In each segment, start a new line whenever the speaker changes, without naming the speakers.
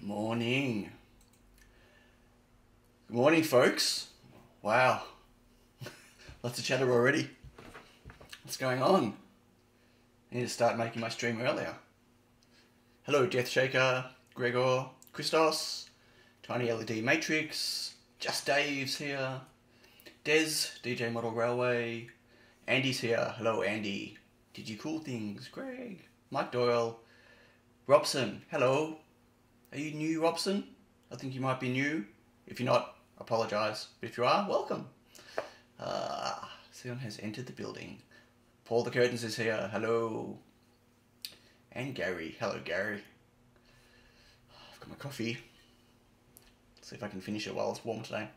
Morning. Good morning, folks. Wow. Lots of chatter already. What's going on? I need to start making my stream earlier. Hello, Death Shaker, Gregor, Christos, Tiny LED Matrix, Just Dave's here, Des, DJ Model Railway, Andy's here. Hello, Andy. Did you cool things? Greg, Mike Doyle, Robson. Hello. Are you new, Robson? I think you might be new. If you're not, apologise. But if you are, welcome. Sion has entered the building. Paul the Curtains is here. Hello. And Gary. Hello, Gary. I've got my coffee. Let's see if I can finish it while it's warm today.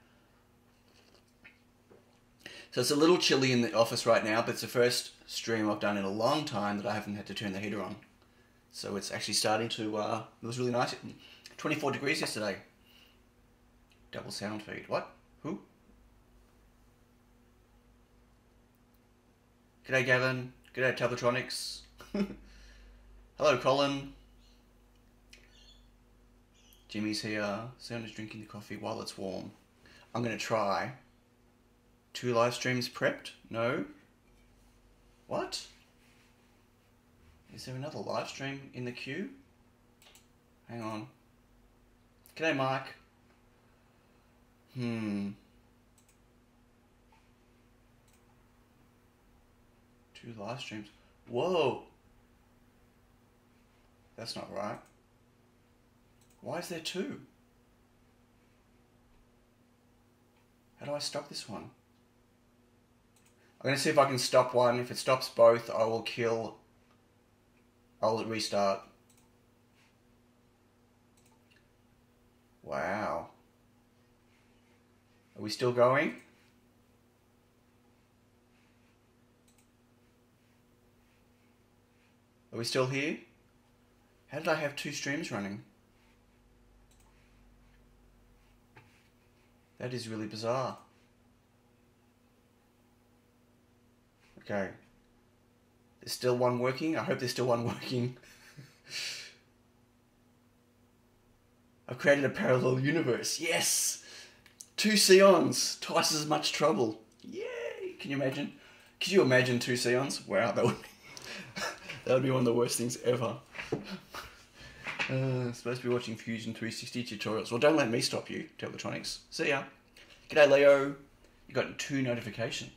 So it's a little chilly in the office right now, but it's the first stream I've done in a long time that I haven't had to turn the heater on. So it's actually starting to, it was really nice. 24 degrees yesterday. Double sound feed. What? Who? G'day, Gavin. G'day, Tabletronics. Hello, Colin. Jimmy's here. Sound is drinking the coffee while it's warm. I'm going to try. 2 live streams prepped? No. What? Is there another live stream in the queue? Hang on. G'day, Mike. 2 live streams. Whoa. That's not right. Why is there 2? How do I stop this one? I'm going to see if I can stop one. If it stops both, I will kill. I'll restart. Wow. Are we still going? Are we still here? How did I have 2 streams running? That is really bizarre. Okay. There's still one working? I hope there's still one working. I've created a parallel universe. Yes! 2 Sions. Twice as much trouble. Yay! Can you imagine? Could you imagine 2 Sions? Wow, that would be one of the worst things ever. Supposed to be watching Fusion 360 tutorials. Well, don't let me stop you, Tabletronics. See ya. G'day, Leo. You got 2 notifications.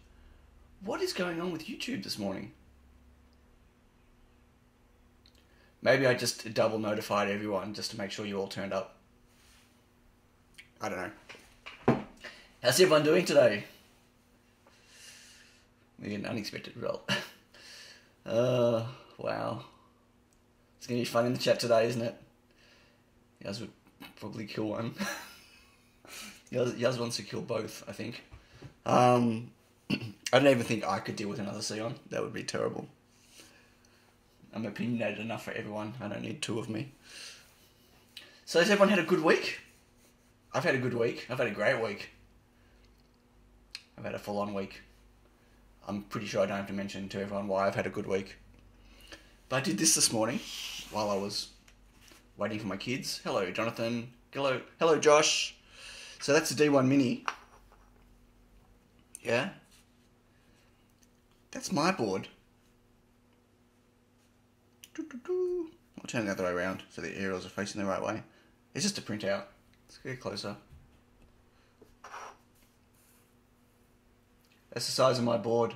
What is going on with YouTube this morning? Maybe I just double notified everyone just to make sure you all turned up. I don't know. How's everyone doing today? We get an unexpected result. Wow. It's going to be fun in the chat today, isn't it? Yaz would probably kill one. Yaz wants to kill both, I think. I don't even think I could deal with another Sion. That would be terrible. I'm opinionated enough for everyone. I don't need 2 of me. So has everyone had a good week? I've had a good week. I've had a great week. I've had a full-on week. I'm pretty sure I don't have to mention to everyone why I've had a good week. But I did this morning while I was waiting for my kids. Hello, Jonathan. Hello, Josh. So that's the D1 Mini. Yeah? That's my board. I'll turn it the other way around so the aerials are facing the right way. It's just a printout. Let's get closer. That's the size of my board.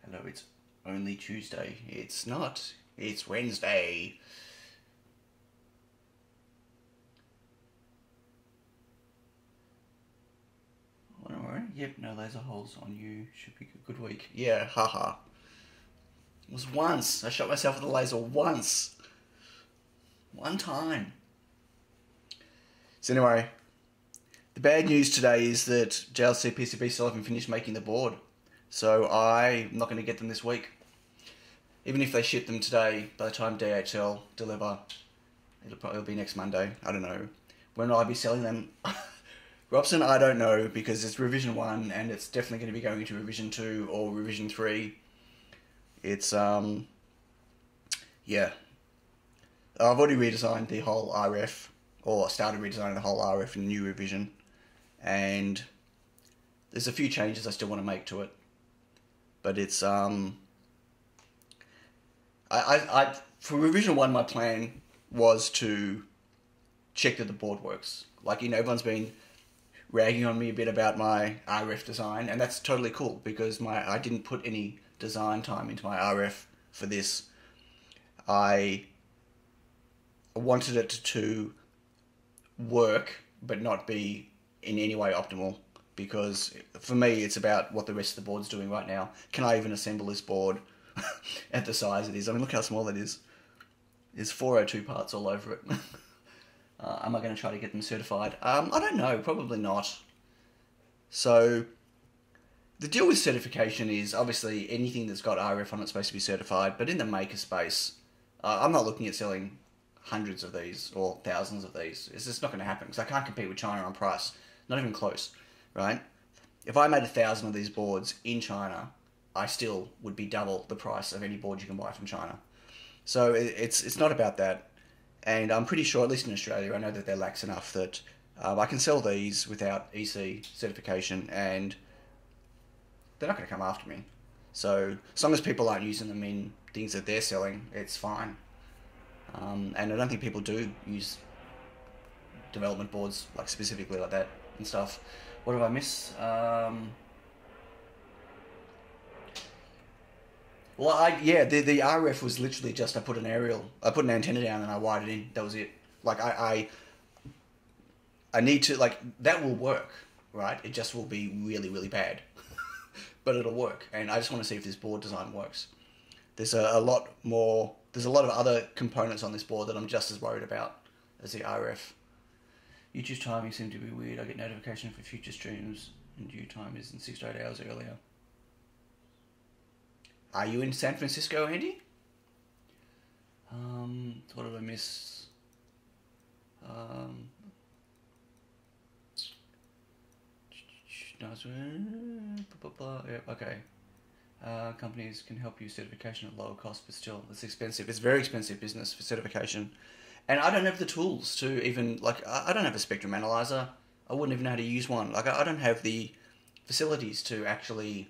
Hello, it's only Tuesday. It's not. It's Wednesday. Don't worry. Yep, no laser holes on you. Should be a good week. Yeah, haha. It was once. I shot myself with a laser once. One time. So anyway, the bad news today is that JLC PCB still haven't finished making the board. So I'm not going to get them this week. Even if they ship them today, by the time DHL deliver, it'll be next Monday. I don't know. When will I be selling them? Robson, I don't know, because it's revision 1 and it's definitely going to be going into revision 2 or revision 3. It's yeah. I've already redesigned the whole RF, or started redesigning the whole RF in the new revision, and there's a few changes I still want to make to it, but it's for revision 1, my plan was to check that the board works. Like, you know, everyone's been ragging on me a bit about my RF design, and that's totally cool because I didn't put any design time into my RF for this. I wanted it to work but not be in any way optimal, because for me it's about what the rest of the board's doing right now. Can I even assemble this board at the size it is? I mean, look how small it is. There's 402 parts all over it. Am I going to try to get them certified? I don't know, probably not. So the deal with certification is obviously anything that's got RF on it's supposed to be certified, but in the maker space, I'm not looking at selling hundreds of these or thousands of these. It's just not going to happen because I can't compete with China on price. Not even close, right? If I made 1,000 of these boards in China, I still would be double the price of any board you can buy from China. So it's not about that. And I'm pretty sure, at least in Australia, I know that they're lax enough that I can sell these without EC certification and they're not going to come after me. So as long as people aren't using them in things that they're selling, it's fine. And I don't think people do use development boards like specifically like that and stuff. What did I miss? Well, the RF was literally just I put an antenna down and I wired it in. That was it. Like I need to, like, that will work, right? It just will be really, really bad, but it'll work. And I just want to see if this board design works. There's a lot more. There's a lot of other components on this board that I'm just as worried about as the RF. YouTube's timing seemed to be weird. I get notification for future streams and due time is in 6 to 8 hours earlier. Are you in San Francisco, Andy? What did I miss? Yeah, okay. Companies can help you certification at lower cost, but still, it's expensive. It's very expensive business for certification. And I don't have the tools to even, like, I don't have a spectrum analyzer. I wouldn't even know how to use one. Like, I don't have the facilities to actually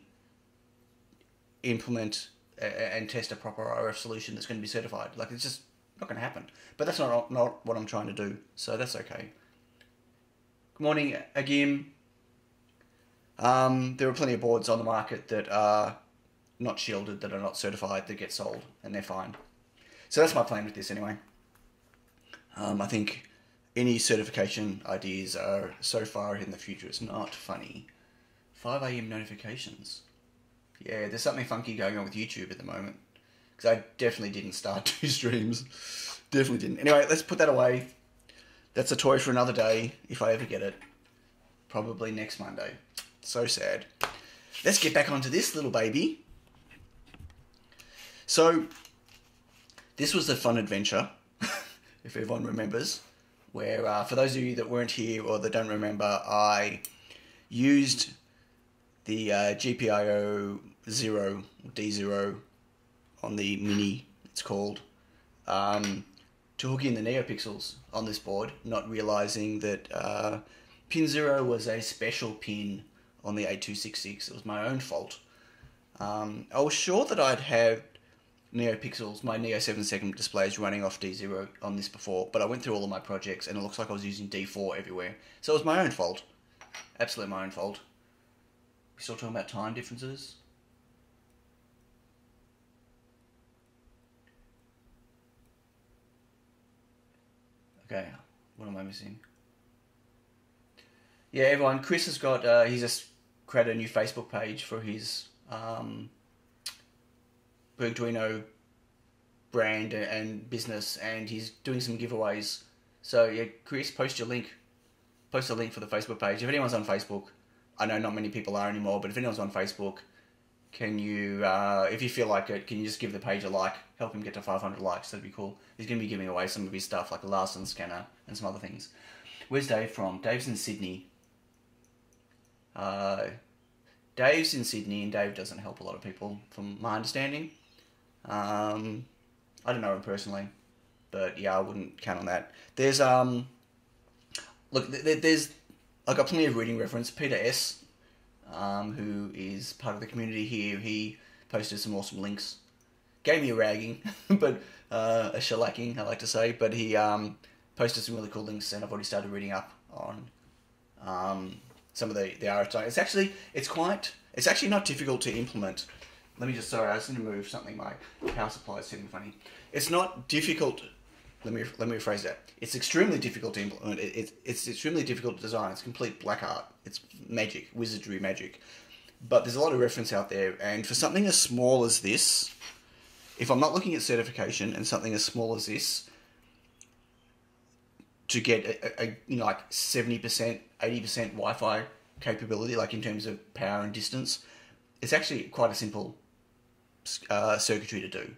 implement and test a proper RF solution that's going to be certified. Like, it's just not going to happen. But that's not what I'm trying to do, so that's okay. Good morning, Agim. There are plenty of boards on the market that are not shielded, that are not certified, that get sold, and they're fine. So that's my plan with this anyway. I think any certification ideas are so far in the future, it's not funny. 5 AM notifications. Yeah, there's something funky going on with YouTube at the moment. Because I definitely didn't start 2 streams. Definitely didn't. Anyway, let's put that away. That's a toy for another day, if I ever get it. Probably next Monday. So sad. Let's get back onto this little baby. So, this was a fun adventure, if everyone remembers, where, for those of you that weren't here or that don't remember, I used the GPIO 0, D0, on the Mini, it's called, to hook in the NeoPixels on this board, not realizing that pin 0 was a special pin on the 8266. It was my own fault. I was sure that I'd had NeoPixels, my Neo 7 segment displays running off D0 on this before, but I went through all of my projects and it looks like I was using D4 everywhere. So it was my own fault. Absolutely my own fault. We're still talking about time differences. Okay, what am I missing? Yeah, everyone, Chris has got, he's just created a new Facebook page for his Bergduino brand and business, and he's doing some giveaways. So yeah, Chris, post your link. Post a link for the Facebook page. If anyone's on Facebook, I know not many people are anymore, but if anyone's on Facebook, can you, if you feel like it, can you just give the page a like? Help him get to 500 likes, that'd be cool. He's going to be giving away some of his stuff, like a Larson scanner and some other things. Where's Dave from? Dave's in Sydney. Dave's in Sydney, and Dave doesn't help a lot of people, from my understanding. I I don't know him personally, but yeah, I wouldn't count on that. There's look, there's I got plenty of reading reference. Peter S, who is part of the community here, he posted some awesome links. Gave me a ragging, but a shellacking, I like to say. But he posted some really cool links, and I've already started reading up on some of the RFI. It's actually not difficult to implement. Let me just, sorry, I just need to move something. My power supply is sitting funny. It's not difficult. Let me rephrase that. It's extremely difficult to implement. It's extremely difficult to design. It's complete black art. It's magic, wizardry magic. But there's a lot of reference out there, and for something as small as this, if I'm not looking at certification and something as small as this, to get a like 70%, 80% Wi-Fi capability, like in terms of power and distance, it's actually quite a simple circuitry to do.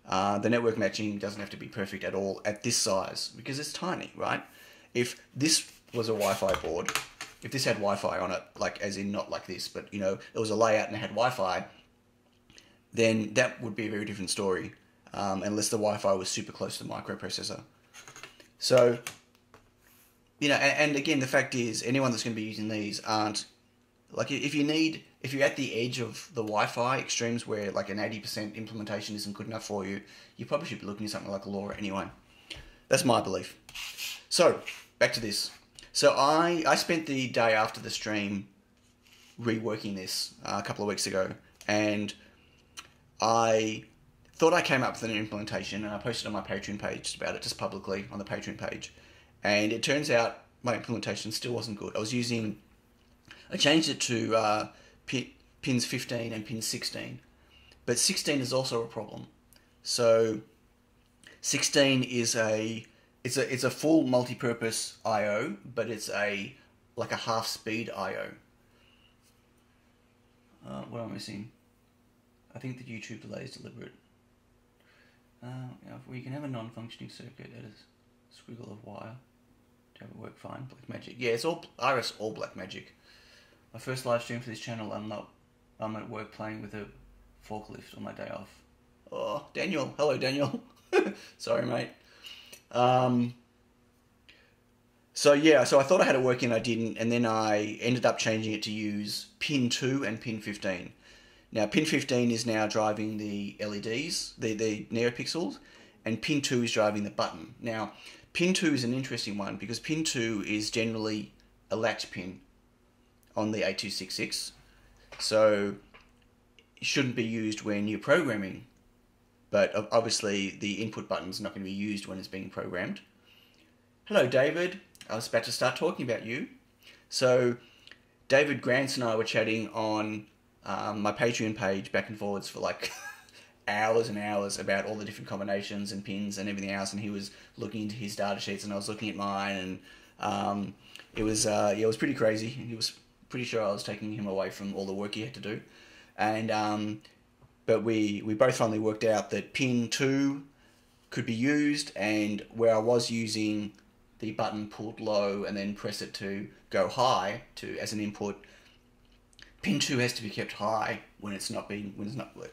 The network matching doesn't have to be perfect at all at this size because it's tiny, right? If this was a Wi-Fi board, if this had Wi-Fi on it, like as in not like this, but it was a layout and it had Wi-Fi, then that would be a very different story, unless the Wi-Fi was super close to the microprocessor. So, and again, the fact is, anyone that's going to be using these aren't, like, if you're at the edge of the Wi-Fi extremes where like an 80% implementation isn't good enough for you, you probably should be looking at something like LoRa anyway. That's my belief. So, back to this. So I spent the day after the stream reworking this a couple of weeks ago, and I thought I came up with an implementation, and I posted on my Patreon page about it, just publicly on the Patreon page. And it turns out my implementation still wasn't good. I changed it to pins 15 and pin 16, but 16 is also a problem. So 16 is it's a full multi-purpose I/O, but it's like a half speed I/O. What am I missing? I think the YouTube delay is deliberate. We can have a non-functioning circuit at a squiggle of wire to have it work fine. Black magic. Yeah, it's all Iris, all black magic. My first live stream for this channel. I'm at work playing with a forklift on my day off. Oh, Daniel. Hello, Daniel. Sorry, mate. So I thought I had it working, I didn't, and then I ended up changing it to use pin 2 and pin 15. Now, pin 15 is now driving the LEDs, the NeoPixels, and pin 2 is driving the button. Now, pin 2 is an interesting one because pin 2 is generally a latch pin on the 8266, so it shouldn't be used when you're programming, but obviously the input button's not going to be used when it's being programmed. Hello, David. I was about to start talking about you. So, David Grants and I were chatting on my Patreon page back and forwards for like hours and hours about all the different combinations and pins and everything else, and he was looking into his data sheets and I was looking at mine, and it was pretty crazy. He was pretty sure I was taking him away from all the work he had to do, and but we both finally worked out that pin 2 could be used, and where I was using the button pulled low and then press it to go high as an input, pin 2 has to be kept high when it's not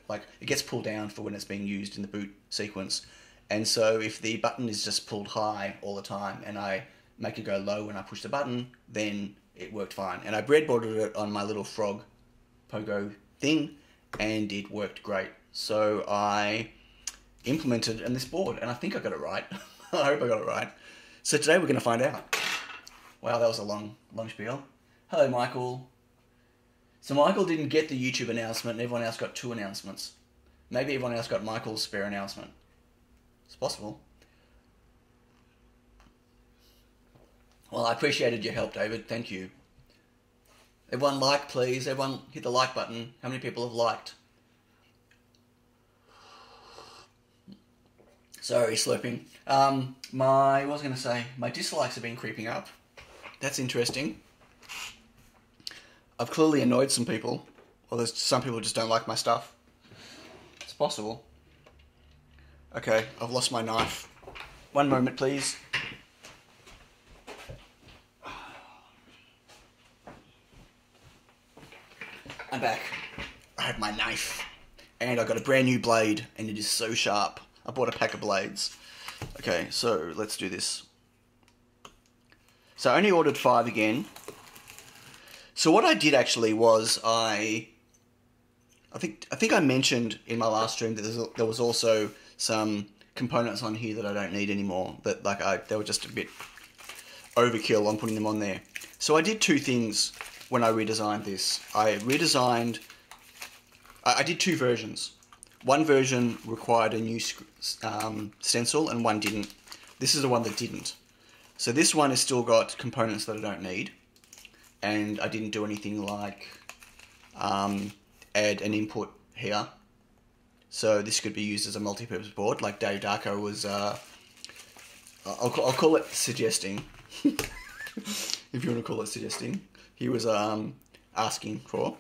like it gets pulled down for when it's being used in the boot sequence. And so if the button is just pulled high all the time and I make it go low when I push the button, then it worked fine. And I breadboarded it on my little frog pogo thing, and it worked great. So I implemented on this board, and I think I got it right. I hope I got it right. So today we're going to find out. Wow, that was a long spiel. Hello, Michael. So Michael didn't get the YouTube announcement, and everyone else got 2 announcements. Maybe everyone else got Michael's spare announcement. It's possible. Well, I appreciated your help, David. Thank you. Everyone like, please. Everyone hit the like button. How many people have liked? Sorry, slurping. What was I going to say? My dislikes have been creeping up. That's interesting. I've clearly annoyed some people. Or there's some people who just don't like my stuff. It's possible. Okay, I've lost my knife. One moment, please. I'm back. I have my knife. And I got a brand new blade, and it is so sharp. I bought a pack of blades. Okay, so let's do this. So I only ordered 5 again. So what I did actually was I think I mentioned in my last stream that there was also some components on here that I don't need anymore. That they were just a bit overkill on putting them on there. So I did 2 things when I redesigned this. I did 2 versions. One version required a new stencil and one didn't. This is the one that didn't. So this one has still got components that I don't need. And I didn't do anything like add an input here. So this could be used as a multi-purpose board, like Dave Darko was, I'll call it suggesting, if you want to call it suggesting, he was asking for.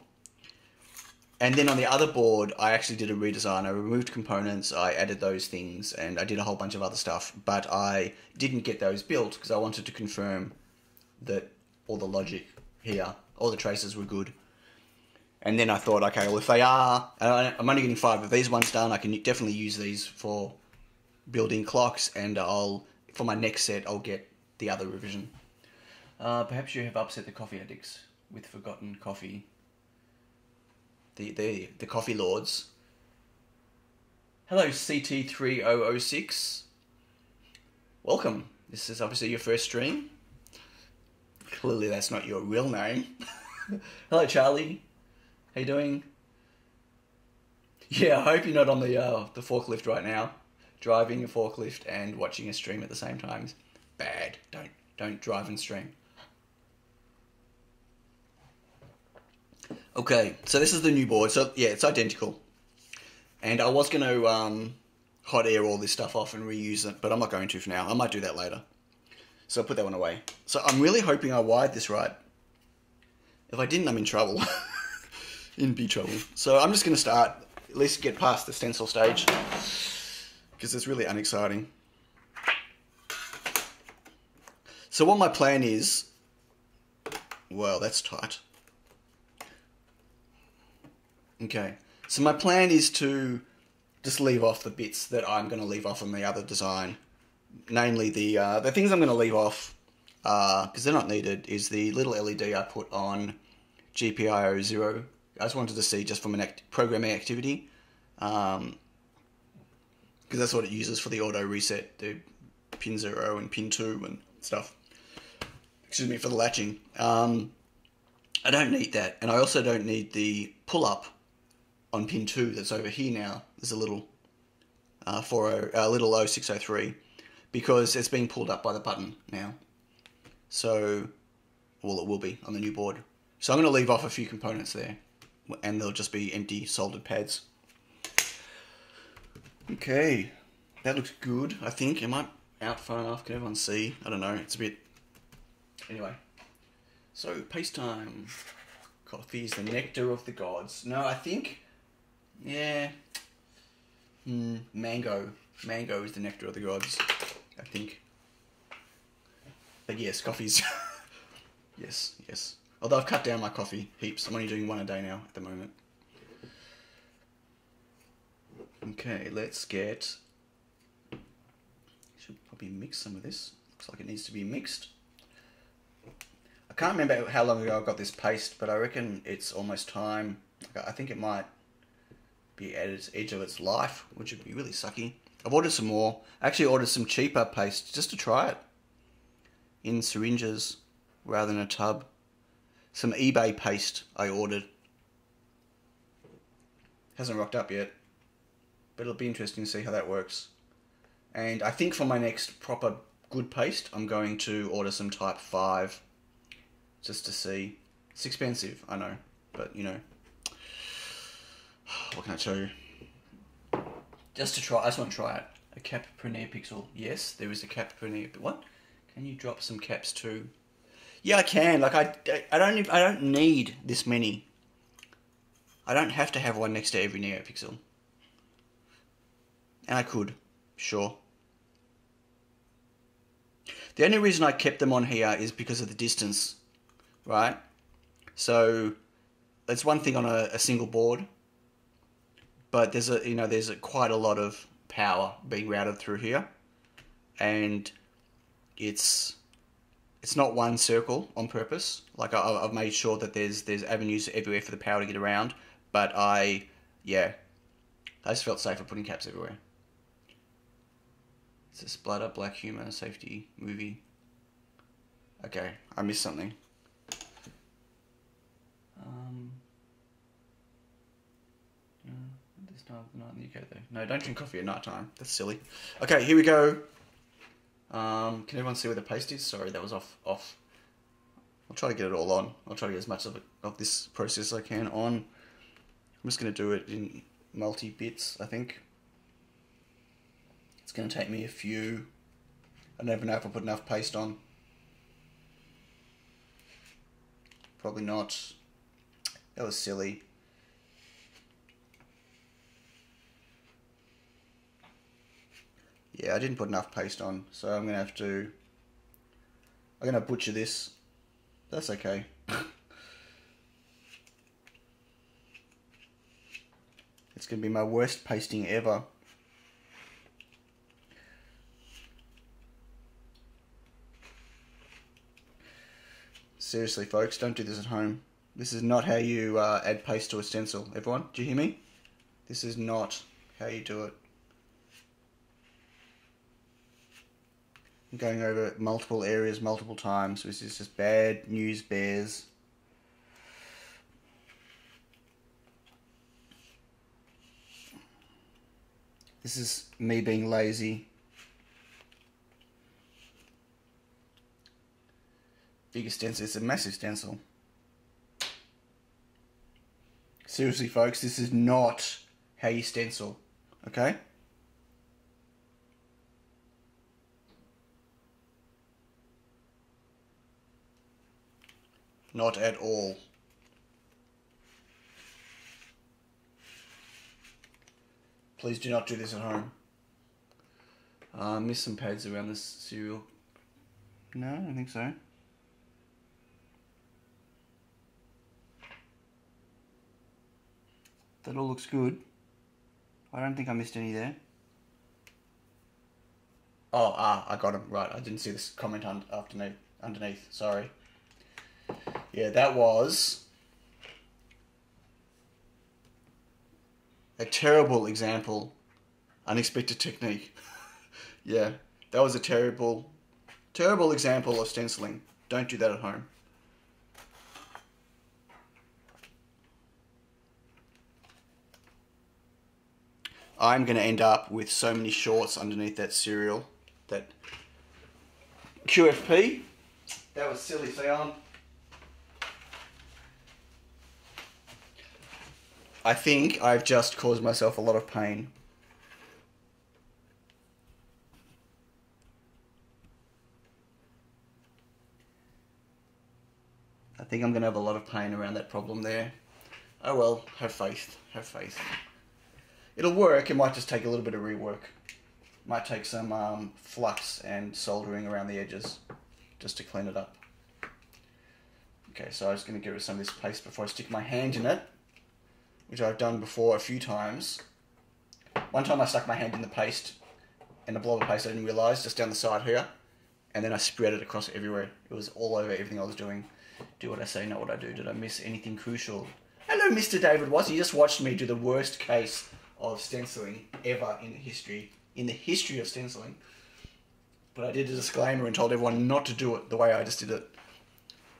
And then on the other board, I actually did a redesign. I removed components, I added those things, and I did a whole bunch of other stuff. But I didn't get those built because I wanted to confirm that all the logic here, all the traces were good. And then I thought, okay, well, if they are, I'm only getting 5 of these ones done, I can definitely use these for building clocks, and for my next set, I'll get the other revision. Perhaps you have upset the coffee addicts with forgotten coffee. The coffee lords. Hello, CT3006. Welcome. This is obviously your first stream. Clearly that's not your real name. Hello, Charlie. How you doing? Yeah, I hope you're not on the forklift right now. Driving a forklift and watching a stream at the same time is bad. Don't drive and stream. Okay, so this is the new board. So yeah, it's identical. And I was going to hot air all this stuff off and reuse it, but I'm not going to for now. I might do that later. So I'll put that one away. So I'm really hoping I wired this right. If I didn't, I'm in trouble. In big trouble. So I'm just going to start, at least get past the stencil stage, because it's really unexciting. So what my plan is, well, that's tight. Okay, so my plan is to just leave off the bits that I'm going to leave off on the other design. Namely, the things I'm going to leave off, because they're not needed, is the little LED I put on GPIO 0. I just wanted to see just from an programming activity, because that's what it uses for the auto reset, the pin 0 and pin 2 and stuff. Excuse me, for the latching. I don't need that, and I also don't need the pull-up on pin 2 that's over here now. There's a little little 0603, because it's being pulled up by the button now. So, well, it will be on the new board. So I'm going to leave off a few components there, and they'll just be empty soldered pads. Okay, that looks good, I think. Am I out far enough? Can everyone see? I don't know, it's a bit... Anyway, so paste time. Coffee is the nectar of the gods. No, I think... Yeah. Mango. Mango is the nectar of the gods, I think. But yes, coffee's... yes. Although I've cut down my coffee heaps. I'm only doing 1 a day now at the moment. Okay, let's get... Should probably mix some of this. Looks like it needs to be mixed. I can't remember how long ago I got this paste, but I reckon it's almost time. I think it might be at its edge of its life, which would be really sucky. I've ordered some more. I actually ordered some cheaper paste just to try it. In syringes rather than a tub. Some eBay paste I ordered. Hasn't rocked up yet, but it'll be interesting to see how that works. And I think for my next proper good paste, I'm going to order some Type 5 just to see. It's expensive, I know, but you know, what can I tell you? Just to try, I just want to try it. A cap per neopixel. Yes, there is a cap per neopixel. What? Can you drop some caps too? Yeah, I can. Like I don't need this many. I don't have to have one next to every neopixel. And I could, sure. The only reason I kept them on here is because of the distance, right? So it's one thing on a single board, but there's quite a lot of power being routed through here, and it's not one circle on purpose. Like I've made sure that there's avenues everywhere for the power to get around, but I just felt safer putting caps everywhere. It's a splatter, black humor, safety, movie. Okay, I missed something. This time of the night in the UK though. No, don't drink coffee at night time. That's silly. Okay, here we go. Can everyone see where the paste is? Sorry, that was off. I'll try to get it all on. I'll try to get as much of this process as I can on. I'm just going to do it in multi-bits, I think. It's going to take me a few. I don't even know if I put enough paste on. Probably not. That was silly. Yeah, I didn't put enough paste on, so I'm going to butcher this. That's okay. It's going to be my worst pasting ever. Seriously, folks, don't do this at home. This is not how you add paste to a stencil. Everyone, do you hear me? This is not how you do it. I'm going over multiple areas multiple times. This is just bad news bears. This is me being lazy. Bigger stencil. It's a massive stencil. Seriously, folks, this is not how you stencil. Okay? Not at all. Please do not do this at home. Miss some pads around this cereal. No, I don't think so. That all looks good. I don't think I missed any there. Oh, I got him. Right, I didn't see this comment underneath. Sorry. Yeah, that was a terrible example. Unexpected technique. Yeah, that was a terrible example of stenciling. Don't do that at home. I'm going to end up with so many shorts underneath that cereal. That QFP. That was silly, Theon. I think I've just caused myself a lot of pain. I think I'm going to have a lot of pain around that problem there. Oh well, have faith. Have faith. It'll work. It might just take a little bit of rework. Might take some flux and soldering around the edges just to clean it up. Okay, so I'm just going to get rid of some of this paste before I stick my hand in it, which I've done before a few times. One time I stuck my hand in the paste, in a blob of paste I didn't realise, just down the side here, and then I spread it across everywhere. It was all over everything I was doing. Do what I say, not what I do. Did I miss anything crucial? Hello, Mr. David Watts. You just watched me do the worst case of stenciling ever in the history of stenciling. But I did a disclaimer and told everyone not to do it the way I just did it.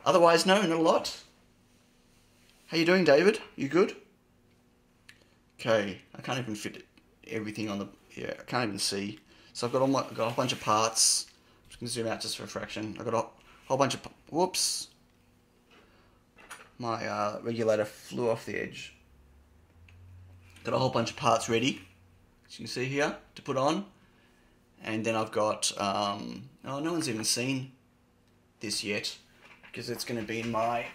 Otherwise, no, not a lot. How you doing, David? You good? Okay, I can't even fit everything on the... Yeah, I can't even see. So I've got got a whole bunch of parts. I'm just going to zoom out just for a fraction. I've got a whole bunch of... Whoops. My regulator flew off the edge. Got a whole bunch of parts ready, as you can see here, to put on. And then I've got... oh, no one's even seen this yet, because it's going to be in my...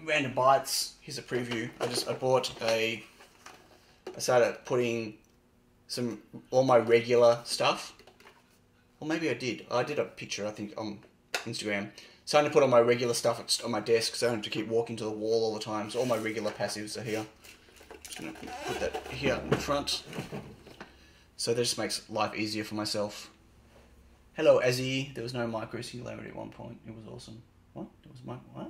Random Bites. Here's a preview. I started putting all my regular stuff. Or maybe I did. I did a picture, I think, on Instagram. Starting to put all my regular stuff on my desk, so I don't have to keep walking to the wall all the time. So all my regular passives are here. Just going to put that here in the front. So that just makes life easier for myself. Hello, Azzy. There was no micro singularity at one point. It was awesome. What? It was what?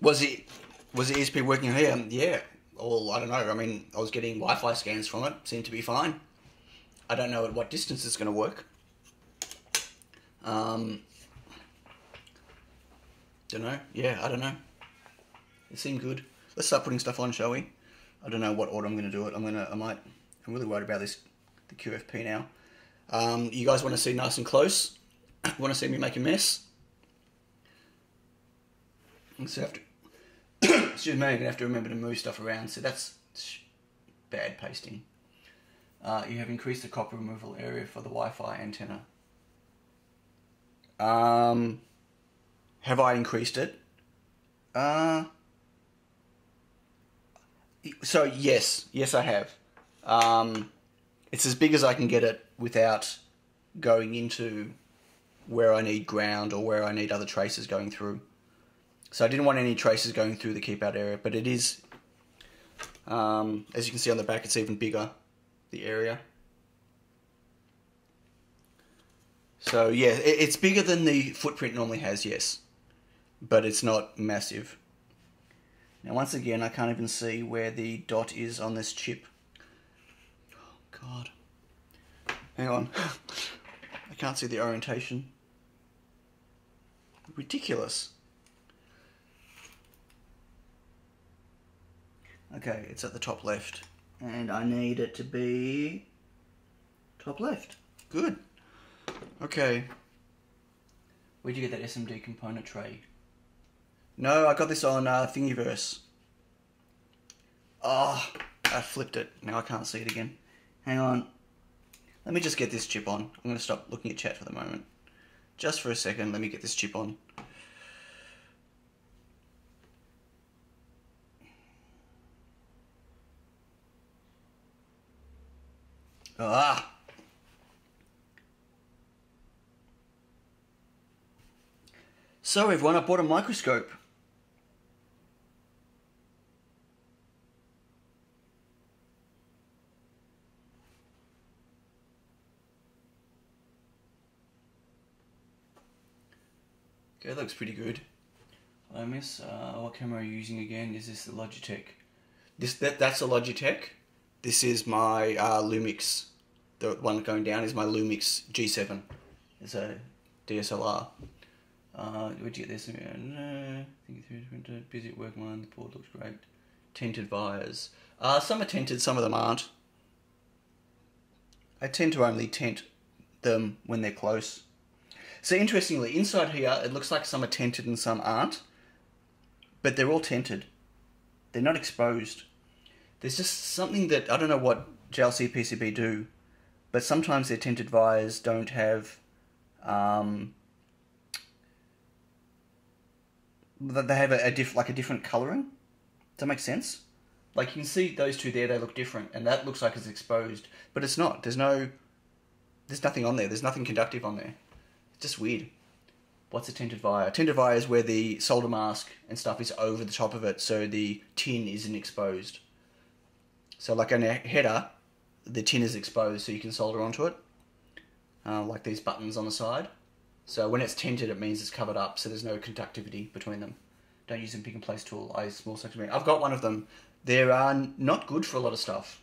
Was the ESP working here? Yeah. Well, I don't know. I mean, I was getting Wi-Fi scans from it. Seemed to be fine. I don't know at what distance it's going to work. Don't know. Yeah, I don't know. It seemed good. Let's start putting stuff on, shall we? I don't know what order I'm going to do it. I'm really worried about this, the QFP now. You guys want to see nice and close? Want to see me make a mess? So I have to, excuse me, I'm going to have to remember to move stuff around. So that's bad pasting. You have increased the copper removal area for the Wi-Fi antenna. Have I increased it? So yes I have. It's as big as I can get it without going into where I need ground or where I need other traces going through. So I didn't want any traces going through the keep out area, but it is, as you can see on the back, it's even bigger, the area. So yeah, it's bigger than the footprint normally has, yes, but it's not massive. Now once again, I can't even see where the dot is on this chip. Oh God, hang on, I can't see the orientation. Ridiculous. Okay, it's at the top left, and I need it to be top left. Good. Okay. Where'd you get that SMD component tray? No, I got this on Thingiverse. Oh, I flipped it. Now I can't see it again. Hang on. Let me just get this chip on. I'm going to stop looking at chat for the moment. Just for a second, let me get this chip on. Ah! So everyone, I bought a microscope. Okay, that looks pretty good. I miss, what camera are you using again? Is this the Logitech? That's a Logitech. This is my Lumix. The one going down is my Lumix G7. It's a DSLR. Where'd you get this? Busy at work, mine. The board looks great. Tinted wires. Some are tinted, some of them aren't. I tend to only tint them when they're close. So interestingly, inside here, it looks like some are tinted and some aren't. But they're all tinted. They're not exposed. There's just something that, I don't know what JLC PCB do, but sometimes their tinted wires don't have, they have a different colouring. Does that make sense? Like you can see those two there, they look different, and that looks like it's exposed, but it's not. There's nothing on there. There's nothing conductive on there. It's just weird. What's a tinted wire? A tinted wire is where the solder mask and stuff is over the top of it, so the tin isn't exposed. So like on a header, the tin is exposed, so you can solder onto it, like these buttons on the side. So when it's tinted, it means it's covered up, so there's no conductivity between them. Don't use a pick and place tool. I use small section. I've got one of them. They're not good for a lot of stuff.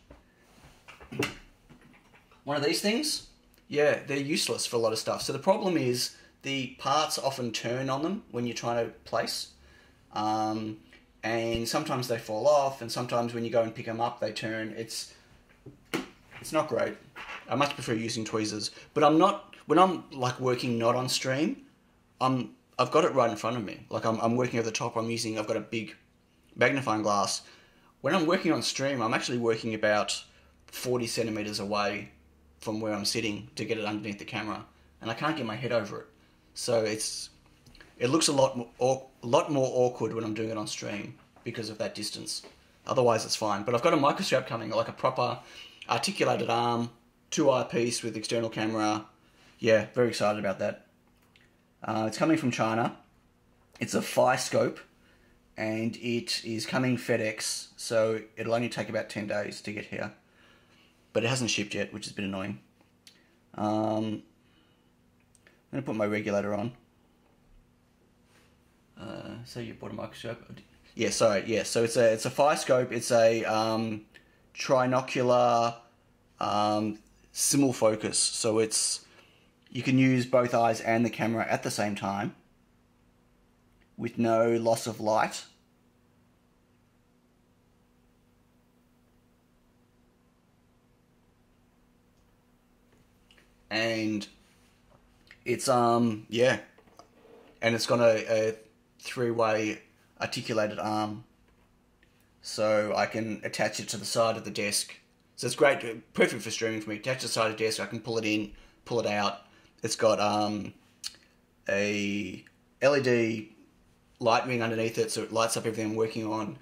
One of these things, yeah, they're useless for a lot of stuff. So the problem is the parts often turn on them when you're trying to place. And sometimes they fall off, and sometimes when you go and pick them up, they turn. It's not great. I much prefer using tweezers. But I'm not, when I'm like working not on stream, I've got it right in front of me. Like I'm working over the top, I've got a big magnifying glass. When I'm working on stream, I'm actually working about 40 centimeters away from where I'm sitting to get it underneath the camera. And I can't get my head over it. So it looks a lot more awkward when I'm doing it on stream because of that distance. Otherwise it's fine. But I've got a microscope coming, like a proper articulated arm, 2 eyepiece with external camera. Yeah, very excited about that. It's coming from China. It's a Phi scope. and it is coming FedEx, so it'll only take about 10 days to get here. But it hasn't shipped yet, which is a bit annoying. I'm going to put my regulator on. So you bought a microscope? Yeah, sorry, yeah. So it's a fire scope. It's a trinocular simul focus. So you can use both eyes and the camera at the same time with no loss of light. And it's yeah, and it's got a three-way articulated arm, so I can attach it to the side of the desk. So it's great, perfect for streaming for me. Attach to the side of the desk, I can pull it in, pull it out. It's got a LED light ring underneath it, so it lights up everything I'm working on,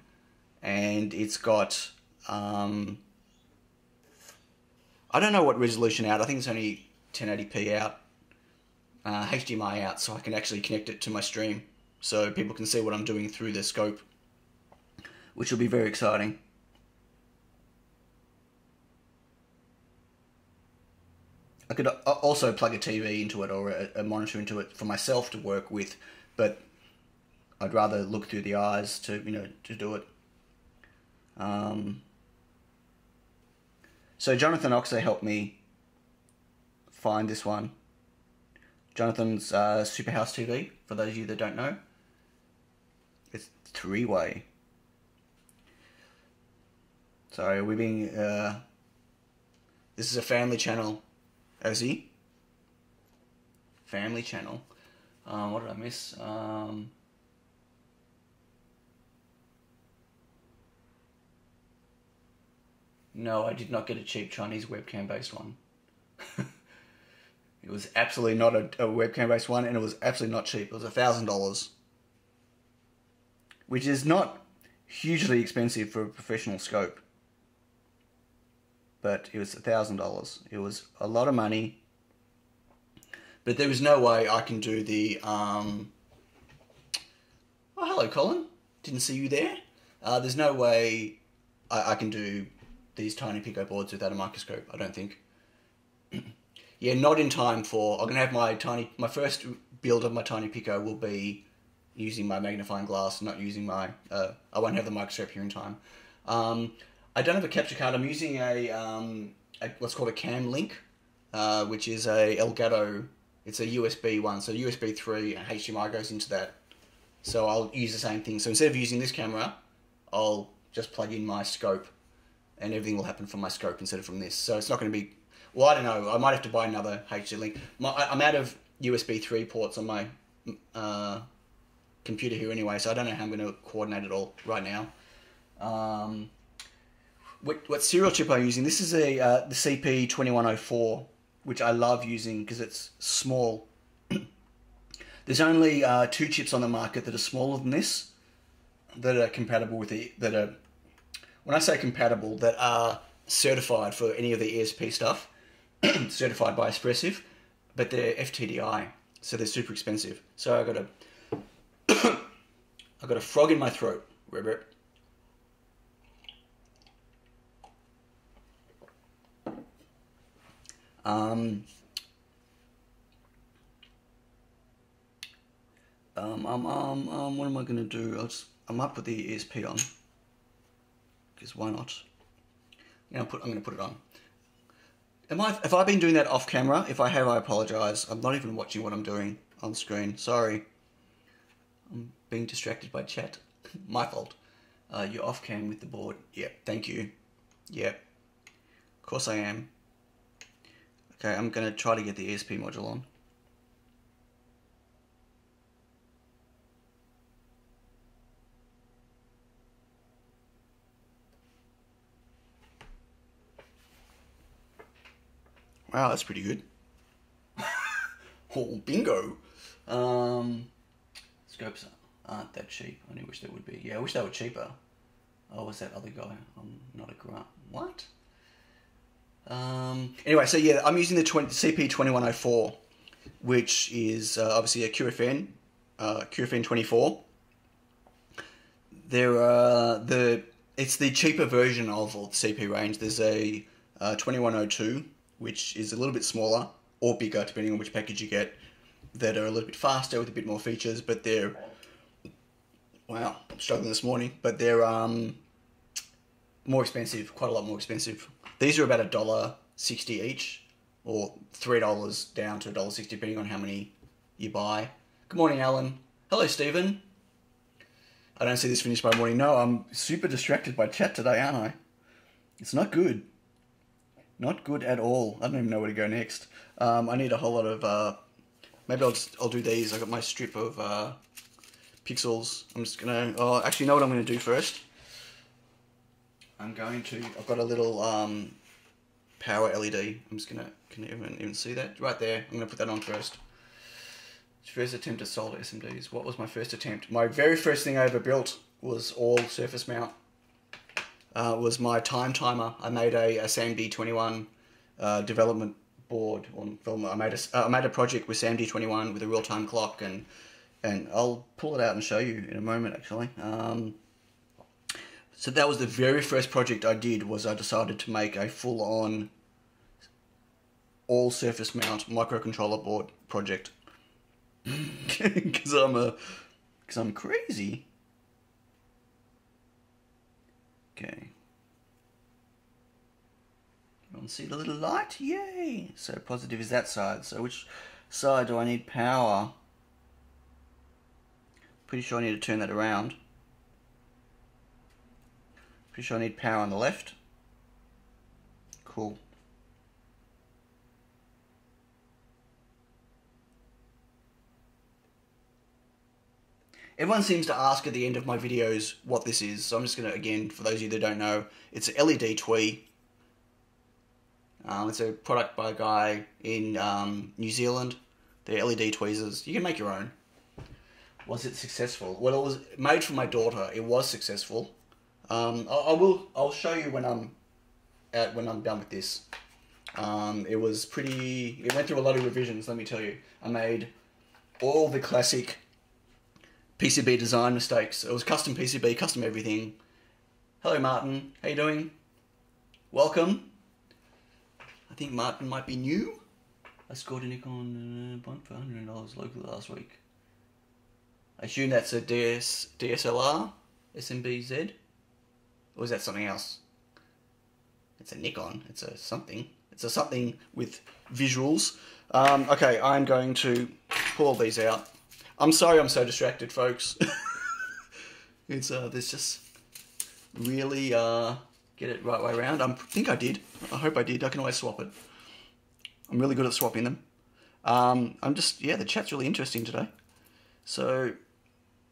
and it's got I don't know what resolution out. I think it's only 1080p out, HDMI out, so I can actually connect it to my stream, so people can see what I'm doing through the scope, which will be very exciting. I could also plug a TV into it or a monitor into it for myself to work with, but I'd rather look through the eyes to do it. So Jonathan Oxley helped me find this one. Jonathan's Superhouse TV, for those of you that don't know. It's three-way. Sorry, we're being... this is a family channel, Ozzy. Family channel. What did I miss? No, I did not get a cheap Chinese webcam-based one. It was absolutely not a webcam-based one, and it was absolutely not cheap. It was $1,000, which is not hugely expensive for a professional scope, but it was $1,000. It was a lot of money, but there was no way I can do the... Oh, hello, Colin. Didn't see you there. There's no way I can do these tiny Pico boards without a microscope, I don't think. Yeah, not in time for... I'm going to have my first build of my tiny Pico will be using my magnifying glass, not using my... I won't have the microscope here in time. I don't have a capture card. I'm using what's called a Cam Link, which is a Elgato... It's a USB one, so USB 3 and HDMI goes into that. So I'll use the same thing. So instead of using this camera, I'll just plug in my scope, and everything will happen from my scope instead of from this. So it's not going to be... Well, I don't know. I might have to buy another HD link. I'm out of USB 3 ports on my computer here anyway, so I don't know how I'm going to coordinate it all right now. What serial chip I'm using? This is the CP2104, which I love using because it's small. There's only 2 chips on the market that are smaller than this, that are compatible with when I say compatible, that are certified for any of the ESP stuff, certified by Espressive, but they're FTDI, so they're super expensive. So I got a frog in my throat, Robert. What am I gonna do? I might put the ESP on, because why not? I'm gonna put it on. Have I been doing that off camera? If I have, I apologize. I'm not even watching what I'm doing on screen. Sorry. I'm being distracted by chat. My fault. You're off cam with the board. Yep, thank you. Yep. Of course I am. Okay, I'm gonna try to get the ESP module on. Wow, that's pretty good. Oh, bingo. Scopes aren't that cheap. I only wish they would be. Yeah, I wish they were cheaper. Oh, what's that other guy? I'm not a grunt. What? Anyway, so yeah, I'm using the CP2104, which is obviously a QFN 24. It's the cheaper version of the CP range. There's a 2102, which is a little bit smaller or bigger, depending on which package you get, that are a little bit faster with a bit more features, but they're... Wow, I'm struggling this morning, but they're more expensive, quite a lot more expensive. These are about $1.60 each, or $3 down to $1.60, depending on how many you buy. Good morning, Alan. Hello, Stephen. I don't see this finished by morning. No, I'm super distracted by chat today, aren't I? It's not good. Not good at all. I don't even know where to go next. I need a whole lot of... maybe I'll do these. I got my strip of pixels. I'm just gonna... Oh, actually, you know what I'm gonna do first? I've got a little power LED. I'm just gonna... Can you even see that? Right there. I'm gonna put that on first. First attempt at solder SMDs. What was my first attempt? My very first thing I ever built was all surface mount. Was my time timer. I made a SAMD21 development board on film. I made a project with SAMD21 with a real time clock, and I'll pull it out and show you in a moment. Actually, so that was the very first project I did. Was I decided to make a full on all surface mount microcontroller board project. Because I'm crazy. Okay. You want to see the little light? Yay! So positive is that side. So which side do I need power? Pretty sure I need to turn that around. Pretty sure I need power on the left. Cool. Everyone seems to ask at the end of my videos what this is, so I'm just going to, again, for those of you that don't know, it's an LED twee. It's a product by a guy in New Zealand. They're LED tweezers. You can make your own. Was it successful? Well, it was made for my daughter. It was successful. I'll show you when I'm done with this. It went through a lot of revisions, let me tell you. I made all the classic PCB design mistakes. It was custom PCB, custom everything. Hello, Martin. How you doing? Welcome. I think Martin might be new. I scored a Nikon bond for $100 locally last week. I assume that's a DSLR, SMBZ, or is that something else? It's a Nikon. It's a something. It's a something with visuals. Okay, I'm going to pull all these out. I'm sorry I'm so distracted, folks. It's this just really get it right way around. I think I did. I hope I did. I can always swap it. I'm really good at swapping them. The chat's really interesting today. So,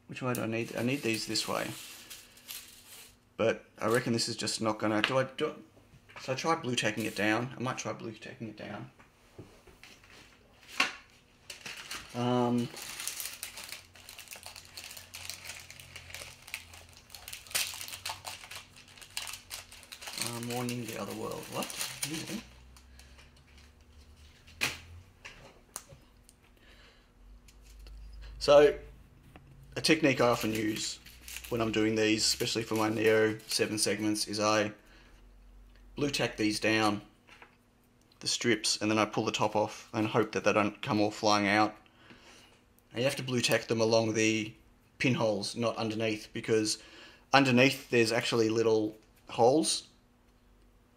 which way do I need? I need these this way. But I reckon this is just not gonna. So I try blue tacking it down. I might try blue tacking it down. Mourning the other world. What? Yeah. So, a technique I often use when I'm doing these, especially for my Neo 7 segments, is I blue tack these down, the strips, and then I pull the top off and hope that they don't come all flying out. And you have to blue tack them along the pinholes, not underneath, because underneath there's actually little holes.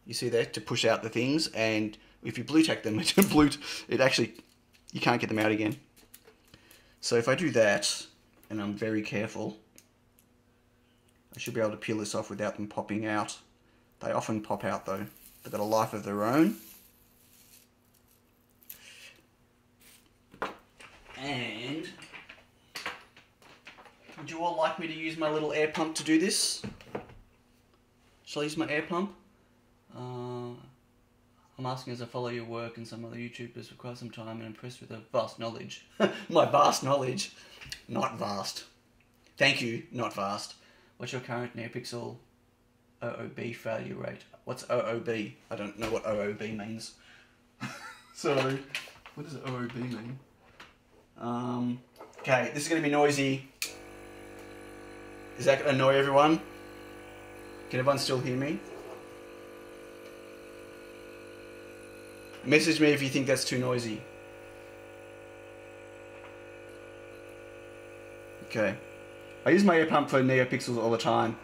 You see there, to push out the things, and if you blue tack them, you can't get them out again. So if I do that, and I'm very careful, I should be able to peel this off without them popping out. They often pop out though. They've got a life of their own. And would you all like me to use my little air pump to do this? Shall I use my air pump? I'm asking as I follow your work and some other YouTubers for quite some time and impressed with the vast knowledge. My vast knowledge. Not vast. Thank you, not vast. What's your current NeoPixel OOB failure rate? What's OOB? I don't know what OOB means. So, what does OOB mean? Okay, this is going to be noisy. This Is that going to annoy everyone? Can everyone still hear me? Message me if you think that's too noisy. Okay. I use my ear pump for NeoPixels all the time.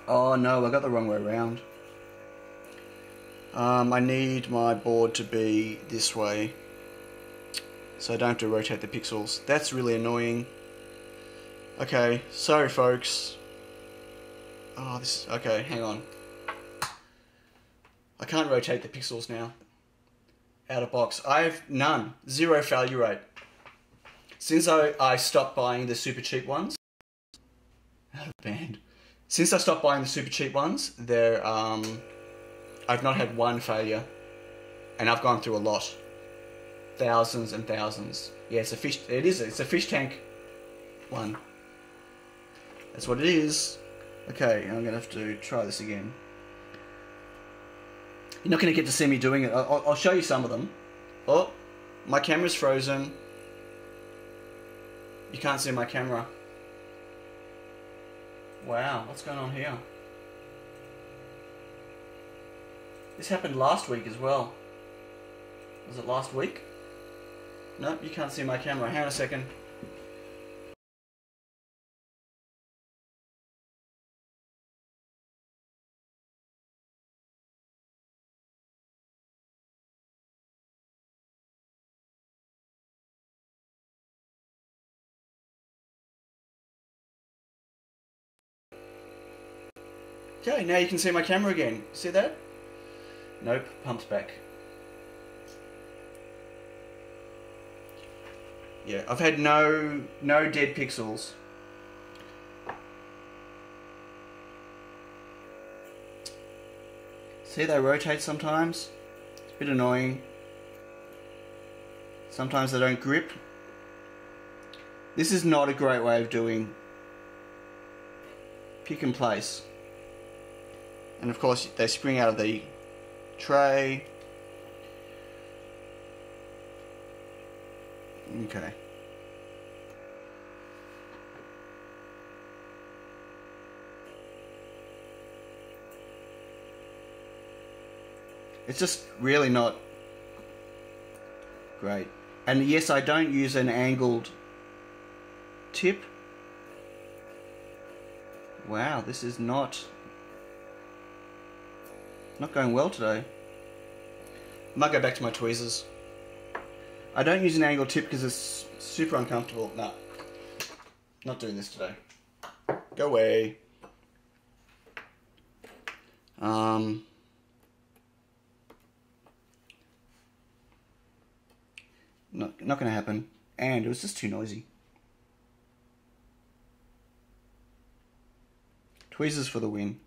Oh no, I got the wrong way around. I need my board to be this way, so I don't have to rotate the pixels. That's really annoying. Okay, sorry folks. Oh, this is... Okay, hang on. I can't rotate the pixels now. Out of box. I have none. 0 failure rate. Since I stopped buying the super cheap ones... Out of band. Since I stopped buying the super cheap ones, they're... I've not had one failure. And I've gone through a lot. Thousands and thousands. Yeah, it's a fish... It's a fish tank one. That's what it is. Okay, I'm going to have to try this again. You're not going to get to see me doing it. I'll show you some of them. Oh, my camera's frozen. You can't see my camera. Wow, what's going on here? This happened last week as well. Was it last week? Nope, you can't see my camera. Hang on a second. Okay, now you can see my camera again. See that? Nope, pump's back. Yeah, I've had no dead pixels. See, they rotate sometimes. It's a bit annoying. Sometimes they don't grip. This is not a great way of doing pick and place. And of course they spring out of the tray. Okay. It's just really not great. And yes, I don't use an angled tip. Wow, this is not going well today. I might go back to my tweezers. I don't use an angled tip because it's super uncomfortable. No, not doing this today. Go away. Not going to happen. And it was just too noisy. Tweezers for the win.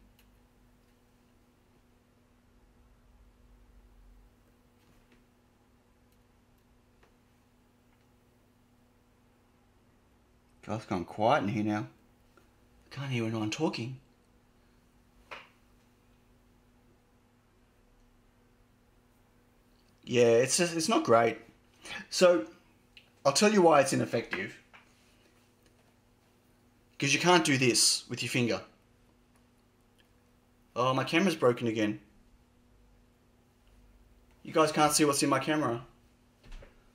God, it's gone quiet in here now. I can't hear anyone talking. Yeah, it's not great. So, I'll tell you why it's ineffective. Because you can't do this with your finger. Oh, my camera's broken again. You guys can't see what's in my camera.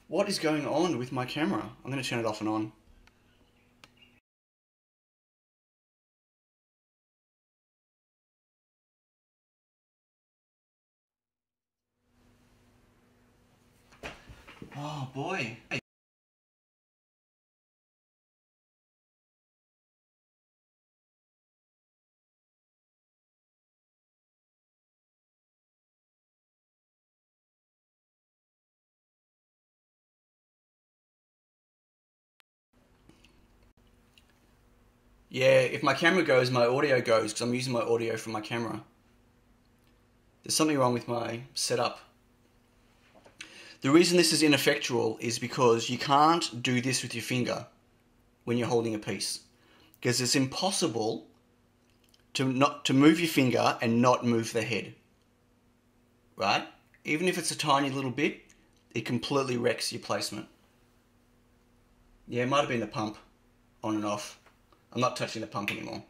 What is going on with my camera? I'm going to turn it off and on. Oh boy. Yeah, if my camera goes, my audio goes because I'm using my audio from my camera. There's something wrong with my setup. The reason this is ineffectual is because you can't do this with your finger when you're holding a piece. Because it's impossible to move your finger and not move the head. Right? Even if it's a tiny little bit, it completely wrecks your placement. Yeah, it might have been the pump on and off. I'm not touching the pump anymore.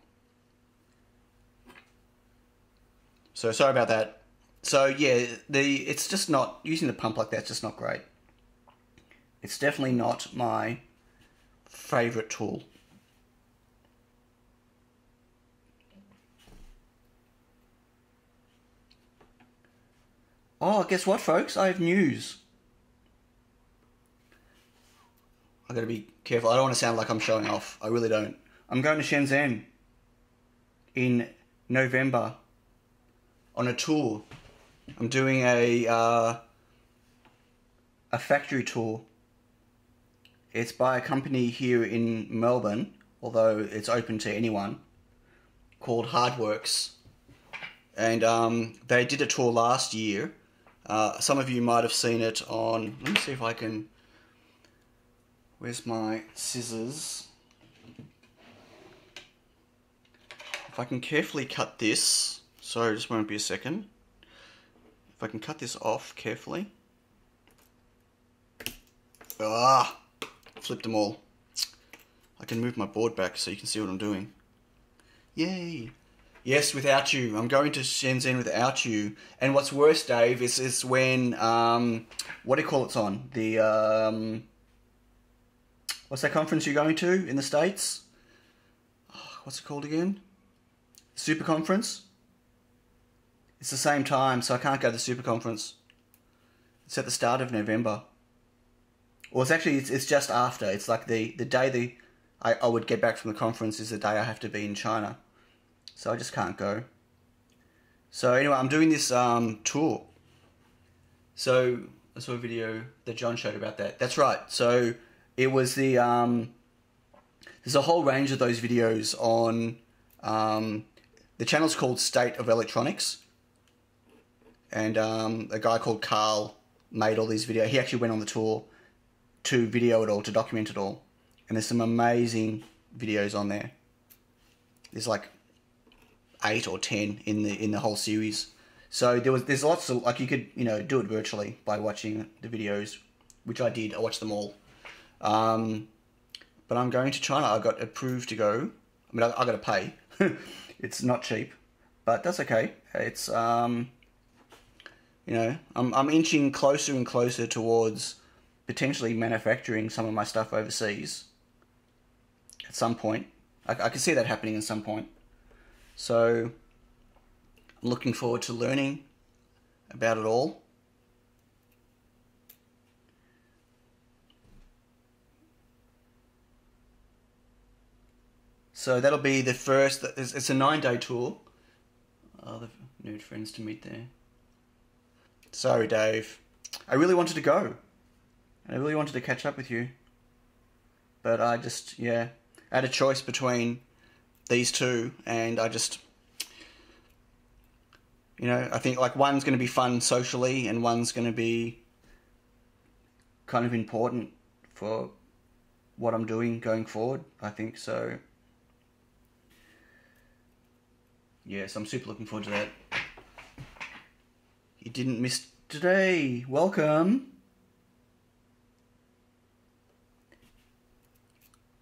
So sorry about that. So yeah, it's just not, using the pump like that's just not great. It's definitely not my favorite tool. Oh, guess what, folks? I have news. I gotta be careful. I don't want to sound like I'm showing off. I really don't. I'm going to Shenzhen in November on a tour. I'm doing a factory tour. It's by a company here in Melbourne, although it's open to anyone, called Hardworks. And they did a tour last year. Some of you might have seen it on... Let me see if I can... Where's my scissors? If I can carefully cut this... Sorry, just won't be a second. If I can cut this off carefully... Ah! Flipped them all. I can move my board back so you can see what I'm doing. Yay! Yes, without you. I'm going to Shenzhen without you. And what's worse, Dave, is when, what do you call it's on? The, what's that conference you're going to in the States? Oh, what's it called again? Super Conference? It's the same time, so I can't go to the Super Conference. It's at the start of November. Well, it's just after. It's like the day I would get back from the conference is the day I have to be in China. So I just can't go. So anyway, I'm doing this tour. So I saw a video that John showed about that. That's right. So it was the... there's a whole range of those videos on... the channel's called State of Electronics. And a guy called Carl made all these videos. He actually went on the tour to video it all, to document it all. And there's some amazing videos on there. There's like 8 or 10 in the whole series. So there's lots of, like, you could, you know, do it virtually by watching the videos, which I did. I watched them all. But I'm going to China. I got approved to go. I mean, I got to pay. It's not cheap, but that's okay. It's you know, I'm inching closer and closer towards potentially manufacturing some of my stuff overseas at some point. I can see that happening at some point. So I'm looking forward to learning about it all. So that'll be the first, it's a 9-day tour. Oh, the nude friends to meet there. Sorry, Dave. I really wanted to go. And I really wanted to catch up with you. But I just, yeah, I had a choice between these two, and I just, you know, I think like one's going to be fun socially and one's going to be kind of important for what I'm doing going forward, I think. So yes, I'm super looking forward to that. You didn't miss today. Welcome.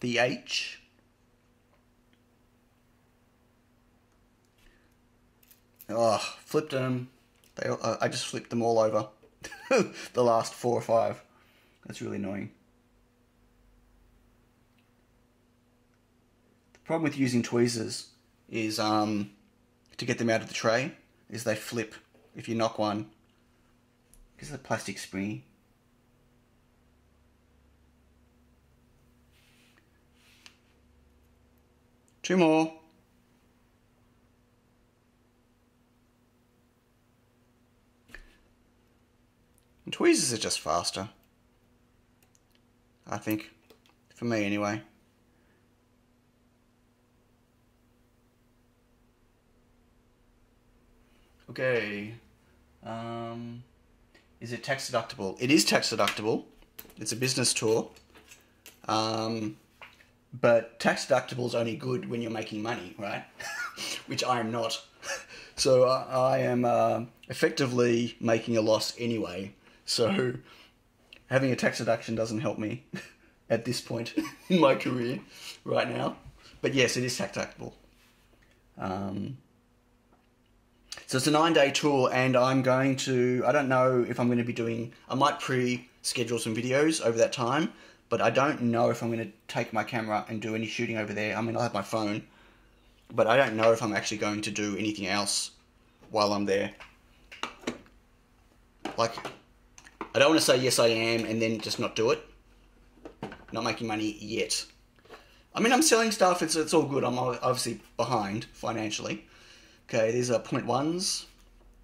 The H. Oh, flipped them. I just flipped them all over. The last 4 or 5. That's really annoying. The problem with using tweezers is to get them out of the tray is they flip if you knock one because of the plastic springy. Two more. And tweezers are just faster, I think, for me anyway. Okay. Is it tax deductible? It is tax deductible. It's a business tour. But tax deductible is only good when you're making money, right? Which I am not. So I am effectively making a loss anyway. So having a tax deduction doesn't help me at this point in my career right now. But yes, it is tactable. So it's a 9-day tour, and I'm going to, I don't know if I'm going to be doing, I might pre-schedule some videos over that time, but I don't know if I'm going to take my camera and do any shooting over there. I mean, I'll have my phone, but I don't know if I'm actually going to do anything else while I'm there. Like, I don't want to say yes I am and then just not do it. Not making money yet. I mean, I'm selling stuff, it's all good. I'm obviously behind financially. Okay, these are 0.1s.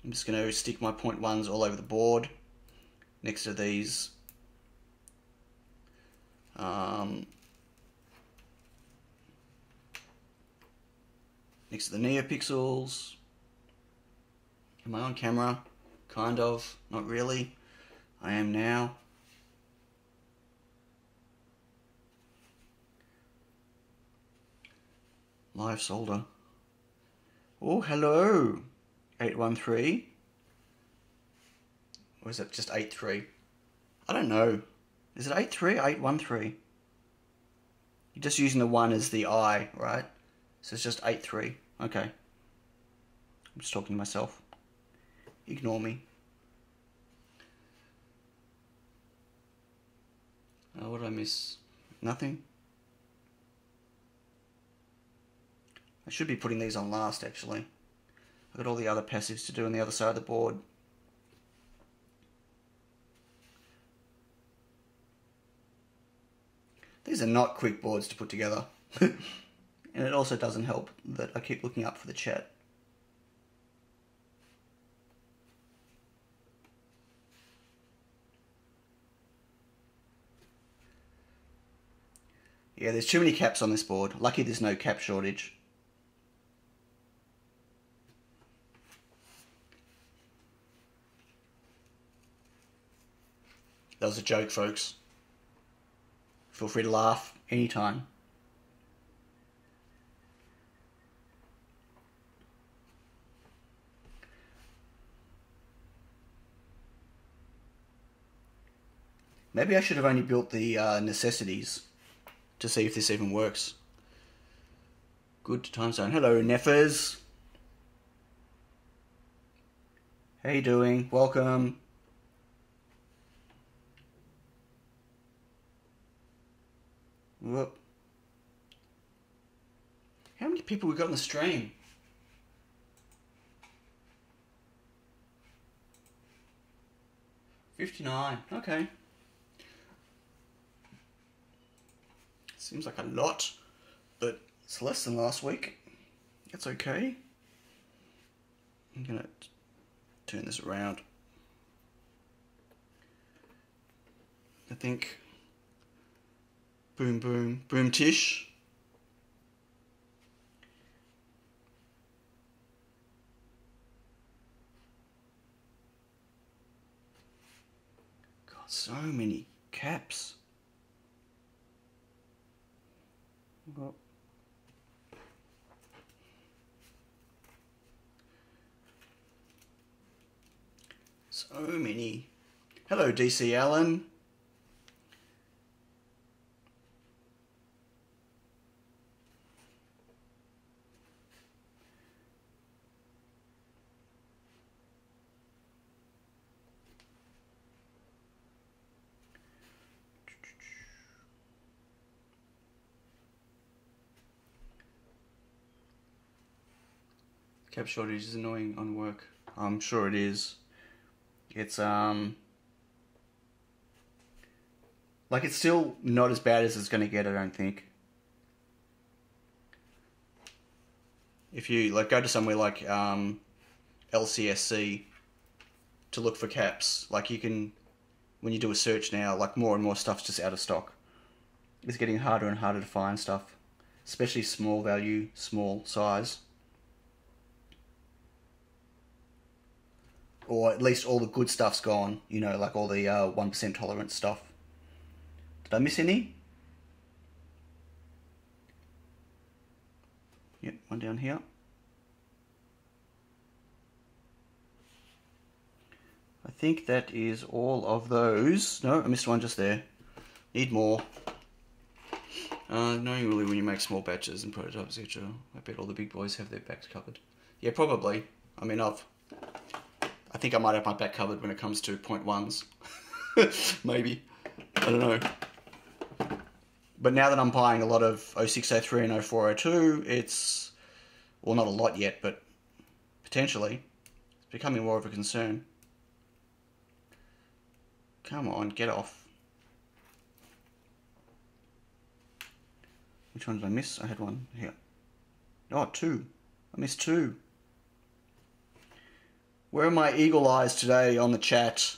I'm just going to stick my 0.1s all over the board next to these. Next to the NeoPixels. Am I on camera? Kind of. Not really. I am now. Live solder. Oh, hello. 813. Or is it just 83? I don't know. Is it 83 or 813? You're just using the 1 as the I, right? So it's just 83. Okay. I'm just talking to myself. Ignore me. Oh, what did I miss? Nothing? I should be putting these on last, actually. I've got all the other passives to do on the other side of the board. These are not quick boards to put together. And it also doesn't help that I keep looking up for the chat. Yeah, there's too many caps on this board. Lucky there's no cap shortage. That was a joke, folks. Feel free to laugh anytime. Maybe I should have only built the necessities to see if this even works. Good time zone. Hello, Neffers. How you doing? Welcome. Whoop. How many people we got on the stream? 59. Okay. Seems like a lot, but it's less than last week. That's okay. I'm gonna turn this around. I think. Boom, boom, boom, tish. God, so many caps. Oh. So many. Hello, DC Allen. Cap shortage is annoying on work. I'm sure it is. It's like it's still not as bad as it's going to get, I don't think. If you like go to somewhere like LCSC to look for caps, like you can, when you do a search now, like more and more stuff's just out of stock. It's getting harder and harder to find stuff, especially small value, small size. Or at least all the good stuff's gone, you know, like all the 1% tolerance stuff. Did I miss any? Yep, one down here. I think that is all of those. No, I missed one just there. Need more. Knowing really when you make small batches and prototypes, etc. I bet all the big boys have their backs covered. Yeah, probably. I mean, I think I might have my back covered when it comes to 0.1s. Maybe. I don't know. But now that I'm buying a lot of 0603 and 0402, it's, well, not a lot yet, but potentially, it's becoming more of a concern. Come on, get off. Which one did I miss? I had one here. Oh, 2. I missed 2. Where are my eagle eyes today on the chat?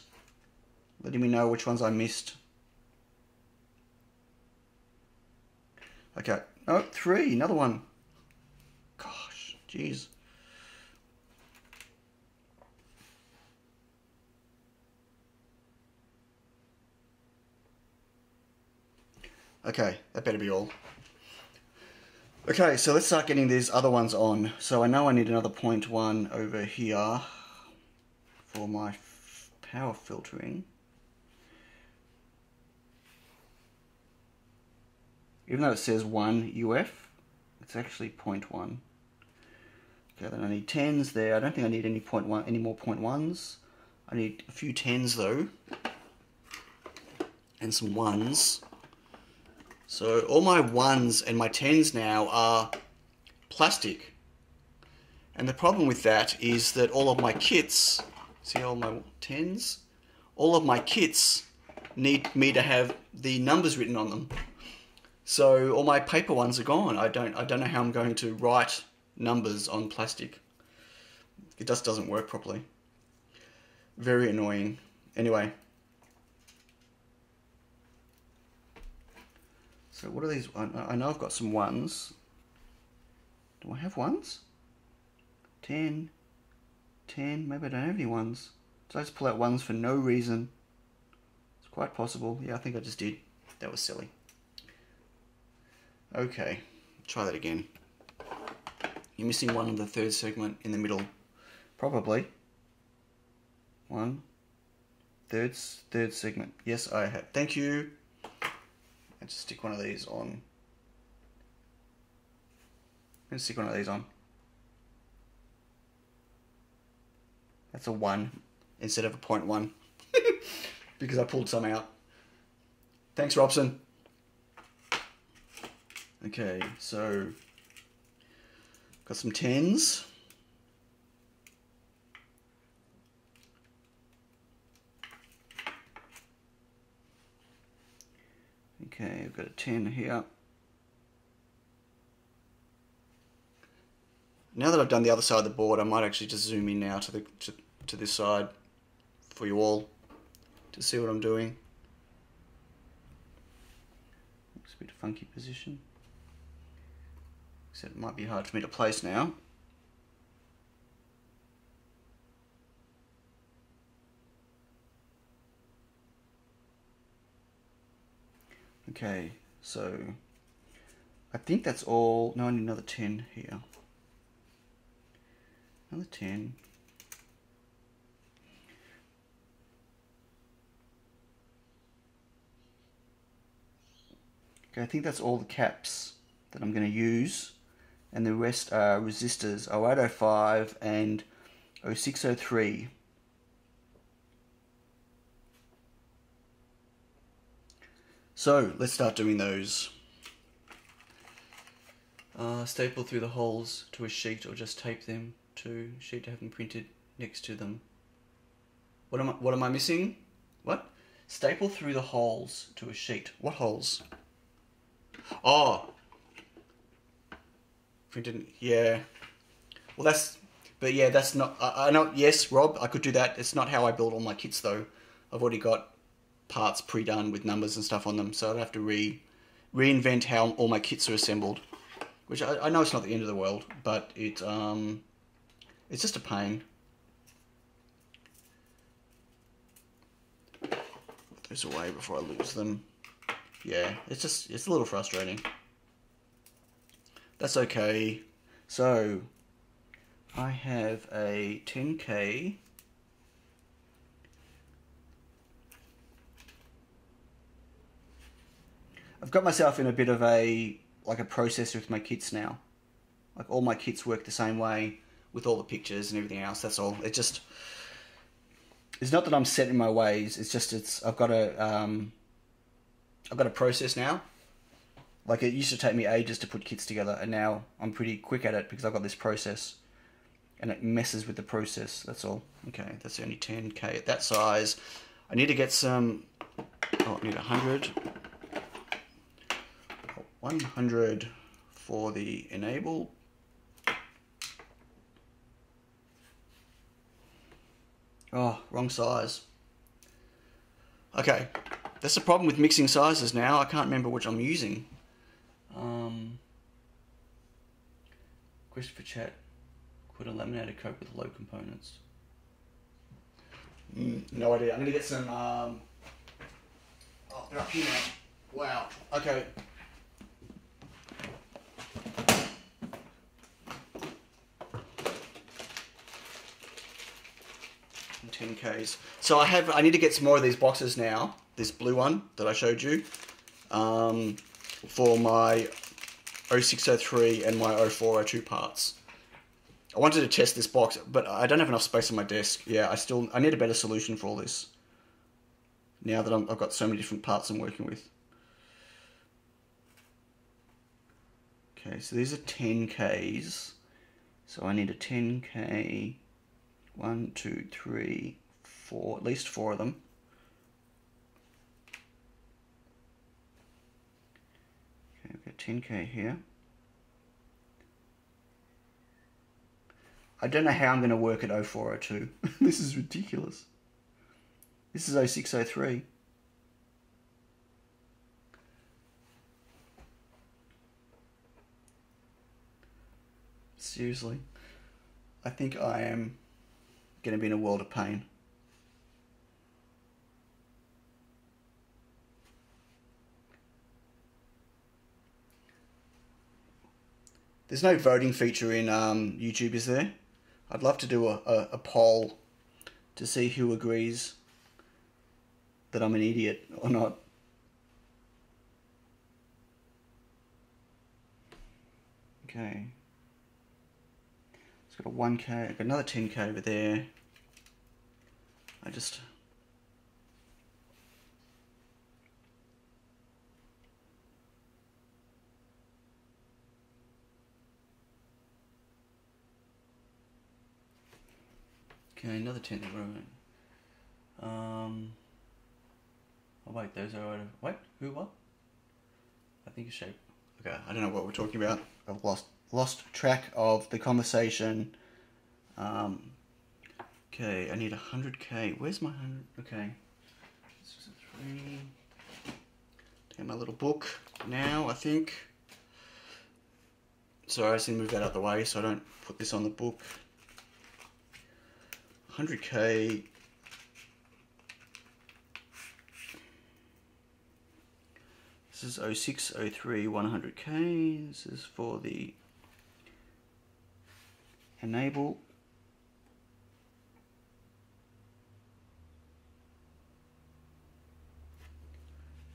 Letting me know which ones I missed. Okay. Oh, 3. Another one. Gosh, jeez. Okay, that better be all. Okay, so let's start getting these other ones on. So I know I need another 0.1 over here for my power filtering. Even though it says 1 UF, it's actually 0.1. Okay, then I need 10s there. I don't think I need any more 0.1s. I need a few 10s though, and some 1s. So all my 1s and my 10s now are plastic. And the problem with that is that all of my kits, see all my 10s? All of my kits need me to have the numbers written on them. So all my paper ones are gone. I don't know how I'm going to write numbers on plastic. It just doesn't work properly. Very annoying. Anyway. So what are these? I know I've got some 1s. Do I have 1s? 10. 10. Maybe I don't have any 1s. So I just pull out 1s for no reason. It's quite possible. Yeah, I think I just did. That was silly. Okay. Try that again. You're missing one in the third segment in the middle. Probably. 1. Third segment. Yes, I have. Thank you. And just stick one of these on. I'm going to stick one of these on. That's a 1 instead of a 0.1 because I pulled some out. Thanks, Robson. Okay, so got some 10s. Okay, I've got a 10 here. Now that I've done the other side of the board, I might actually just zoom in now to this side for you all to see what I'm doing. Looks a bit funky position. Except it might be hard for me to place now. Okay, so I think that's all. No, I need another 10 here. Another 10. Okay, I think that's all the caps that I'm going to use. And the rest are resistors 0805 and 0603. So let's start doing those. Staple through the holes to a sheet or just tape them to a sheet to have them printed next to them. What am I missing? What? Staple through the holes to a sheet. What holes? Oh. Printed, yeah. Well, that's not, I know, yes, Rob, I could do that. It's not how I build all my kits though. I've already got parts pre-done with numbers and stuff on them, so I'd have to reinvent how all my kits are assembled, which I know it's not the end of the world, but it's just a pain. Put those away before I lose them. Yeah, it's a little frustrating. That's okay. So I have a 10K. I've got myself in a bit of a processor with my kits now. Like all my kits work the same way with all the pictures and everything else. That's all. It's just, it's not that I'm set in my ways. It's just I've got a process now. Like it used to take me ages to put kits together, and now I'm pretty quick at it because I've got this process, and it messes with the process. That's all. Okay, that's only 10K at that size. I need to get some. Oh, I need 100. 100 for the enable. Oh, wrong size. Okay, that's the problem with mixing sizes now. I can't remember which I'm using. Question for chat. Could a laminated cope with low components? No idea. I'm gonna get some. Oh, they're up here now. Wow. Okay. 10Ks. So I need to get some more of these boxes now. This blue one that I showed you, for my 0603 and my 0402 parts. I wanted to test this box, but I don't have enough space on my desk. Yeah, I need a better solution for all this. Now that I've got so many different parts I'm working with. Okay, so these are 10Ks. So I need a 10K. 1, 2, 3, 4, at least 4 of them. Okay, we've got 10K here. I don't know how I'm going to work at 0402. This is ridiculous. This is 0603. Seriously. I think I am going to be in a world of pain. There's no voting feature in YouTube, is there? I'd love to do a poll to see who agrees that I'm an idiot or not. Okay. It's got a 1K, I've got another 10K over there. Okay, another 10 right. Oh wait, those are wait, who what? I think it's shape. Okay, I don't know what we're talking about. I've lost track of the conversation. Okay, I need 100K. Where's my 100? Okay. This is a 3. Take my little book now, I think. Sorry, I just need to move that out of the way so I don't put this on the book. 100K. This is 0603 100K. This is for the enable.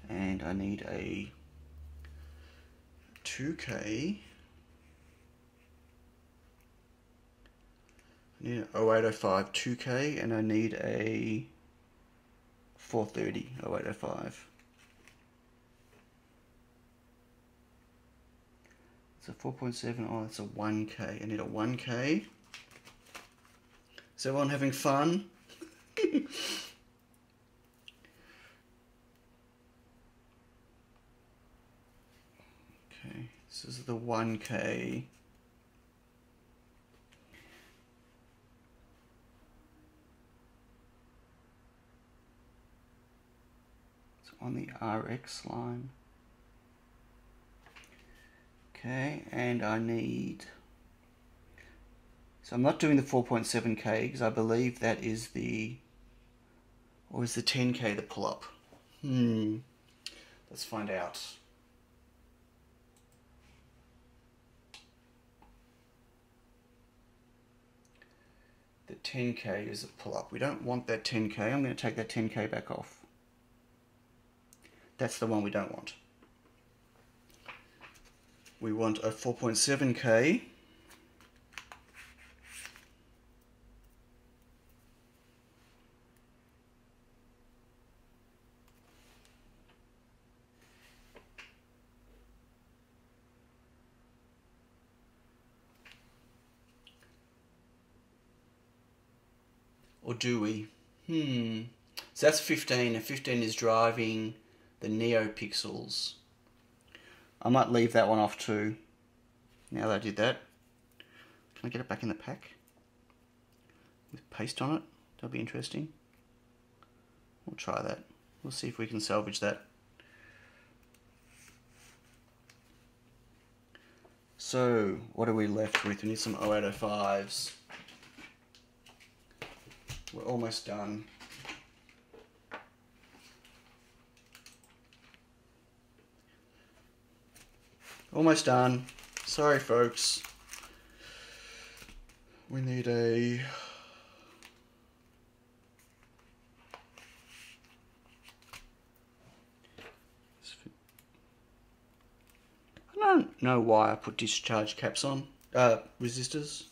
And I need a 2K. I need an 0805 2K, and I need a 430 0805. It's a 4.7. Oh, that's a 1K. I need a 1K. Is everyone having fun? Okay, this is the 1K. It's on the RX line. Okay, and I need, so I'm not doing the 4.7K because I believe that is the, or is the 10K the pull-up? Let's find out. The 10K is a pull-up. We don't want that 10K. I'm going to take that 10K back off. That's the one we don't want. we want a 4.7K. Or do we? So that's 15, and 15 is driving the NeoPixels. I might leave that one off too, now that I did that. Can I get it back in the pack? With paste on it? That'll be interesting. We'll try that. We'll see if we can salvage that. So, what are we left with? We need some 0805s. We're almost done. Almost done. Sorry, folks. We need a... I don't know why I put discharge caps on. Resistors.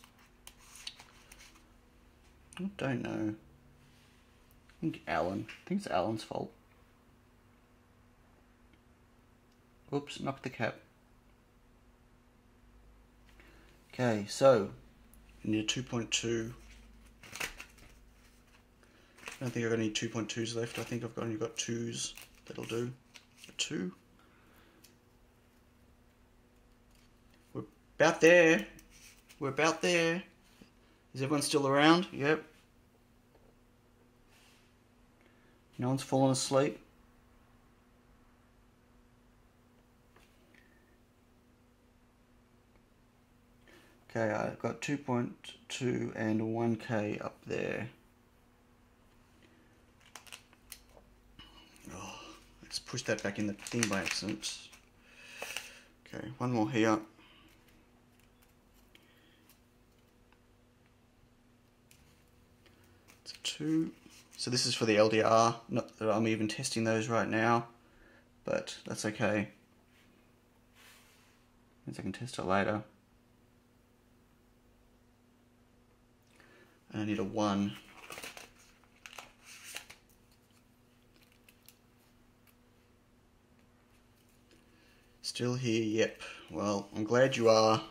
I don't know. I think it's Alan's fault. Oops, knocked the cap. Okay, so we need a 2.2. I don't think I've got any 2.2s left. I think I've only got 2s. That'll do. A 2. We're about there. We're about there. Is everyone still around? Yep. No one's fallen asleep. Okay, I've got 2.2 and 1K up there. Oh, let's push that back in the thing by accident. Okay, one more here. It's a 2. So this is for the LDR. Not that I'm even testing those right now, but that's okay. Means I can test it later. And I need a 1. Still here, yep. Well, I'm glad you are.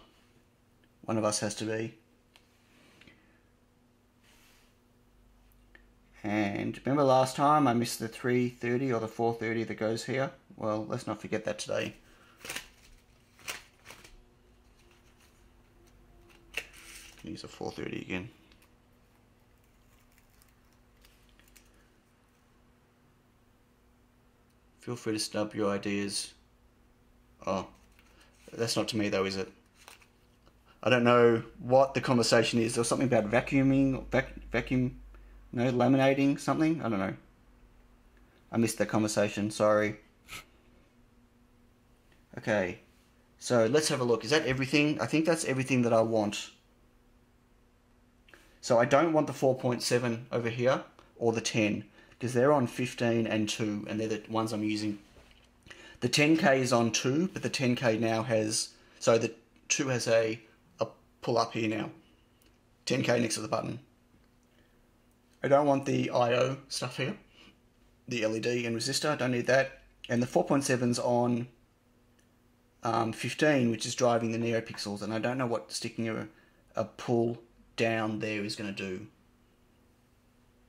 One of us has to be. And remember last time I missed the 330 or the 430 that goes here? Well, let's not forget that today. Use a 430 again. Feel free to snub your ideas. Oh, that's not to me though, is it? I don't know what the conversation is. There was something about vacuuming, laminating something. I don't know. I missed that conversation, sorry. Okay, so let's have a look. Is that everything? I think that's everything that I want. So I don't want the 4.7 over here, or the 10, because they're on 15 and 2, and they're the ones I'm using. The 10K is on 2, but the 10K now has, so the 2 has a pull up here now. 10K next to the button. I don't want the I/O stuff here. The LED and resistor, I don't need that. And the 4.7's on 15, which is driving the NeoPixels, and I don't know what sticking a pull down there is going to do.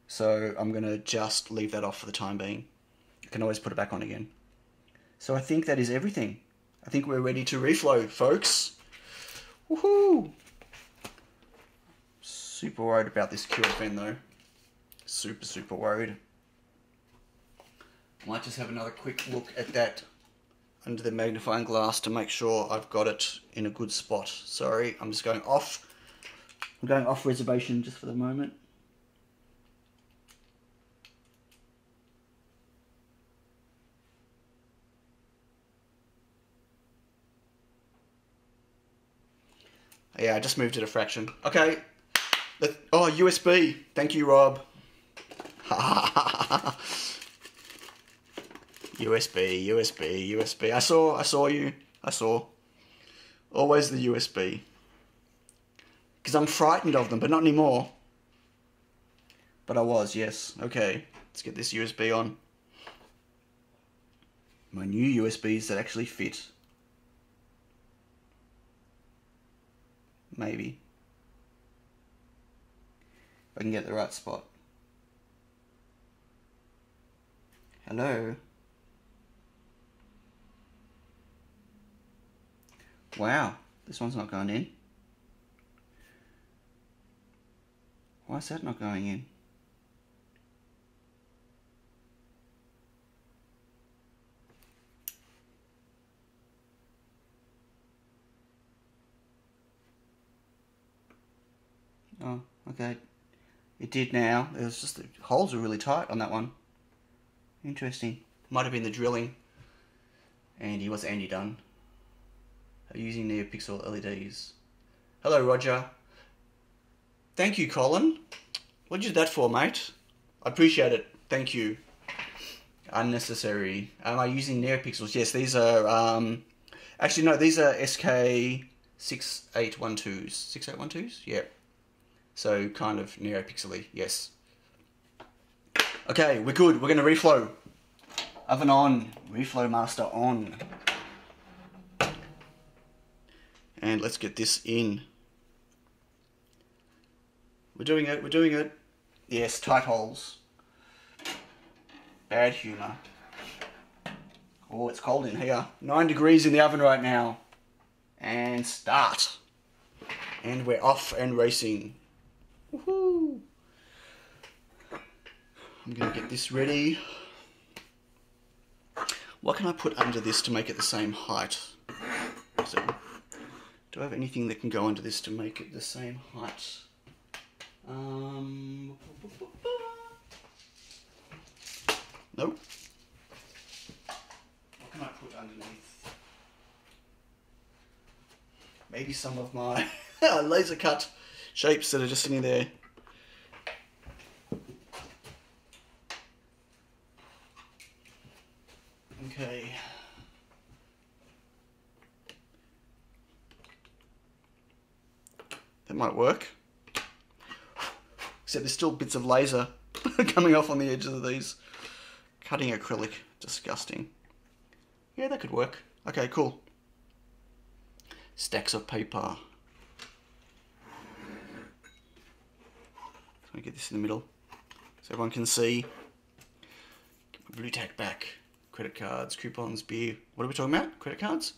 So I'm going to just leave that off for the time being. I can always put it back on again. So I think that is everything. I think we're ready to reflow, folks. Woohoo! Super worried about this QFN though. Super worried. I might just have another quick look at that under the magnifying glass to make sure I've got it in a good spot. Sorry, I'm just going off. I'm going off reservation just for the moment. Yeah, I just moved it a fraction. Okay. Oh, USB. Thank you, Rob. USB. I saw you. I saw. Always the USB. Because I'm frightened of them, but not anymore. But I was, yes. Okay, let's get this USB on. My new USBs that actually fit. Maybe. If I can get the right spot. Hello? Wow, this one's not going in. Why is that not going in? Oh, okay. It did now. It was just the holes are really tight on that one. Interesting. Might have been the drilling. Andy, what's Andy done? Using NeoPixel LEDs. Hello, Roger. Thank you, Colin. What did you do that for, mate? I appreciate it. Thank you. Unnecessary. Am I using NeoPixels? Yes, these are... actually, no, these are SK 6812s. 6812s? Yeah. So, kind of NeoPixel-y, yes. Okay, we're good. We're going to reflow. Oven on. Reflow master on. And let's get this in. We're doing it, we're doing it. Yes, tight holes. Bad humour. Oh, it's cold in here. 9 degrees in the oven right now. And start. And we're off and racing. Woohoo! I'm going to get this ready. What can I put under this to make it the same height? So, do I have anything that can go under this to make it the same height? Nope. What can I put underneath? Maybe some of my laser cut shapes that are just sitting there. Okay. That might work. Except there's still bits of laser coming off on the edges of these. Cutting acrylic. Disgusting. Yeah, that could work. Okay, cool. Stacks of paper. Let me get this in the middle so everyone can see. Get my blue tack back. Credit cards, coupons, beer. What are we talking about? Credit cards?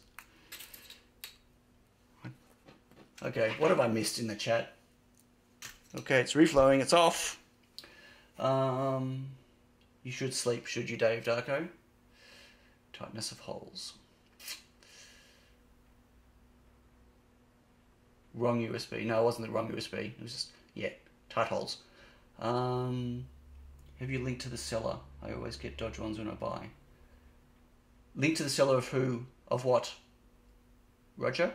Okay, what have I missed in the chat? Okay, it's reflowing, it's off. You should sleep, should you, Dave Darko? Tightness of holes. Wrong USB. No, it wasn't the wrong USB. It was just, yeah, tight holes. Have you linked to the seller? I always get dodge ones when I buy. Link to the seller of who? Of what? Roger?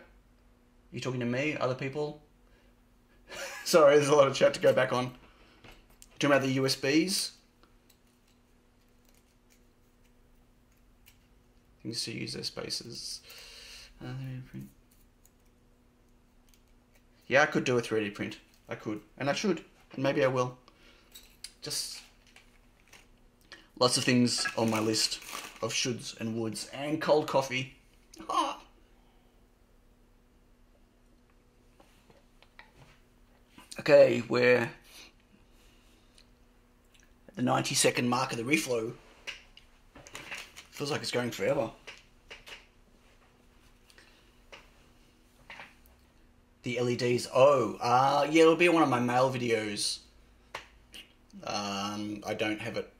You talking to me? Other people? Sorry, there's a lot of chat to go back on. Talking about the USBs? Things to use their spaces. Yeah, I could do a 3D print. I could. And I should. And maybe I will. Just lots of things on my list of shoulds and woulds. And cold coffee. Ah. Okay, we're at the 90-second mark of the reflow. Feels like it's going forever. The LEDs. Oh, yeah, it'll be one of my mail videos. I don't have it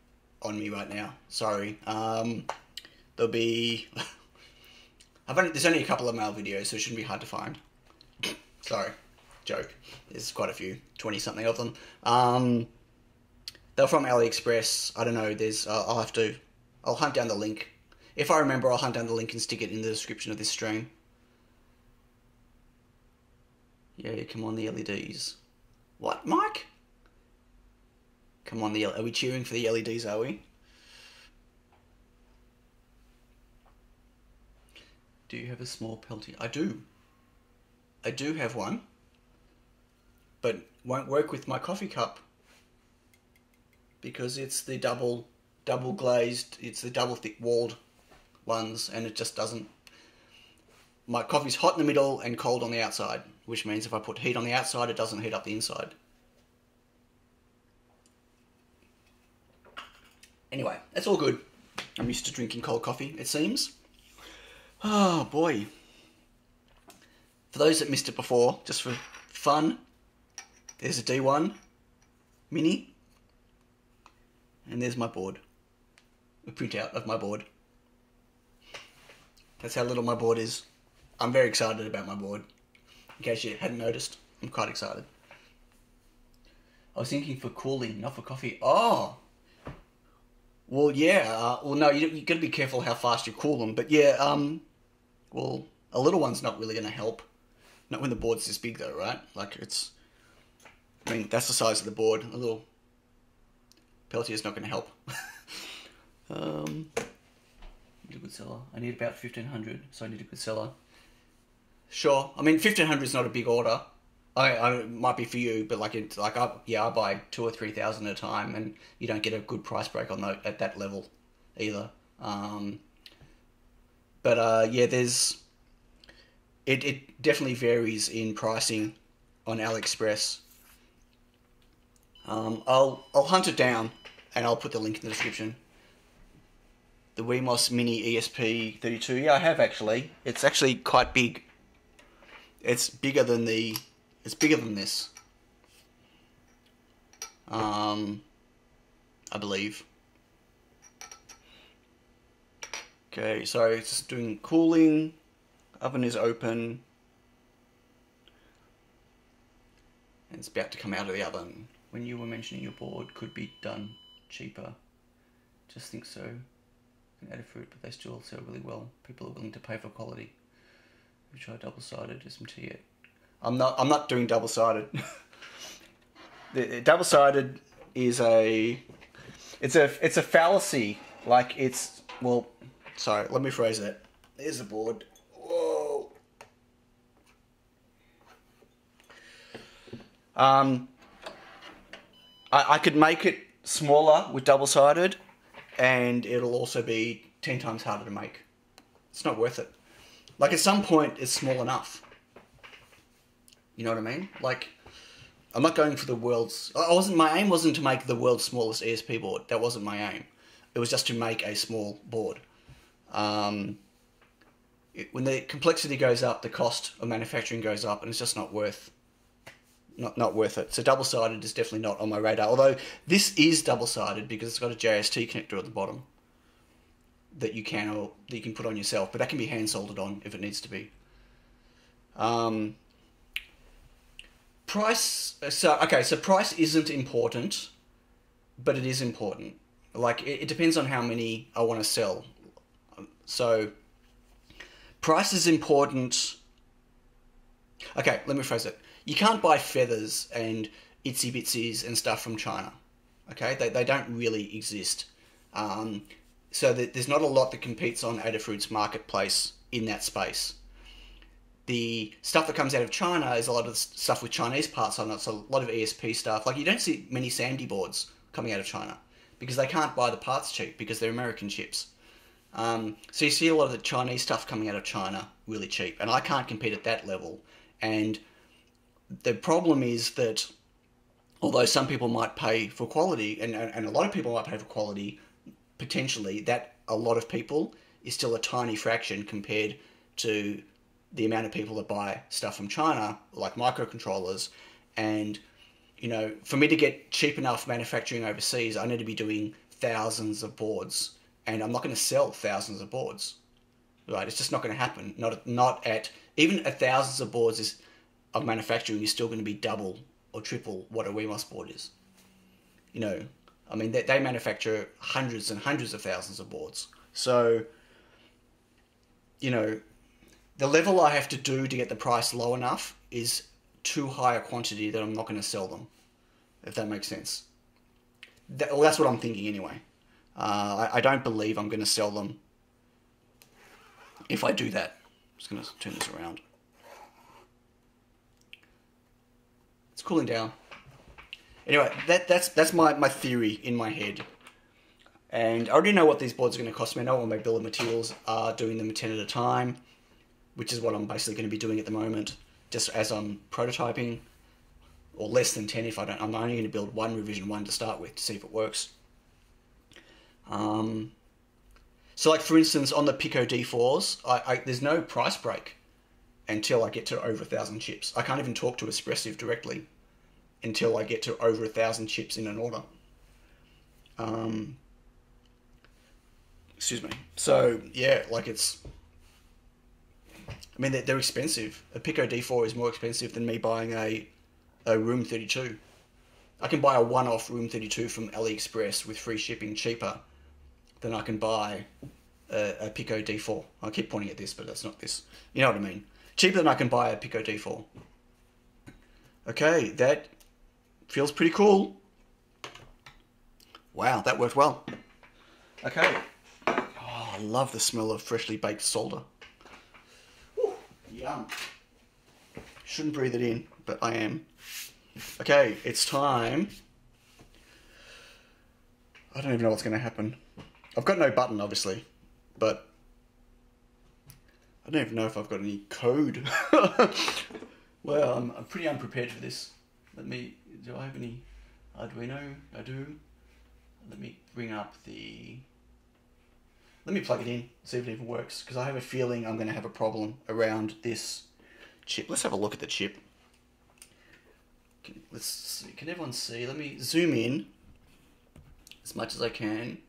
on me right now. Sorry. There'll be... there's only a couple of mail videos, so it shouldn't be hard to find. Sorry. Joke. There's quite a few. 20-something of them. They're from AliExpress. I don't know. There's... I'll hunt down the link. If I remember, I'll hunt down the link and stick it in the description of this stream. Yeah, come on, the LEDs. What, Mike? Come on, are we cheering for the LEDs, are we? Do you have a small Peltier? I do. I do have one, but won't work with my coffee cup because it's the double glazed, it's the double thick walled ones, and it just doesn't. My coffee's hot in the middle and cold on the outside, which means if I put heat on the outside, it doesn't heat up the inside. Anyway, that's all good. I'm used to drinking cold coffee, it seems. Oh boy. For those that missed it before, just for fun, there's a D1 Mini. And there's my board. A printout of my board. That's how little my board is. I'm very excited about my board. In case you hadn't noticed, I'm quite excited. I was thinking for cooling, not for coffee. Oh! Well, yeah. Well, no, you got to be careful how fast you cool them. But yeah, well, a little one's not really going to help. Not when the board's this big, though, right? Like, it's... I mean, that's the size of the board. A little Pelletier's not going to help. Need a good seller. I need about 1,500, so I need a good seller. Sure. I mean, 1,500 is not a big order. It might be for you, but I buy 2,000 or 3,000 at a time, and you don't get a good price break on at that level either. Yeah, it definitely varies in pricing on AliExpress. I'll hunt it down, and I'll put the link in the description. The Wemos Mini ESP32. Yeah, I have actually. It's actually quite big. It's bigger than this. I believe. Okay, so it's doing cooling. Oven is open. And it's about to come out of the oven. When you were mentioning your board could be done cheaper. Just think so. Adafruit, but they still sell really well. People are willing to pay for quality. Have you tried double-sided SMT yet? I'm not doing double-sided. The double-sided is it's a fallacy. Like sorry, let me phrase it. There's the board. Whoa. I could make it smaller with double-sided, and it'll also be 10 times harder to make. It's not worth it. Like, at some point, it's small enough. You know what I mean? Like, I'm not going for the world's... My aim wasn't to make the world's smallest ESP board. That wasn't my aim. It was just to make a small board. When the complexity goes up, the cost of manufacturing goes up, and it's just not worth... Not worth it. So double-sided is definitely not on my radar. Although this is double-sided because it's got a JST connector at the bottom that you can put on yourself, but that can be hand soldered on if it needs to be. Price. So price isn't important, but it is important. Like it depends on how many I want to sell. So price is important. Okay, let me phrase it. You can't buy feathers and itsy bitsies and stuff from China. Okay, they don't really exist. So there's not a lot that competes on Adafruit's marketplace in that space. The stuff that comes out of China is a lot of stuff with Chinese parts on it, so a lot of ESP stuff. Like, you don't see many Sandy boards coming out of China because they can't buy the parts cheap because they're American chips. So you see a lot of the Chinese stuff coming out of China really cheap, and I can't compete at that level. And the problem is that although some people might pay for quality, and a lot of people might pay for quality, potentially, that a lot of people is still a tiny fraction compared to the amount of people that buy stuff from China, like microcontrollers. And, you know, for me to get cheap enough manufacturing overseas, I need to be doing thousands of boards, and I'm not going to sell thousands of boards, right? It's just not going to happen. Not at even at thousands of boards of manufacturing, you're still going to be double or triple what a Wemos board is. You know, I mean, they manufacture hundreds and hundreds of thousands of boards. So, you know, the level I have to do to get the price low enough is too high a quantity that I'm not going to sell them, if that makes sense. Well, that's what I'm thinking anyway. I don't believe I'm going to sell them if I do that. I'm just going to turn this around. It's cooling down. Anyway, that's my theory in my head. And I already know what these boards are going to cost me. I know what my bill of materials are, doing them 10 at a time, which is what I'm basically going to be doing at the moment, just as I'm prototyping, or less than 10 if I don't. I'm only going to build one revision 1 to start with to see if it works. So like for instance, on the Pico D4s, there's no price break until I get to over 1,000 chips. I can't even talk to Espressive directly until I get to over 1,000 chips in an order. Excuse me. So yeah, like it's, I mean, they're expensive. A Pico D4 is more expensive than me buying a Room 32. I can buy a one-off Room 32 from AliExpress with free shipping cheaper than I can buy a Pico D4. I keep pointing at this, but that's not this. You know what I mean? Cheaper than I can buy a Pico D4. Okay, that feels pretty cool. Wow, that worked well. Okay. Oh, I love the smell of freshly baked solder. Ooh, yum. Shouldn't breathe it in, but I am. Okay, it's time. I don't even know what's going to happen. I've got no button, obviously, but I don't even know if I've got any code. Well, I'm pretty unprepared for this. Do I have any Arduino? I do. Let me bring up let me plug it in, see if it even works, because I have a feeling I'm going to have a problem around this chip. Let's have a look at the chip. Let's see. Can everyone see? Let me zoom in as much as I can.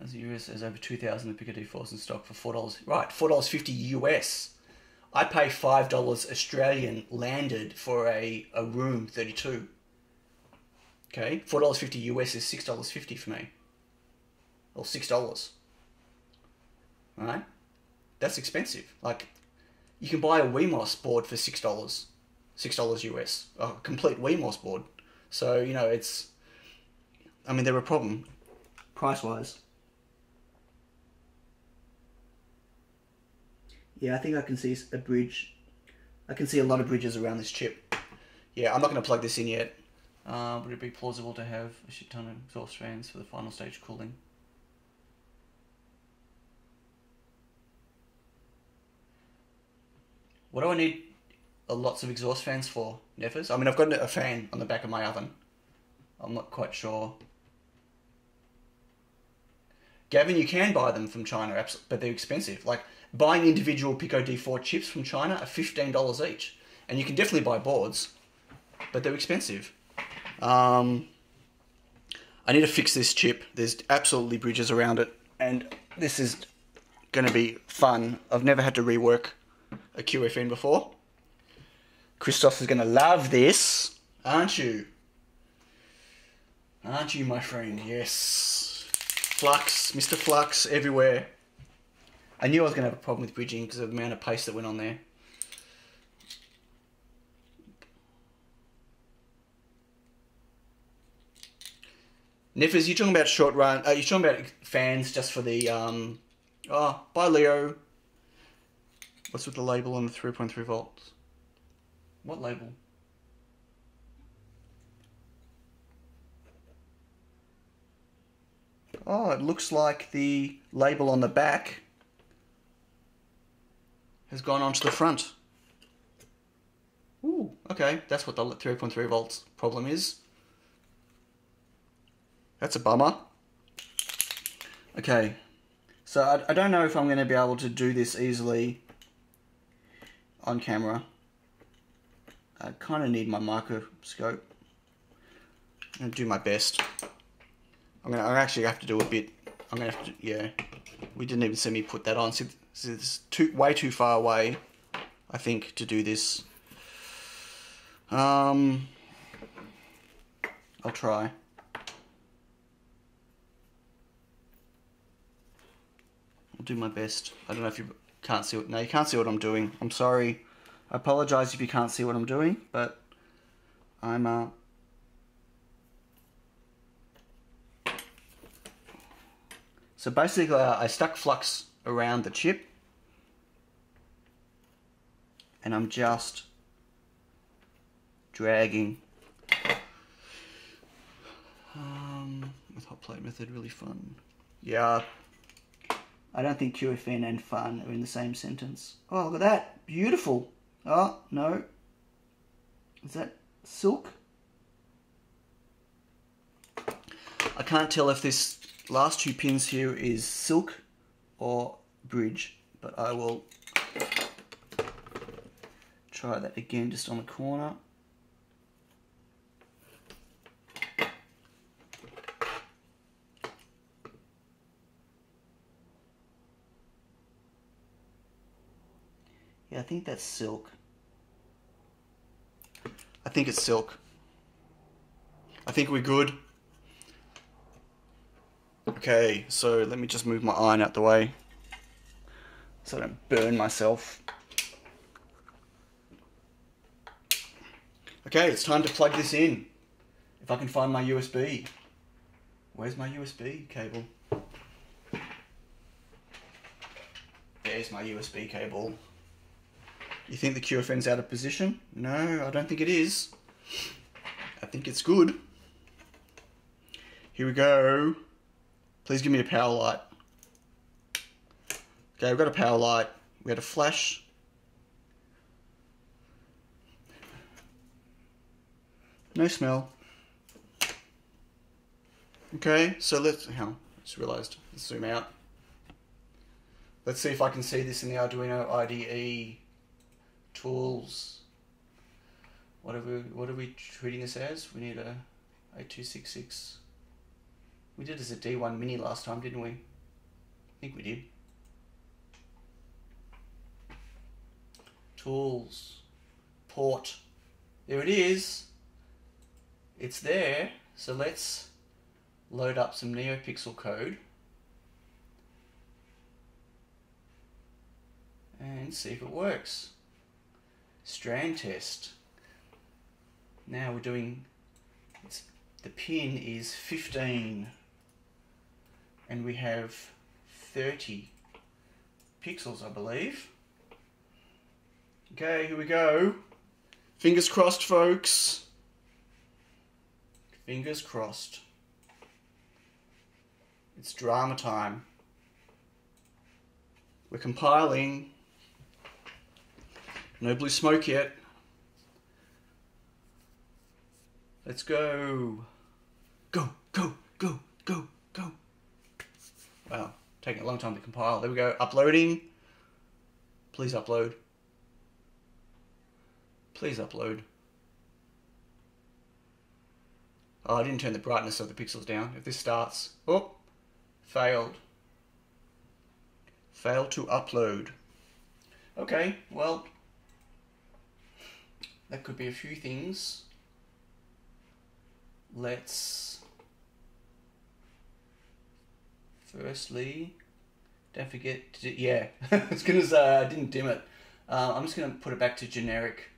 As the US has over 2,000 of Pico D4s in stock for $4. Right, $4.50 US. I pay $5 Australian landed for a Room 32. Okay, $4.50 US is $6.50 for me. Or $6. Alright? That's expensive. Like, you can buy a WeMOS board for $6. $6 US. A complete WeMOS board. So, you know, it's... I mean, they're a problem. Price-wise. Yeah, I think I can see a bridge. I can see a lot of bridges around this chip. Yeah, I'm not going to plug this in yet. Would it be plausible to have a shit ton of exhaust fans for the final stage cooling? What do I need lots of exhaust fans for, Neffers? I mean, I've got a fan on the back of my oven. I'm not quite sure. Gavin, you can buy them from China, but they're expensive. Like, buying individual Pico D4 chips from China are $15 each. And you can definitely buy boards, but they're expensive. I need to fix this chip. There's absolutely bridges around it, and this is going to be fun. I've never had to rework a QFN before. Christoph is going to love this, aren't you? Aren't you, my friend? Yes. Flux, Mr. Flux, everywhere. I knew I was going to have a problem with bridging because of the amount of paste that went on there. Neffers, you talking about short run? You're talking about fans just for the oh, bye Leo. What's with the label on the 3.3 volts? What label? Oh, it looks like the label on the back has gone onto the front. Ooh, okay, that's what the 3.3 volts problem is. That's a bummer. Okay, so I don't know if I'm going to be able to do this easily on camera. I kind of need my microscope. I'm going to do my best. I actually have to do a bit. I'm going to have to, yeah. We didn't even see me put that on. So it's way too far away, I think, to do this. I'll try. I'll do my best. I don't know if you can't see what... No, you can't see what I'm doing. I'm sorry. I apologise if you can't see what I'm doing, but I'm... So basically, I stuck flux around the chip. and I'm just dragging. With hot plate method, really fun. Yeah, I don't think QFN and fun are in the same sentence. Oh, look at that, beautiful. Oh, no. Is that silk? I can't tell if this last 2 pins here is silk or bridge, but I will try that again just on the corner. Yeah, I think that's silk. I think it's silk. I think we're good. Okay, so let me just move my iron out the way so I don't burn myself. Okay, it's time to plug this in. If I can find my USB. Where's my USB cable? There's my USB cable. You think the QFN's out of position? No, I don't think it is. I think it's good. Here we go. Please give me a power light. Okay, we've got a power light. We had a flash. No smell. Okay, so let's, hang on, I just realised, let's zoom out. Let's see if I can see this in the Arduino IDE tools. What are we treating this as? We need a 8266. We did this as a D1 Mini last time, didn't we? I think we did. Tools. Port. There it is. It's there. So let's load up some NeoPixel code and see if it works. Strand test. Now we're doing, the pin is 15 and we have 30 pixels, I believe. Okay, here we go. Fingers crossed, folks. Fingers crossed. It's drama time. We're compiling. No blue smoke yet. Let's go. Go, go, go, go, go. Wow, taking a long time to compile. There we go, uploading. Please upload. Please upload. Oh, I didn't turn the brightness of the pixels down. If this starts, oh, failed. Failed to upload. Okay, well, that could be a few things. Let's firstly, don't forget to, yeah, I was gonna say I didn't dim it. I'm just gonna put it back to generic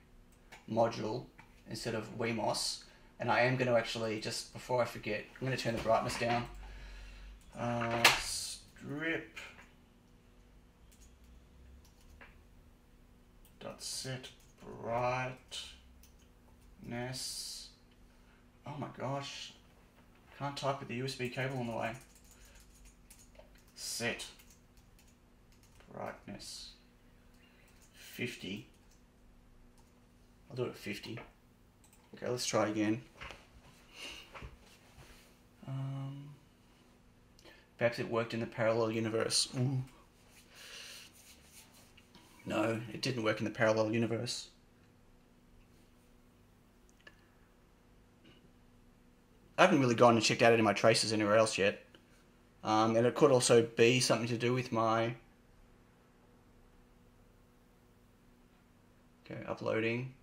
module instead of WeMOS, and I am gonna actually, just before I forget, I'm gonna turn the brightness down. Strip dot set brightness. Oh my gosh, can't type with the USB cable on the way. Set brightness 50. I'll do it at 50. Okay, let's try again. Perhaps it worked in the parallel universe. Ooh. No, it didn't work in the parallel universe. I haven't really gone and checked out any of my traces anywhere else yet. And it could also be something to do with my... Okay, uploading.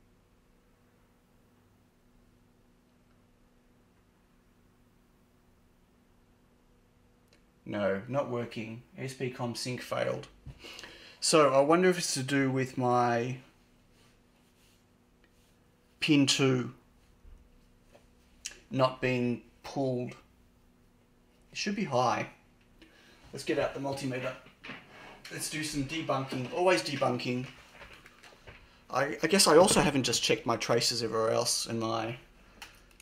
No, not working. SPCOM sync failed. So I wonder if it's to do with my pin 2 not being pulled. It should be high. Let's get out the multimeter. Let's do some debunking. Always debunking. I guess I also haven't just checked my traces everywhere else in my...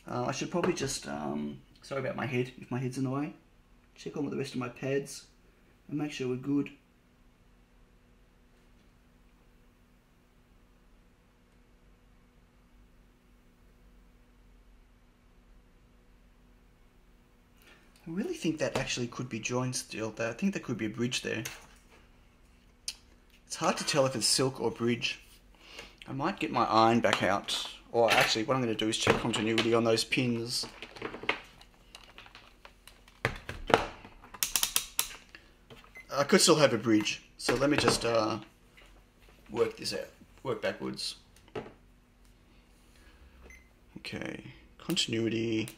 I should probably just... sorry about my head, if my head's in the way. Check on with the rest of my pads and make sure we're good. I really think that actually could be joined still. I think there could be a bridge there. It's hard to tell if it's silk or bridge. I might get my iron back out. Or actually, what I'm going to do is check continuity on those pins. I could still have a bridge. So let me just work this out. Work backwards. Okay, continuity.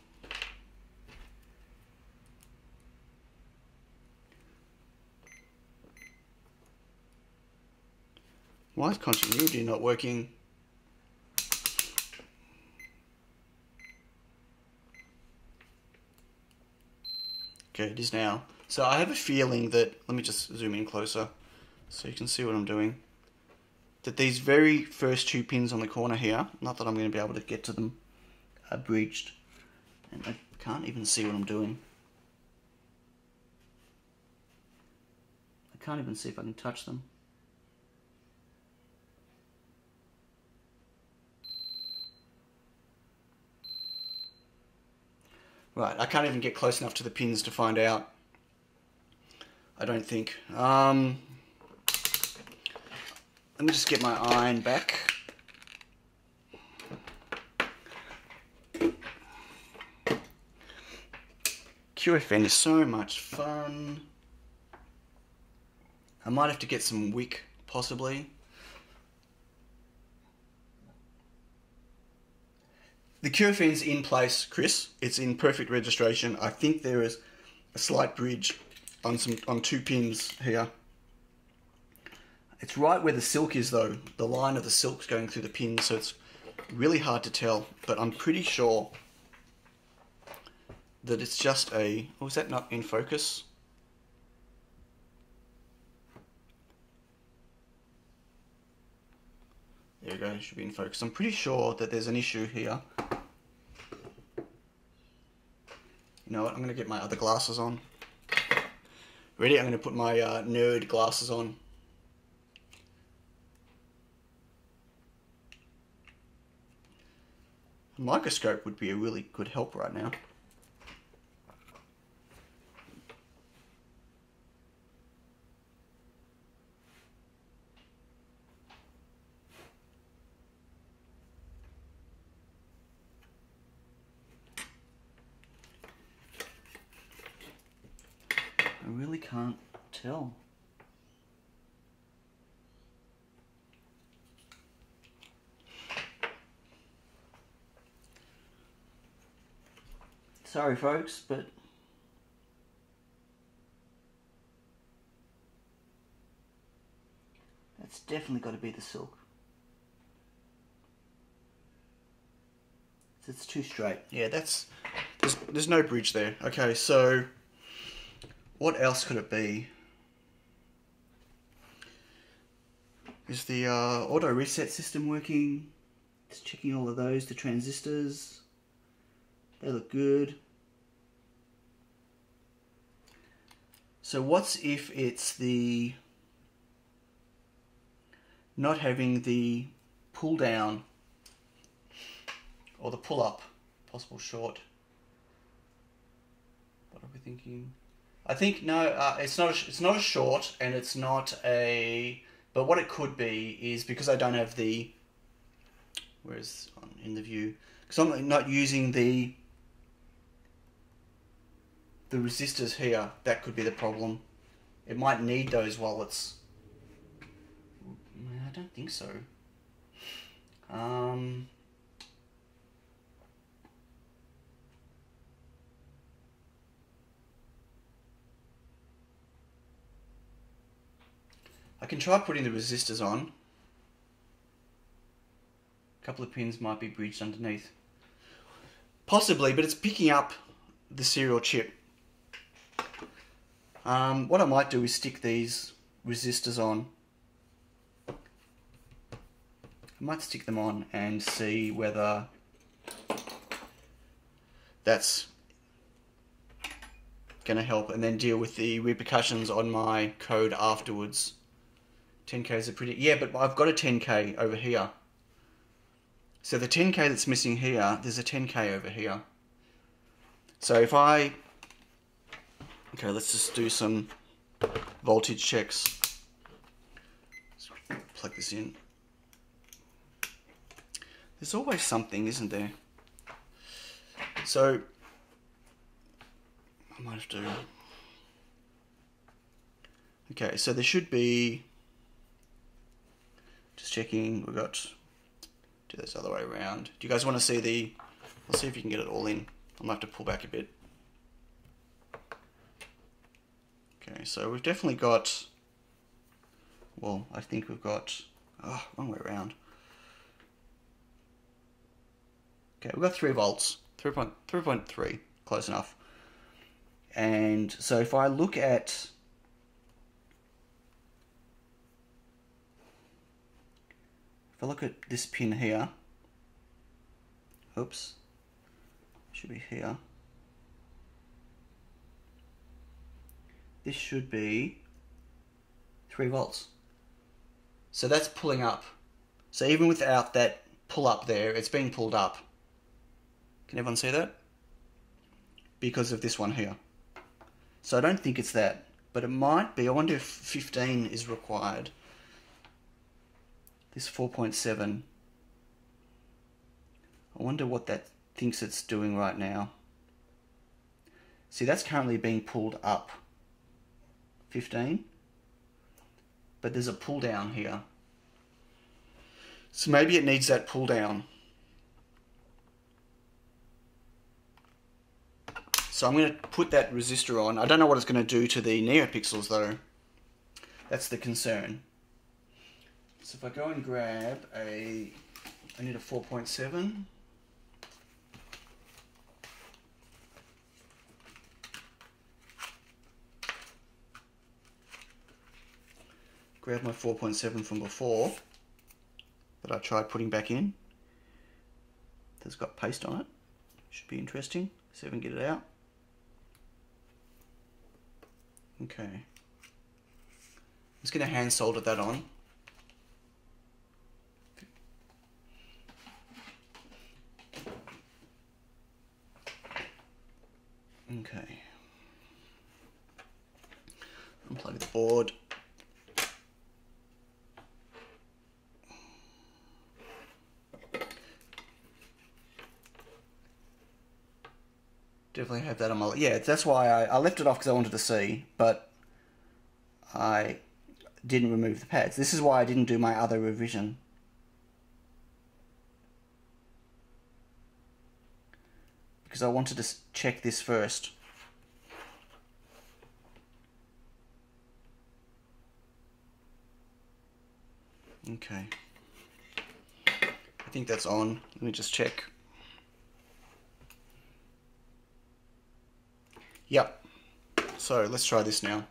Why is continuity not working? Okay, it is now. So I have a feeling that, let me just zoom in closer so you can see what I'm doing. That these very first two pins on the corner here, not that I'm going to be able to get to them, are bridged. And I can't even see what I'm doing. I can't even see if I can touch them. Right, I can't even get close enough to the pins to find out. I don't think. Let me just get my iron back. QFN is so much fun. I might have to get some wick, possibly. The QFN's in place, Chris. It's in perfect registration. I think there is a slight bridge on two pins here. It's right where the silk is though. The line of the silk's going through the pins, so it's really hard to tell. But I'm pretty sure that it's just a... Oh, is that not in focus? There you go, it should be in focus. I'm pretty sure that there's an issue here. You know what, I'm going to get my other glasses on. Ready? I'm going to put my nerd glasses on. A microscope would be a really good help right now. I really can't tell. Sorry folks, but that's definitely got to be the silk. It's too straight. Yeah, there's no bridge there. Okay, so what else could it be? Is the auto reset system working? Just checking all of those, the transistors. They look good. So what's if it's the not having the pull down or the pull up, possible short? What are we thinking? I think no, it's not a short, and it's not a. But what it could be is because I don't have the. Where's in the view? Because I'm not using the resistors here. That could be the problem. It might need those while it's. I don't think so. I can try putting the resistors on. A couple of pins might be bridged underneath. Possibly, but it's picking up the serial chip. What I might do is stick these resistors on. I I might stick them on and see whether that's going to help, and then deal with the repercussions on my code afterwards. 10Ks are pretty... Yeah, but I've got a 10K over here. So the 10K that's missing here, there's a 10K over here. So if I... Okay, let's just do some voltage checks. Let's plug this in. There's always something, isn't there? So I might have to... Okay, so there should be... Just checking, we've got... Do this other way around. Do you guys want to see the... Let's see if you can get it all in. I might have to pull back a bit. Okay, so we've definitely got... Well, I think we've got... Oh, wrong way around. Okay, we've got 3 volts. 3.3, close enough. And so if I look at... If I look at this pin here... Oops. Should be here. This should be 3 volts. So that's pulling up. So even without that pull up there, it's being pulled up. Can everyone see that? Because of this one here. So I don't think it's that, but it might be. I wonder if 15 is required. This 4.7. I wonder what that thinks it's doing right now. See, that's currently being pulled up. 15. But there's a pull down here. So maybe it needs that pull down. So I'm going to put that resistor on. I don't know what it's going to do to the neopixels though. That's the concern. So if I go and grab I need a 4.7. Grab my 4.7 from before that I tried putting back in. That's got paste on it. Should be interesting. See if I can get it out. Okay. I'm just going to hand solder that on. Okay. Unplug the board. Definitely have that on my... Yeah, that's why I left it off, because I wanted to see, but I didn't remove the pads. This is why I didn't do my other revision. Because I wanted to check this first. Okay. I think that's on. Let me just check. Yep. So let's try this now.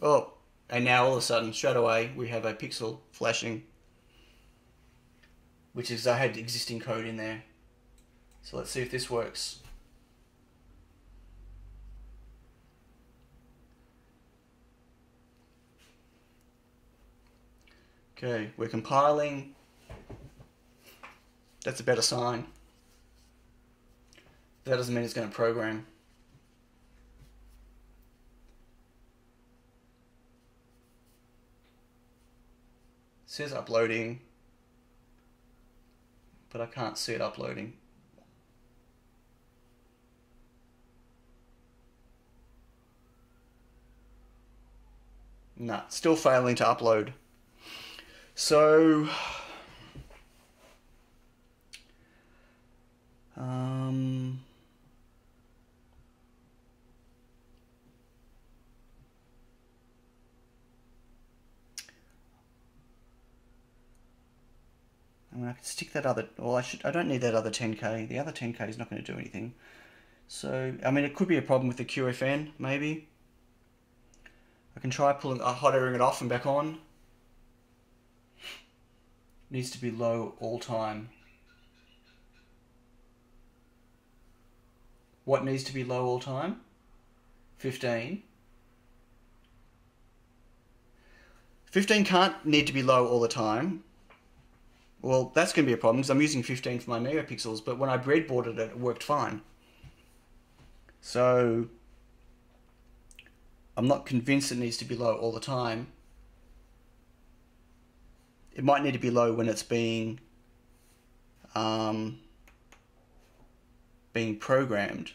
Oh, and now all of a sudden, straight away, we have a pixel flashing, which is I had existing code in there. So let's see if this works. Okay, we're compiling. That's a better sign. That doesn't mean it's going to program. It says uploading, but I can't see it uploading. Nah, still failing to upload. So, I mean, I could stick that other, well, I don't need that other 10K. The other 10K is not going to do anything. So, I mean, it could be a problem with the QFN, maybe. I can try pulling hot airing it off and back on. Needs to be low all time. What needs to be low all time? 15. 15 can't need to be low all the time. Well, that's going to be a problem because I'm using 15 for my megapixels, but when I breadboarded it, it worked fine. So I'm not convinced it needs to be low all the time. It might need to be low when it's being programmed.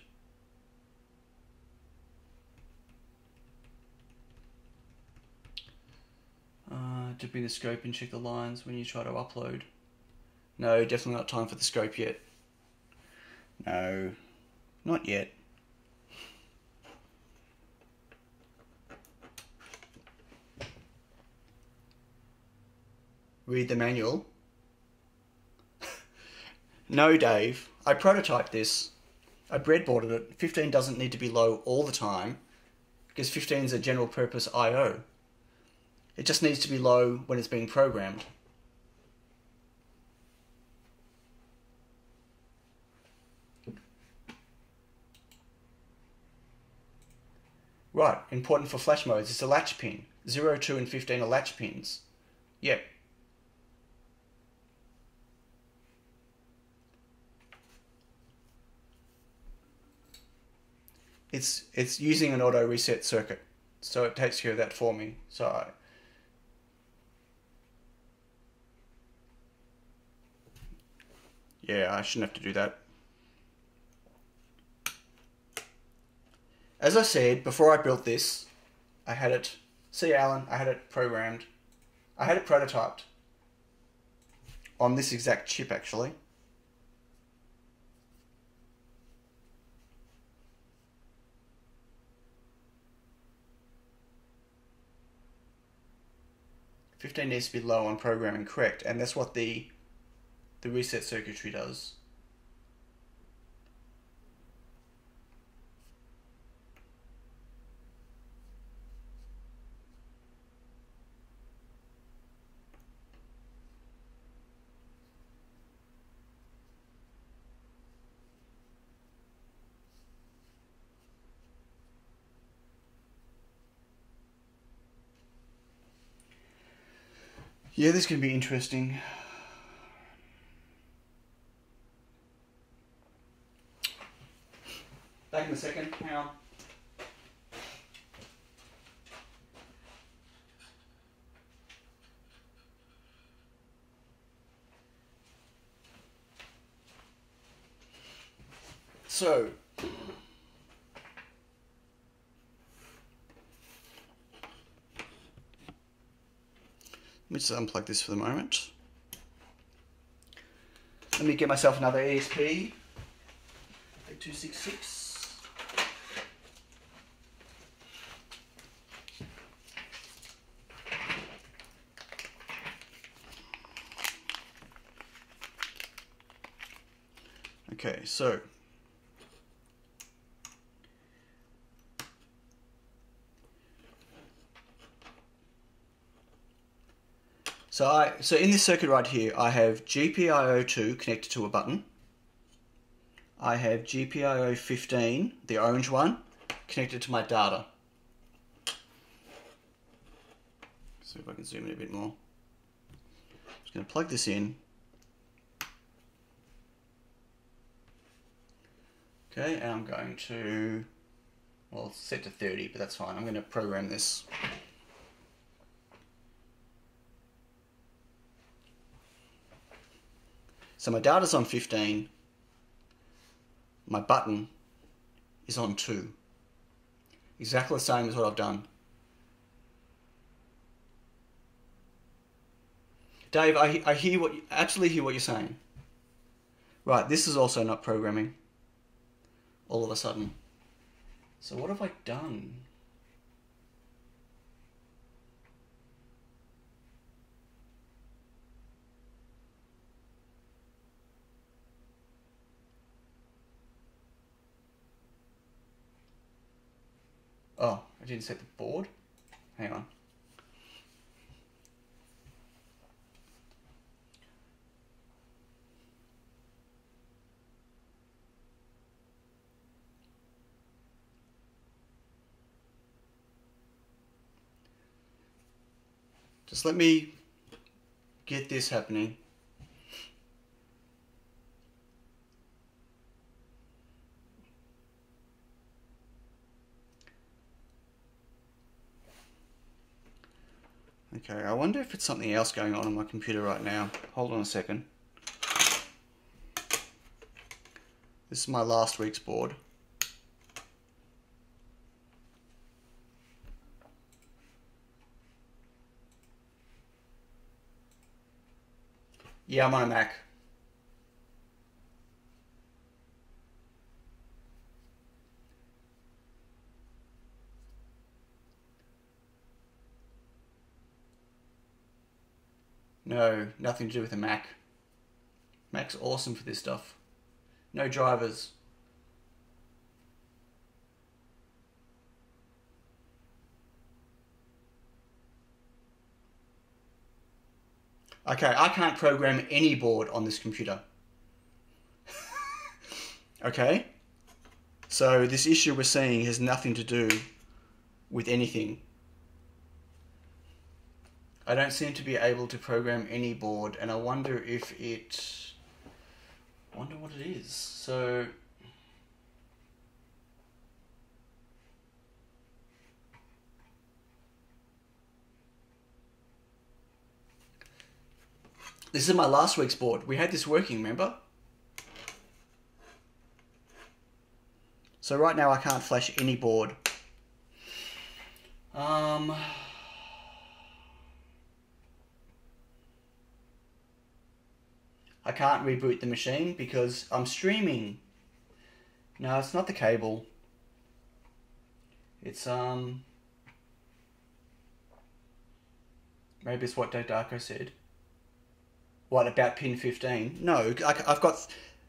To bring the scope and check the lines when you try to upload. No, definitely not time for the scope yet. No, not yet. Read the manual. No, Dave. I prototyped this. I breadboarded it. 15 doesn't need to be low all the time because 15 is a general purpose I/O. It just needs to be low when it's being programmed. Right, important for flash modes. It's a latch pin. 0, 2 and 15 are latch pins. Yep. It's using an auto reset circuit. So it takes care of that for me. So yeah, I shouldn't have to do that. As I said, before I built this, I had it, see Alan, I had it programmed. I had it prototyped on this exact chip actually. $15 needs to be low on programming correct, and that's what the reset circuitry does. Yeah, this can be interesting. Back in a second, hang on. So, let me just unplug this for the moment. Let me get myself another ESP. 8266. Okay, so So in this circuit right here, I have GPIO2 connected to a button. I have GPIO15, the orange one, connected to my data. See if I can zoom in a bit more. I'm just going to plug this in. Okay, and I'm going to, well, it's set to 30, but that's fine. I'm going to program this. So my data's on 15, my button is on 2. Exactly the same as what I've done. Dave, I absolutely hear what you're saying. Right, this is also not programming. All of a sudden. So what have I done? Oh, I didn't set the board. Hang on. Just let me get this happening. Okay, I wonder if it's something else going on my computer right now. Hold on a second. This is my last week's board. Yeah, I'm on a Mac. No, nothing to do with a Mac. Mac's awesome for this stuff. No drivers. Okay, I can't program any board on this computer. Okay? So this issue we're seeing has nothing to do with anything. I don't seem to be able to program any board, and I wonder if it... I wonder what it is. So... This is my last week's board. We had this working, remember? So right now I can't flash any board. I can't reboot the machine because I'm streaming. No, it's not the cable. It's maybe it's what Darko said. What about pin 15? No, I've got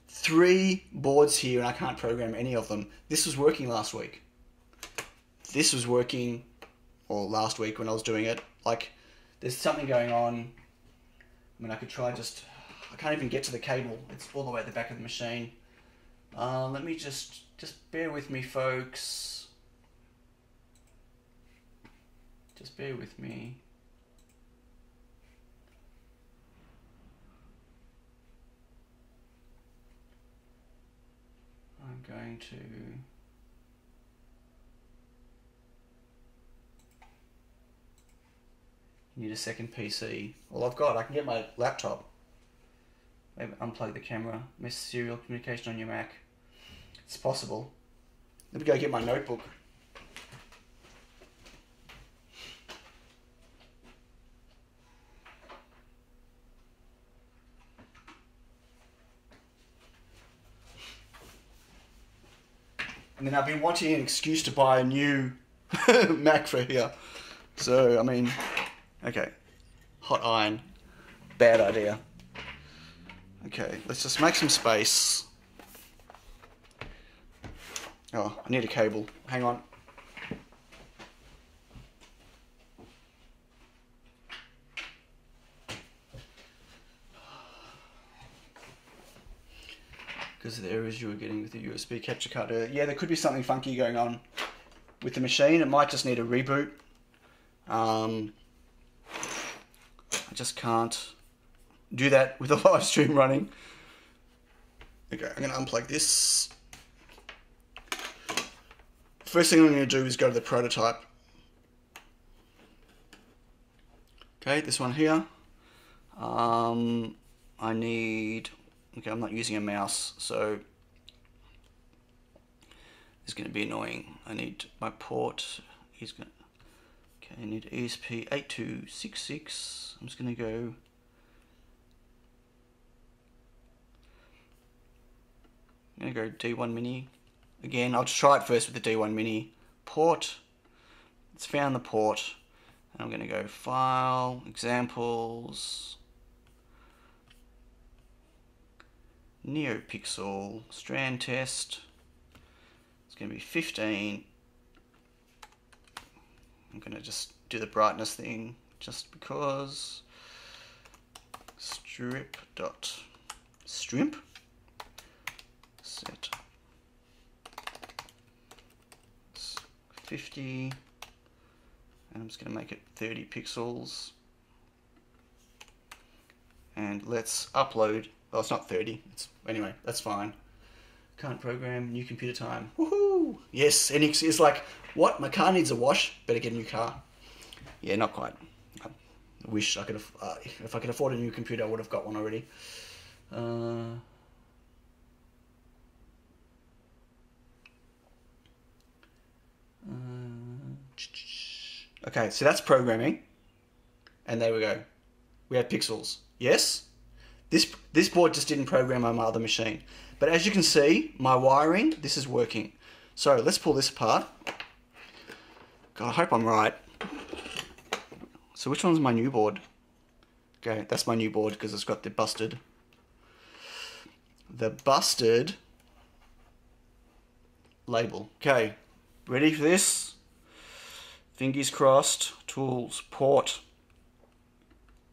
3 boards here and I can't program any of them. This was working last week. This was working, or last week when I was doing it. Like, there's something going on. I mean, I could try just... I can't even get to the cable. It's all the way at the back of the machine. Let me just bear with me, folks. Just bear with me. I'm going to... Need a second PC. Well, I've got, I can get my laptop. Maybe unplug the camera. Miss serial communication on your Mac. It's possible. Let me go get my notebook. And then I've been wanting an excuse to buy a new Mac for here. So, I mean, okay. Hot iron. Bad idea. Okay, let's just make some space. Oh, I need a cable. Hang on. Because of the errors you were getting with the USB capture card. Yeah, there could be something funky going on with the machine. It might just need a reboot. I just can't do that with a live stream running. Okay, I'm going to unplug this. First thing I'm going to do is go to the prototype. Okay, this one here. I need... Okay, I'm not using a mouse, so it's going to be annoying. I need my port. Okay, I need ESP8266. I'm just going to go... I'm going to go D1 Mini. Again, I'll just try it first with the D1 Mini. Port. It's found the port. And I'm going to go File, Examples, NeoPixel, Strand Test. It's going to be 15. I'm going to just do the brightness thing just because. Strip set 50, and I'm just going to make it 30 pixels. And let's upload. Well, it's not 30. Anyway, that's fine. Can't program, new computer time. Woohoo! Yes, and it's like, what? My car needs a wash. Better get a new car. Yeah, not quite. I wish I could have. If I could afford a new computer, I would have got one already. Okay, so that's programming, and there we go. We have pixels. Yes, this board just didn't program on my other machine, but as you can see, my wiring, this is working. So let's pull this apart. God, I hope I'm right. So which one's my new board? Okay, that's my new board because it's got the busted label. Okay, ready for this? Fingers crossed. Tools, port,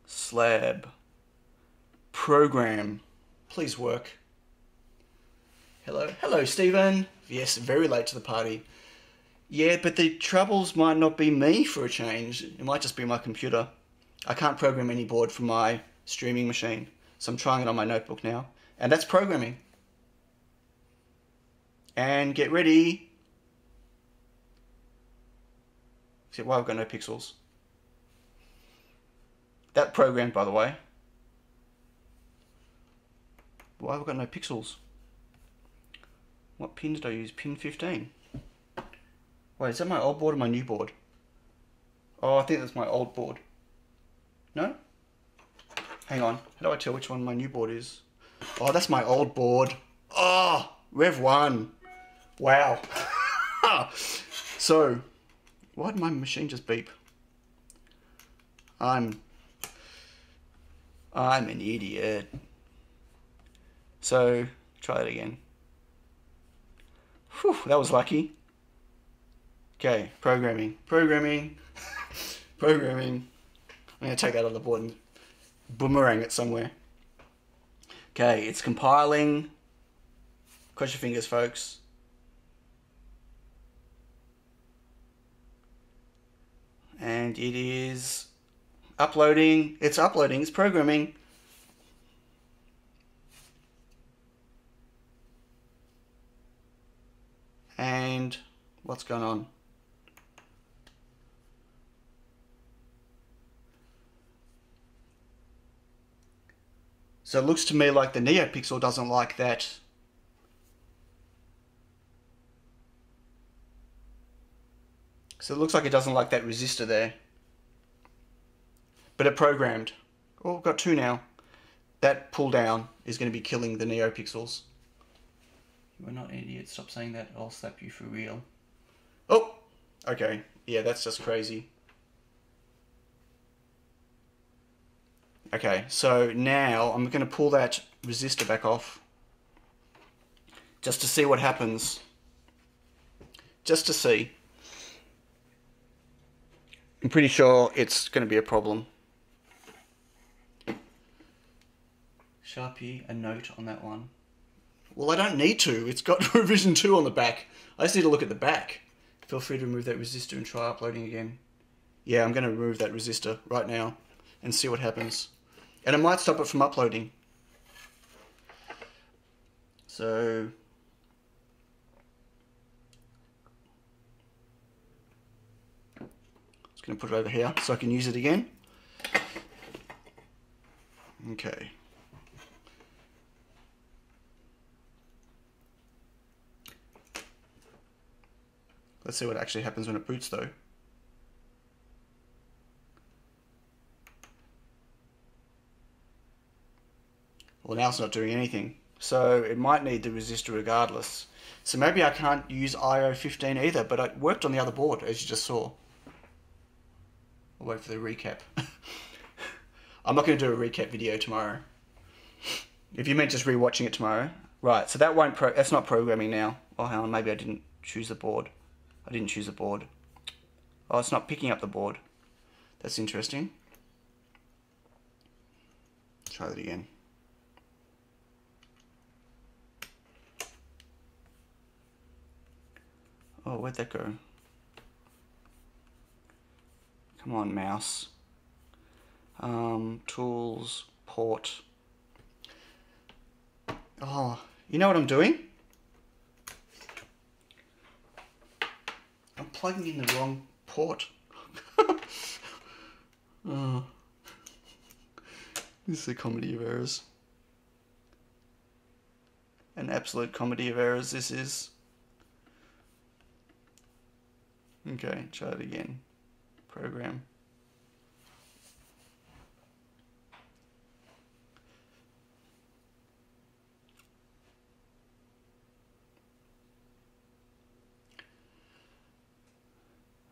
slab, program. Please work. Hello, Stephen. Yes, very late to the party. Yeah, but the troubles might not be me for a change. It might just be my computer. I can't program any board from my streaming machine, so I'm trying it on my notebook now. And that's programming. And get ready. See, why I've got no pixels. That programmed, by the way. Why have I got no pixels? What pin did I use? Pin 15. Wait, is that my old board or my new board? Oh, I think that's my old board. No? Hang on. How do I tell which one my new board is? Oh, that's my old board. Oh, rev2. Wow. So, why did my machine just beep? I'm an idiot. So, try it again. Whew, that was lucky. Okay, programming. Programming. I'm going to take that on the board and boomerang it somewhere. Okay, it's compiling. Cross your fingers, folks. And it is uploading. It's uploading. It's programming. And what's going on? So it looks to me like the NeoPixel doesn't like that. So it looks like it doesn't like that resistor there. But it programmed. Oh, we've got two now. That pull down is going to be killing the NeoPixels. You are not an idiot. Stop saying that. I'll slap you for real. Oh! Okay. Yeah, that's just crazy. Okay, so now I'm going to pull that resistor back off. Just to see what happens. Just to see. I'm pretty sure it's going to be a problem. Sharpie a note on that one. Well, I don't need to. It's got revision 2 on the back. I just need to look at the back. Feel free to remove that resistor and try uploading again. Yeah, I'm going to remove that resistor right now and see what happens. And it might stop it from uploading. So... just going to put it over here so I can use it again. Okay. Let's see what actually happens when it boots though. Well, now it's not doing anything. So it might need the resistor regardless. So maybe I can't use IO15 either, but it worked on the other board, as you just saw. I'll wait for the recap. I'm not going to do a recap video tomorrow. If you meant just rewatching it tomorrow. Right, so that won't that's not programming now. Oh, hang on, maybe I didn't choose the board. I didn't choose the board. Oh, it's not picking up the board. That's interesting. Try that again. Oh, where'd that go? Come on, mouse. Tools, port. Oh, you know what I'm doing? I'm plugging in the wrong port. Oh. This is a comedy of errors. An absolute comedy of errors this is. Okay, try it again. Program.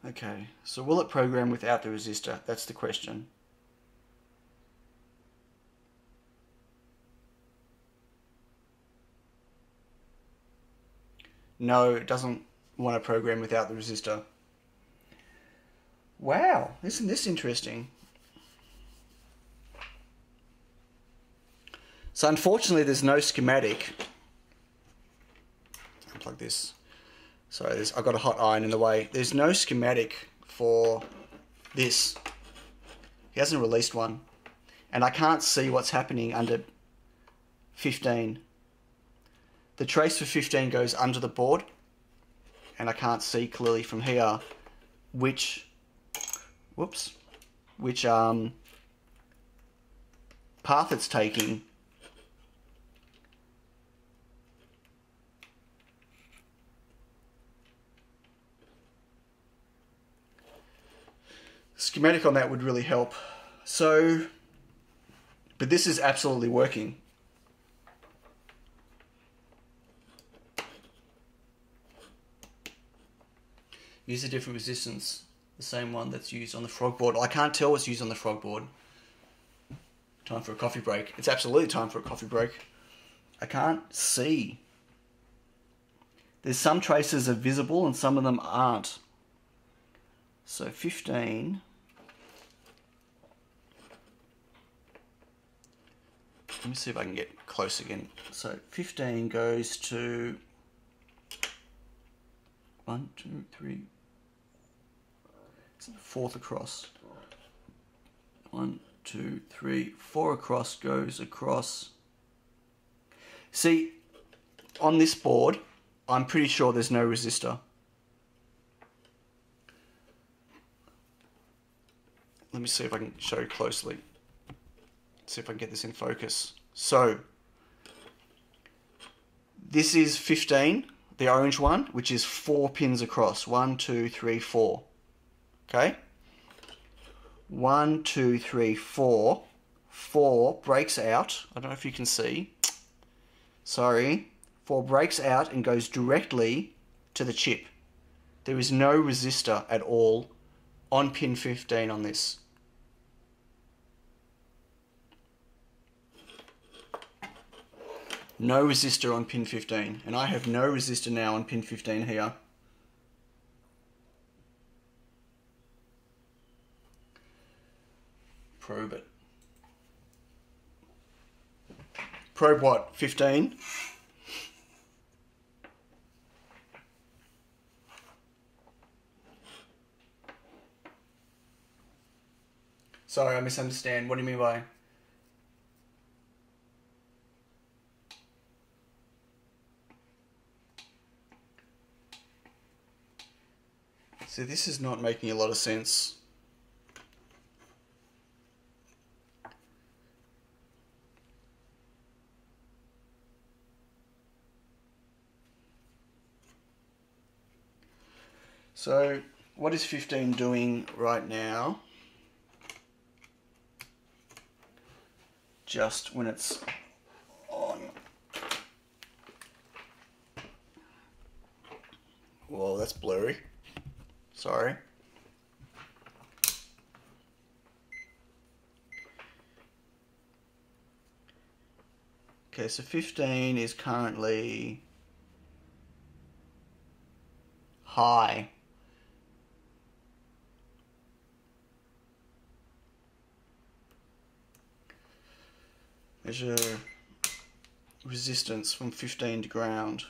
Okay, so will it program without the resistor? That's the question. No, it doesn't want to program without the resistor. Wow, isn't this interesting? So unfortunately there's no schematic. Unplug this. Sorry, I've got a hot iron in the way. There's no schematic for this. He hasn't released one. And I can't see what's happening under 15. The trace for 15 goes under the board. And I can't see clearly from here which path it's taking. Schematic on that would really help. So, but this is absolutely working. Use a different resistance. The same one that's used on the frog board. I can't tell what's used on the frog board. Time for a coffee break. It's absolutely time for a coffee break. I can't see. There's some traces are visible and some of them aren't. So 15. Let me see if I can get close again. So 15 goes to 1, 2, 3. It's the fourth across. 1, 2, 3, 4 across goes across. See, on this board, I'm pretty sure there's no resistor. Let me see if I can show you closely. See if I can get this in focus. So, this is 15, the orange one, which is 4 pins across. 1, 2, 3, 4. Okay? 1, 2, 3, 4. 4 breaks out. I don't know if you can see. Sorry. 4 breaks out and goes directly to the chip. There is no resistor at all on pin 15 on this. No resistor on pin 15. And I have no resistor now on pin 15 here. Probe it. Probe what? 15? Sorry, I misunderstand. What do you mean by... See, this is not making a lot of sense. So, what is 15 doing right now? Just when it's on. Whoa, that's blurry. Sorry. Okay, so 15 is currently high. Measure resistance from 15 to ground.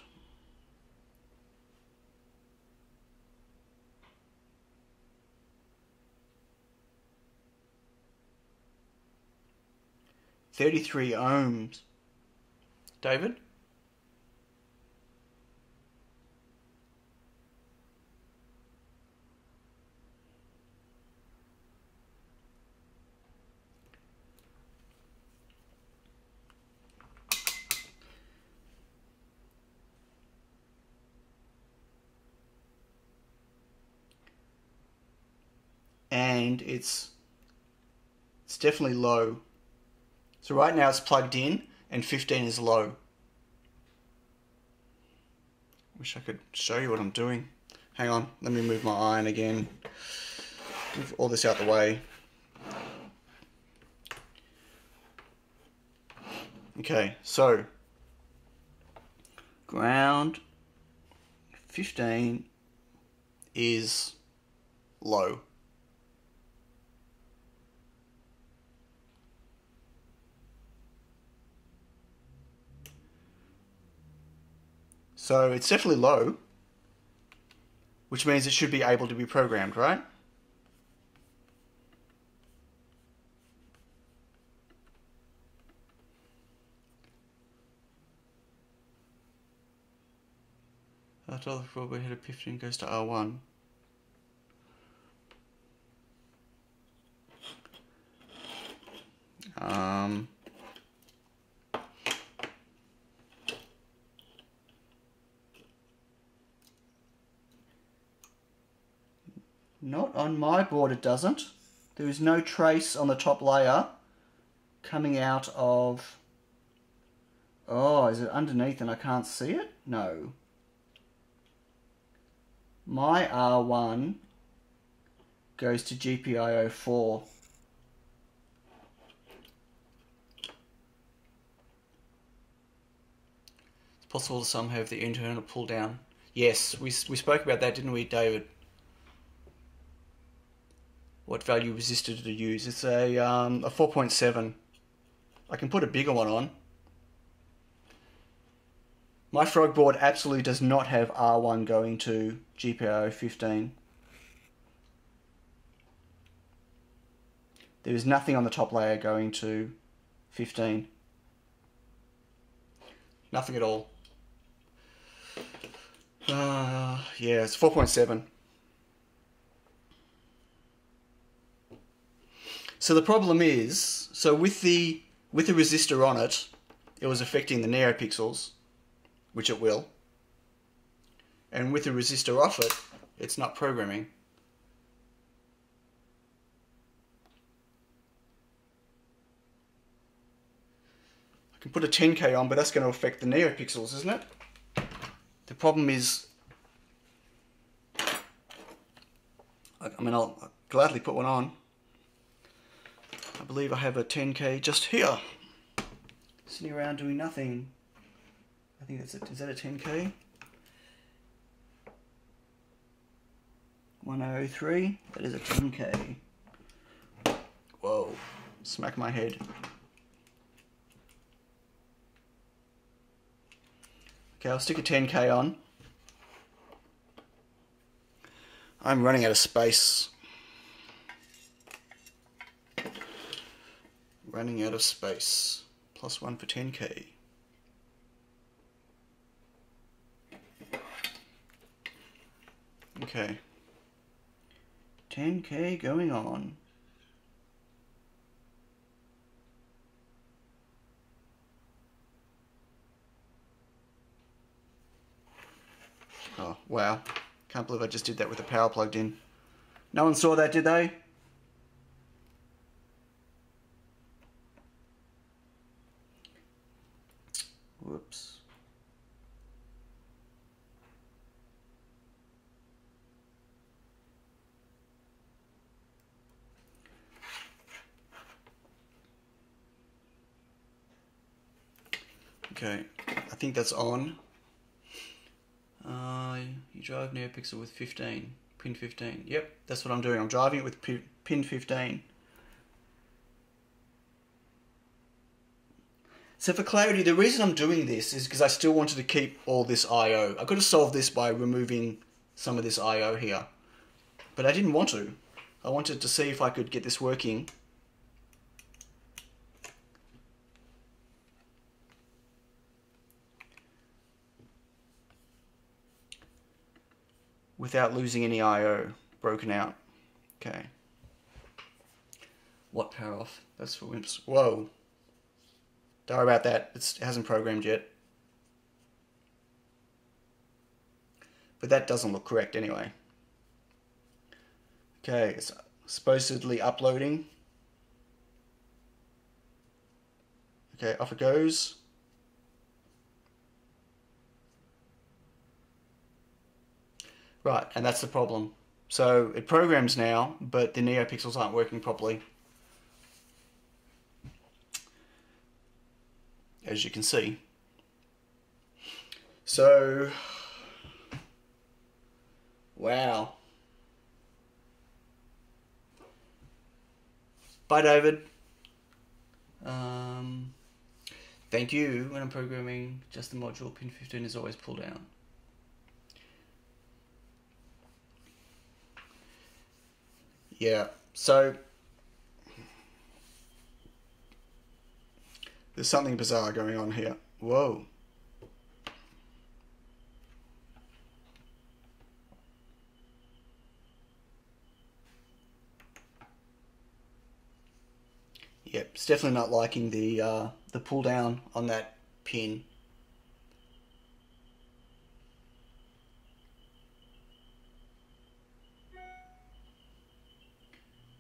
$33 ohms. David? And it's definitely low. So right now it's plugged in and 15 is low. Wish I could show you what I'm doing. Hang on, let me move my iron again. Move all this out the way. Okay, so ground 15 is low. So it's definitely low, which means it should be able to be programmed, right? After the forward head of 15 goes to R1. Not on my board, it doesn't. There is no trace on the top layer coming out of... Oh, is it underneath and I can't see it? No. My R1 goes to GPIO 4. It's possible to somehow have the internal pull down. Yes, we spoke about that, didn't we, David? What value resistor to use? It's a 4.7. I can put a bigger one on. My frog board absolutely does not have R1 going to GPIO 15. There is nothing on the top layer going to 15. Nothing at all. Yeah, it's 4.7. So the problem is, so with the resistor on it, it was affecting the neopixels, which it will. And with the resistor off it, it's not programming. I can put a 10K on, but that's going to affect the neopixels, isn't it? The problem is, I mean, I'll gladly put one on. I believe I have a 10K just here, sitting around doing nothing. I think that's it. Is that a 10K? 1003. That is a 10K. Whoa! Smack my head. Okay, I'll stick a 10K on. I'm running out of space. Running out of space. +1 for 10K. Okay. 10K going on. Oh, wow. Can't believe I just did that with the power plugged in. No one saw that, did they? Whoops. Okay, I think that's on. You drive NeoPixel with 15, pin 15. Yep, that's what I'm doing. I'm driving it with pin 15. So for clarity, the reason I'm doing this is because I still wanted to keep all this I/O. I could have solved this by removing some of this I/O here, but I didn't want to. I wanted to see if I could get this working. Without losing any I/O broken out. Okay. What power off? That's for Windows. Whoa. Don't worry about that. It hasn't programmed yet. But that doesn't look correct anyway. Okay, it's supposedly uploading. Okay, off it goes. Right, and that's the problem. So it programs now, but the NeoPixels aren't working properly. As you can see. So, wow. Bye, David. Thank you. When I'm programming, just the module pin 15 is always pulled down. Yeah, so there's something bizarre going on here. Whoa. Yep, it's definitely not liking the pull down on that pin.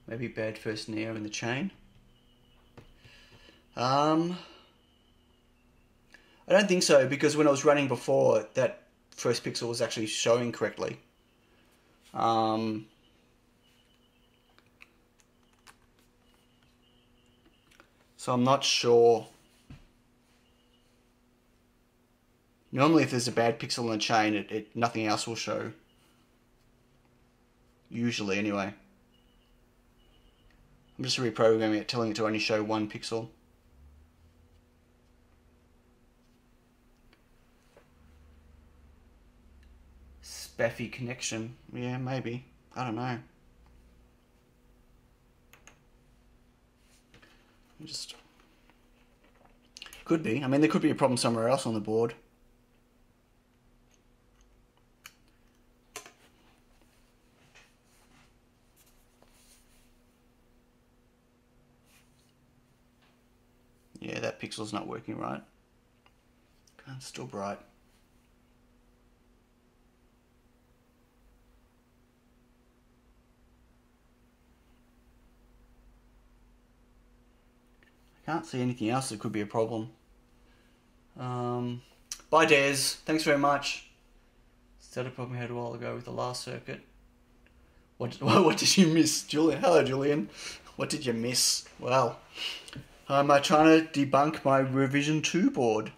Maybe bad first Neo in the chain. I don't think so, because when I was running before, that first pixel was actually showing correctly. So I'm not sure. Normally if there's a bad pixel in the chain, nothing else will show. Usually anyway. I'm just reprogramming it, telling it to only show one pixel. Spaffy connection. Yeah, maybe. I don't know. Just could be. I mean, there could be a problem somewhere else on the board. Yeah, that pixel's not working right. It's still bright. I can't see anything else that could be a problem. Bye, Des. Thanks very much. Started a problem we had a while ago with the last circuit. What did you miss, Julian? Hello, Julian. What did you miss? Well, I'm trying to debunk my revision 2 board.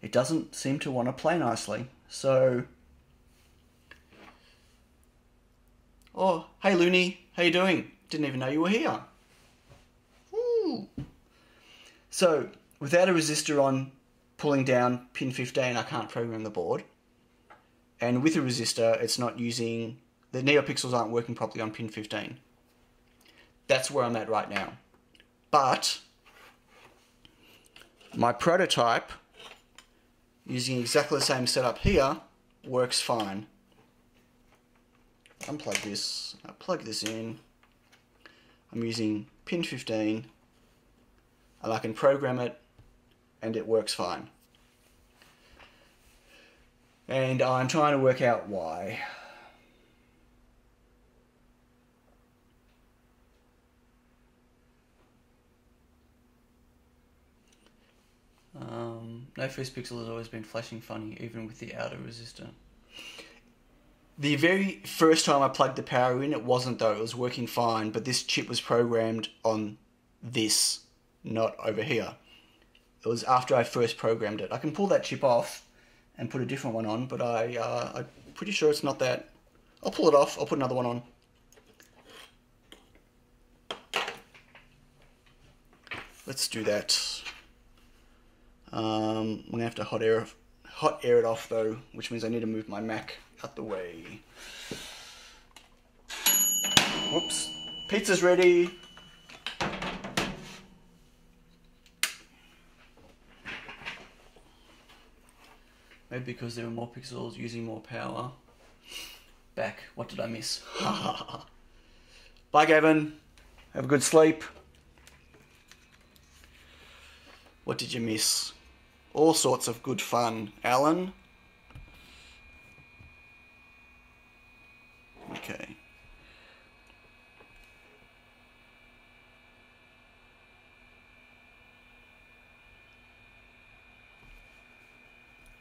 It doesn't seem to want to play nicely. So, oh, hey Looney, how you doing? Didn't even know you were here. Ooh. So, without a resistor on pulling down pin 15, I can't program the board. And with a resistor, it's not using, the NeoPixels aren't working properly on pin 15. That's where I'm at right now. But my prototype, using exactly the same setup here, works fine. Unplug this, I plug this in. I'm using pin 15, and I can program it, and it works fine. And I'm trying to work out why. No first pixel has always been flashing funny, even with the outer resistor. The very first time I plugged the power in, it wasn't though, it was working fine, but this chip was programmed on this, not over here. It was after I first programmed it. I can pull that chip off and put a different one on, but I'm pretty sure it's not that. I'll pull it off, I'll put another one on. Let's do that. I'm gonna have to hot air it off though, which means I need to move my Mac out the way. Whoops. Pizza's ready. Maybe because there are more pixels using more power. Back. What did I miss? Bye, Gavin. Have a good sleep. What did you miss? All sorts of good fun. Alan? Okay.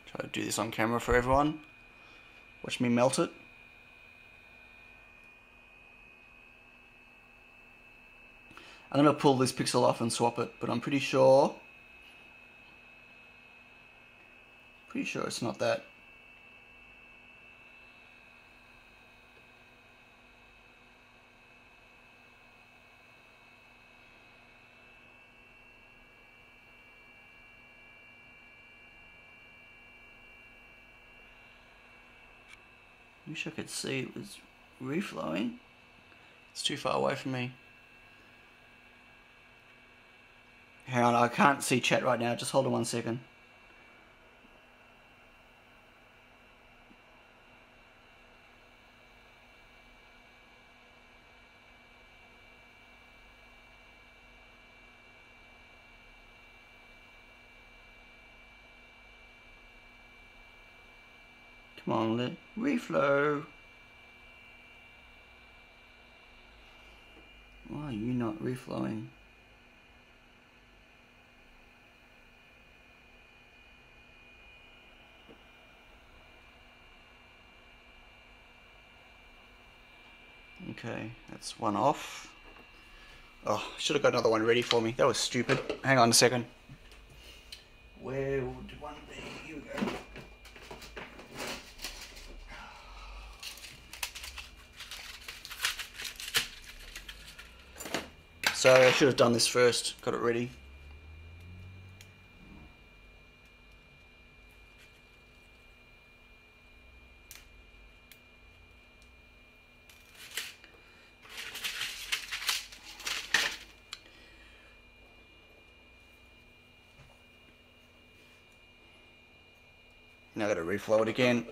Try to do this on camera for everyone. Watch me melt it. I'm going to pull this pixel off and swap it, but I'm pretty sure it's not that. Wish I could see it was reflowing. It's too far away from me. Hang on, I can't see chat right now. Just hold on 1 second. Come on, let reflow. Why are you not reflowing? Okay, that's one off. Oh, should have got another one ready for me. That was stupid. Hang on a second. Where would one be? Here we go. So I should have done this first. Got it ready. Now I've got to reflow it again.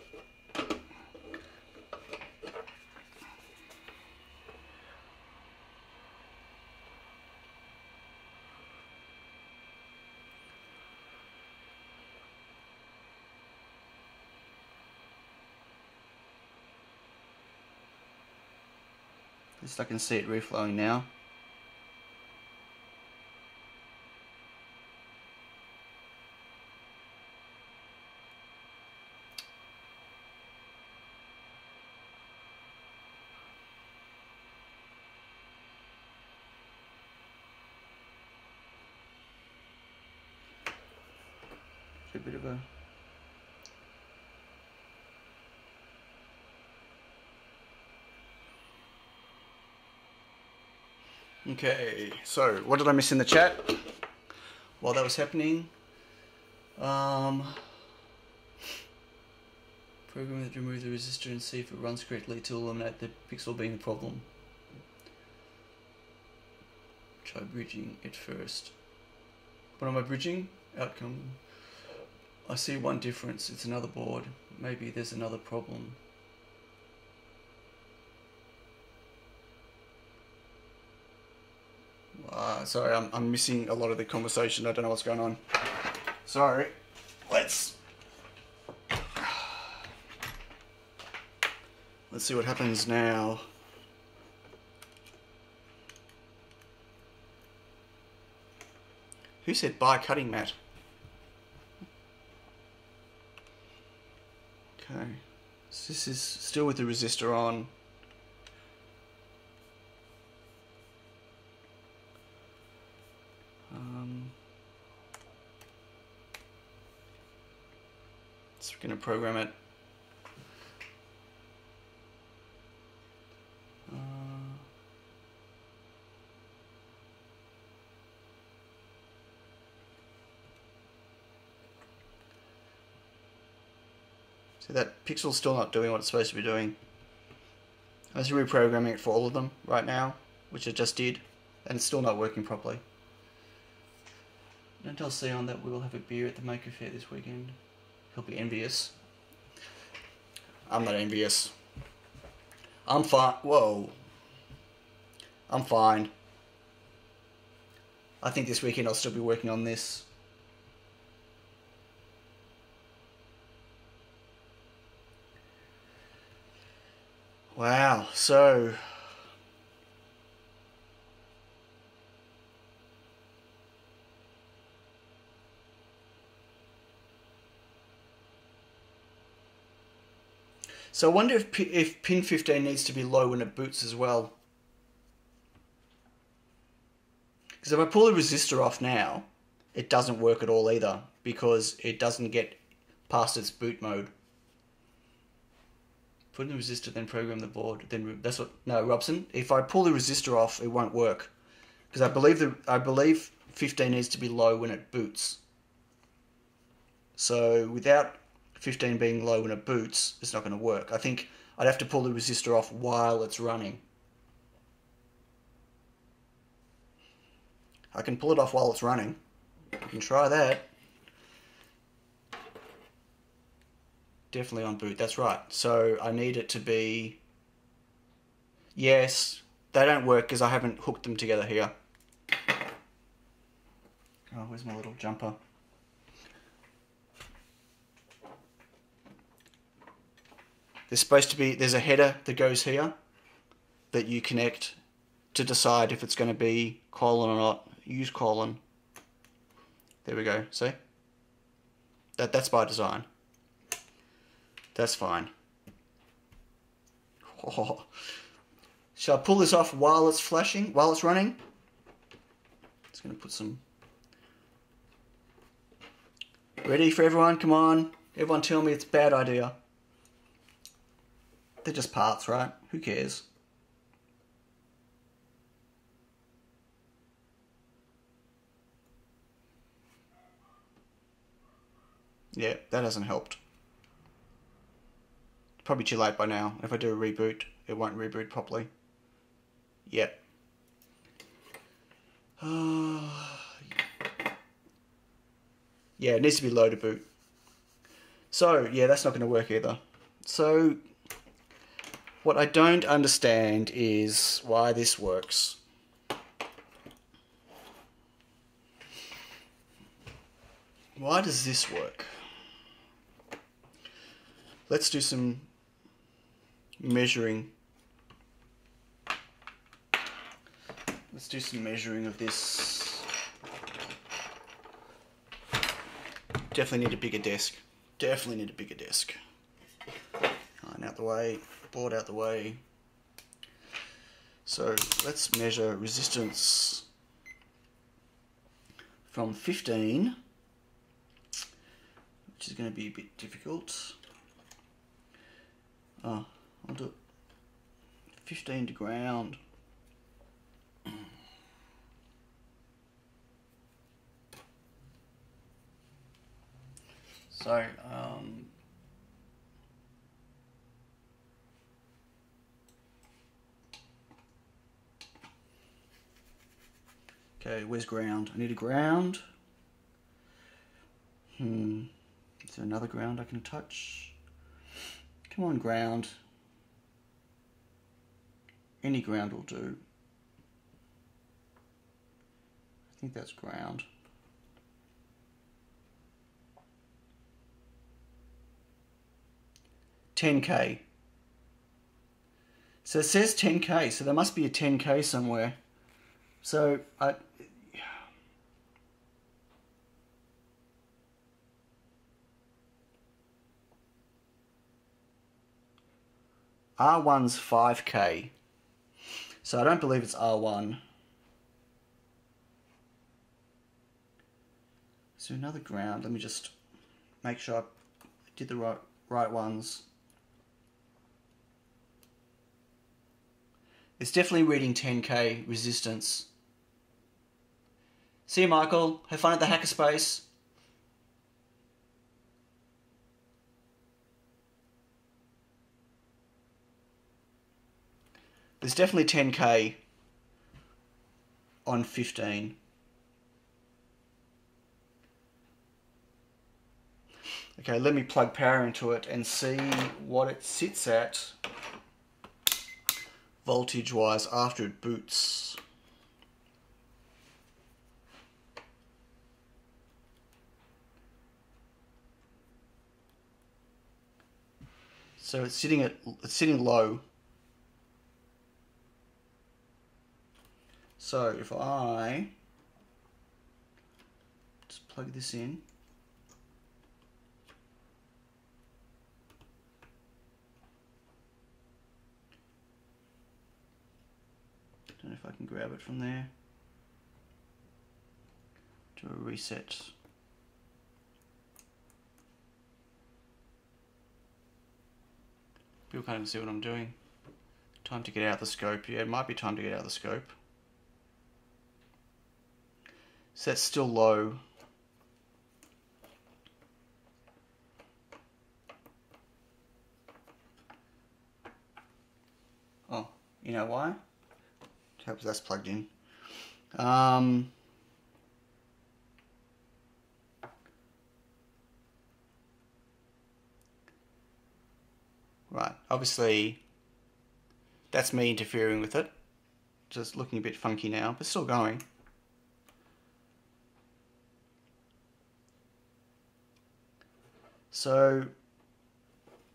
At least I can see it reflowing now. A bit of a okay, so what did I miss in the chat while that was happening? Program to remove the resistor and see if it runs correctly to eliminate the pixel being the problem. Try bridging it first. What am I bridging? Outcome. I see one difference, it's another board. Maybe there's another problem. Sorry, I'm missing a lot of the conversation. I don't know what's going on. Sorry. Let's see what happens now. Who said buy cutting mat? Okay, so this is still with the resistor on. So we're going to program it. So that pixel's still not doing what it's supposed to be doing. I'm just reprogramming it for all of them right now, which I just did, and it's still not working properly. Don't tell Sion that we will have a beer at the Maker Fair this weekend. He'll be envious. I'm not envious. I'm fine. Whoa. I'm fine. I think this weekend I'll still be working on this. Wow, so I wonder if pin 15 needs to be low when it boots as well. Because if I pull the resistor off now, it doesn't work at all either, because it doesn't get past its boot mode. Put in the resistor, then program the board. Then that's what. No, Robson. If I pull the resistor off, it won't work, because I believe 15 needs to be low when it boots. So without 15 being low when it boots, it's not going to work. I think I'd have to pull the resistor off while it's running. I can pull it off while it's running. I can try that. Definitely on boot, that's right. So I need it to be... Yes, they don't work because I haven't hooked them together here. Oh, where's my little jumper? There's supposed to be... There's a header that goes here that you connect to decide if it's going to be colon or not. Use colon. There we go, see? That's by design. That's fine. Oh. Shall I pull this off while it's flashing, while it's running? It's going to put some... Ready for everyone? Come on. Everyone tell me it's a bad idea. They're just parts, right? Who cares? Yeah, that hasn't helped. Probably too late by now. If I do a reboot, it won't reboot properly. Yep. Yeah, it needs to be low to boot. So, yeah, that's not going to work either. So, what I don't understand is why this works. Why does this work? Let's do some measuring. Let's do some measuring of this. Definitely need a bigger desk. Definitely need a bigger desk. Line out the way, board out the way. So let's measure resistance from 15, which is going to be a bit difficult. Oh, I'll do 15 to ground. So, okay, where's ground? I need a ground. Is there another ground I can touch? Come on, ground. Any ground will do. I think that's ground. $10K. So it says 10K, so there must be a 10K somewhere. So R1's 5K. So I don't believe it's R1. So another ground. Let me just make sure I did the right ones. It's definitely reading 10K resistance. See you, Michael. Have fun at the hackerspace. There's definitely 10K on 15. Okay, let me plug power into it and see what it sits at voltage-wise after it boots. So it's sitting low. So if I just plug this in. Don't know if I can grab it from there. Do a reset. People can't even see what I'm doing. Time to get out of the scope. Yeah, it might be time to get out of the scope. So that's still low. Oh, you know why? Hope that's plugged in. Right, obviously that's me interfering with it. Just looking a bit funky now, but still going. So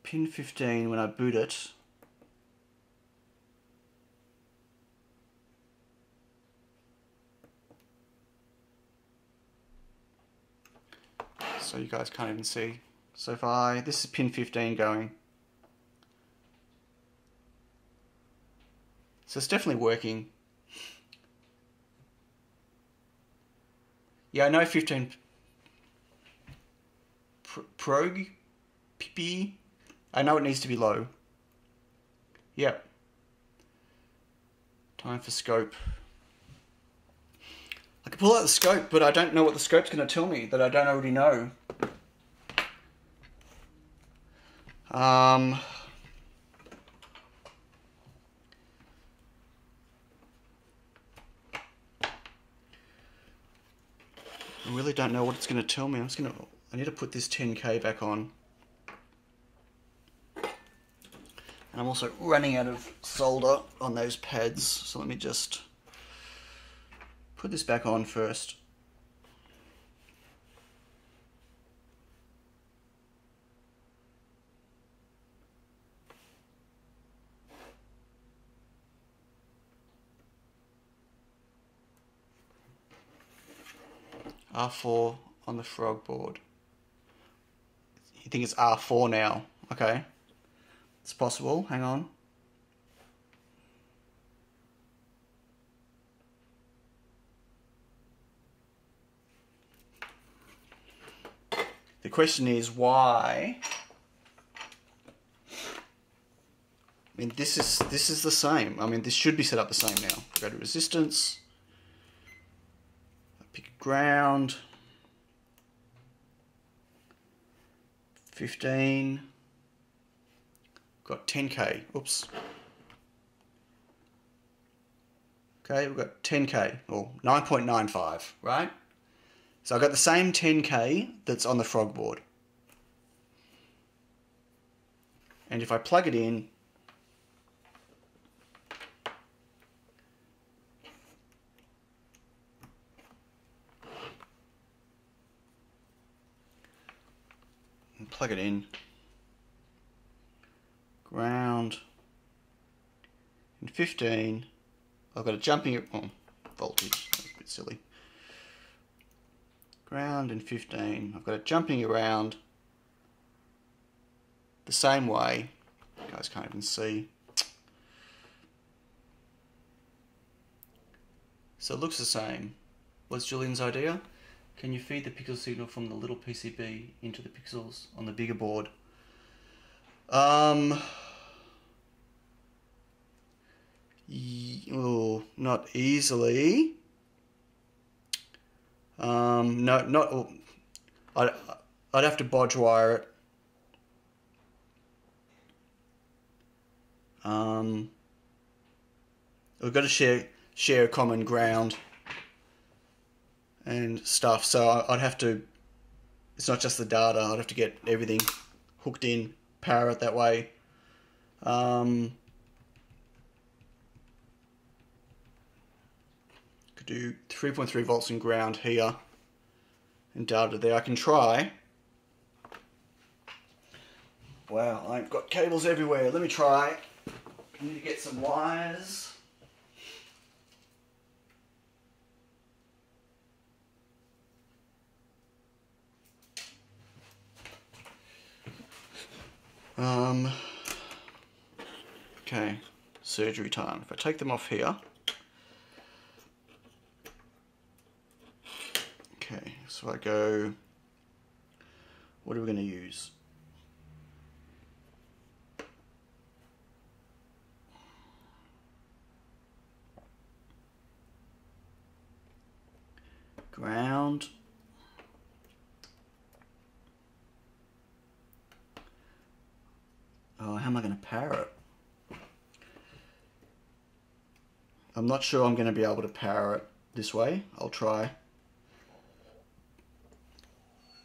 pin 15, when I boot it, so you guys can't even see. So if this is pin 15 going. So it's definitely working. Yeah, I know 15 prog PP. I know it needs to be low. Yep. Time for scope. I can pull out the scope, but I don't know what the scope's going to tell me that I don't already know. I really don't know what it's going to tell me. I need to put this 10K back on. And I'm also running out of solder on those pads, so let me just put this back on first. R4 on the frog board. You think it's R4 now? Okay. It's possible. Hang on. The question is why? I mean, this is the same. I mean, this should be set up the same now. Go to resistance. Pick ground. 15. Got 10K. Oops. Okay, we've got 10K, or 9.95, right? So I've got the same 10K that's on the frog board. And if I plug it in, plug it in, ground, and 15, I've got a jumping, voltage, that's a bit silly. Ground and 15, I've got it jumping around the same way. You guys can't even see. So it looks the same. What's Julian's idea? Can you feed the pixel signal from the little PCB into the pixels on the bigger board? Not easily. No, I'd have to bodge wire it. we've got to share a common ground and stuff. So I'd have to, it's not just the data, I'd have to get everything hooked in, power it that way. Could do 3.3 volts in ground here and data there. I can try. Wow, I've got cables everywhere. Let me try. I need to get some wires. Okay, surgery time. If I take them off here. Okay, so I go, what are we going to use? Ground. Oh, how am I going to power it? I'm not sure I'm going to be able to power it this way. I'll try.